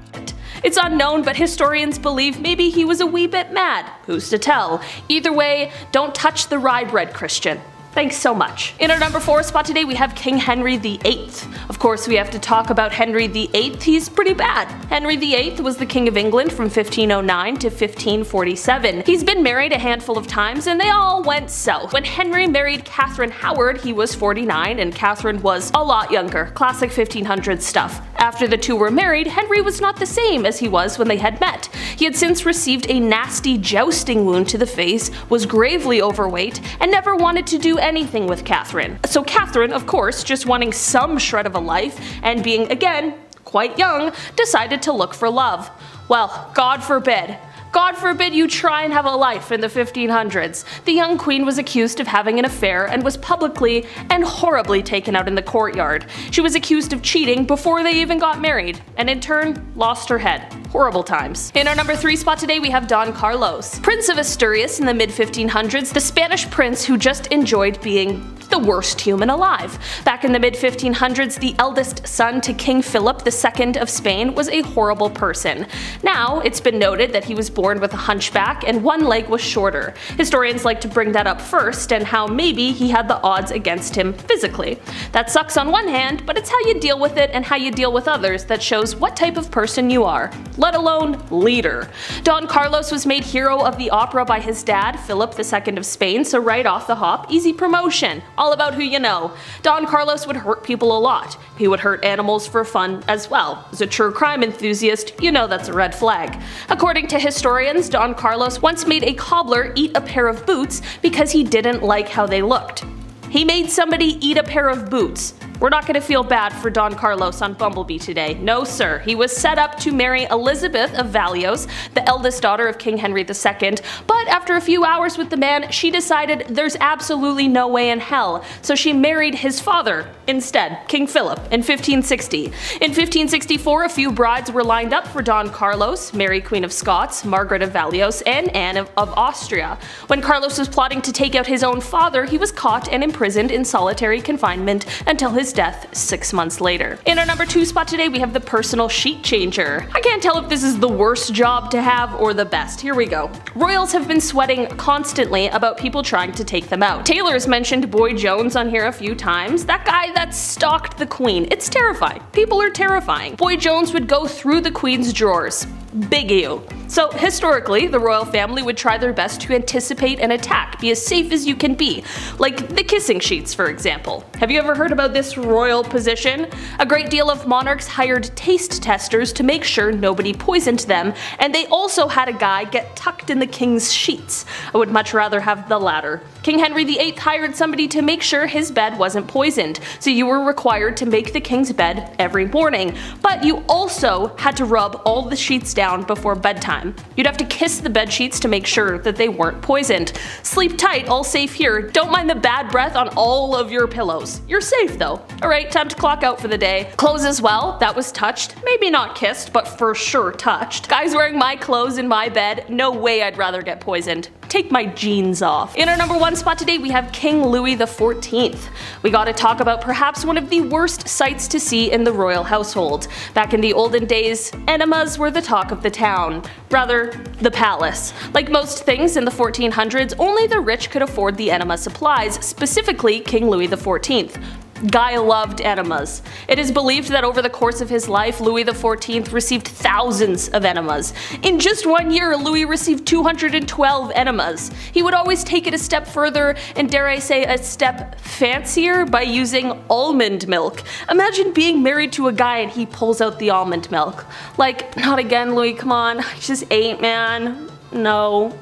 It's unknown, but historians believe maybe he was a wee bit mad. Who's to tell? Either way, don't touch the rye bread, Christian. Thanks so much. In our number 4 spot today, we have King Henry VIII. Of course, we have to talk about Henry VIII. He's pretty bad. Henry VIII was the King of England from 1509 to 1547. He's been married a handful of times, and they all went south. When Henry married Catherine Howard, he was 49, and Catherine was a lot younger. Classic 1500s stuff. After the two were married, Henry was not the same as he was when they had met. He had since received a nasty jousting wound to the face, was gravely overweight, and never wanted to do anything with Catherine. So Catherine, of course, just wanting some shred of a life, and being, again, quite young, decided to look for love. Well, God forbid. God forbid you try and have a life in the 1500s. The young queen was accused of having an affair and was publicly and horribly taken out in the courtyard. She was accused of cheating before they even got married, and in turn, lost her head. Horrible times. In our number 3 spot today, we have Don Carlos. Prince of Asturias in the mid-1500s, the Spanish prince who just enjoyed being the worst human alive. Back in the mid-1500s, the eldest son to King Philip II of Spain was a horrible person. Now, it's been noted that he was born with a hunchback and one leg was shorter. Historians like to bring that up first, and how maybe he had the odds against him physically. That sucks on one hand, but it's how you deal with it and how you deal with others that shows what type of person you are, let alone leader. Don Carlos was made hero of the opera by his dad, Philip II of Spain, so right off the hop, easy promotion. All about who you know. Don Carlos would hurt people a lot. He would hurt animals for fun as well. As a true crime enthusiast, you know that's a red flag. According to historians, Don Carlos once made a cobbler eat a pair of boots because he didn't like how they looked. He made somebody eat a pair of boots. We're not going to feel bad for Don Carlos on Bumblebee today. No sir, he was set up to marry Elizabeth of Valios, the eldest daughter of King Henry II, but after a few hours with the man, she decided there's absolutely no way in hell, so she married his father instead, King Philip, in 1560. In 1564, a few brides were lined up for Don Carlos: Mary Queen of Scots, Margaret of Valios, and Anne of Austria. When Carlos was plotting to take out his own father, he was caught and imprisoned in solitary confinement until his death 6 months later. In our number 2 spot today, we have the personal sheet changer. I can't tell if this is the worst job to have or the best. Here we go. Royals have been sweating constantly about people trying to take them out. Taylor's mentioned Boy Jones on here a few times. That guy that stalked the Queen. It's terrifying. People are terrifying. Boy Jones would go through the Queen's drawers. Big ew. So historically, the royal family would try their best to anticipate an attack, be as safe as you can be, like the kissing sheets for example. Have you ever heard about this royal position? A great deal of monarchs hired taste testers to make sure nobody poisoned them, and they also had a guy get tucked in the king's sheets. I would much rather have the latter. King Henry VIII hired somebody to make sure his bed wasn't poisoned, so you were required to make the king's bed every morning, but you also had to rub all the sheets down before bedtime. You'd have to kiss the bed sheets to make sure that they weren't poisoned. Sleep tight, all safe here. Don't mind the bad breath on all of your pillows. You're safe though. Alright, time to clock out for the day. Clothes as well, that was touched. Maybe not kissed, but for sure touched. Guys wearing my clothes in my bed, no way I'd rather get poisoned. Take my jeans off. In our number 1 spot today we have King Louis XIV. We gotta talk about perhaps one of the worst sights to see in the royal household. Back in the olden days, enemas were the talk of the town. Rather, the palace. Like most things in the 1400s, only the rich could afford the enema supplies, specifically King Louis XIV. Guy loved enemas. It is believed that over the course of his life, Louis XIV received thousands of enemas. In just 1 year, Louis received 212 enemas. He would always take it a step further, and dare I say a step fancier, by using almond milk. Imagine being married to a guy and he pulls out the almond milk. Like, not again, Louis, come on, I just ate, man. No.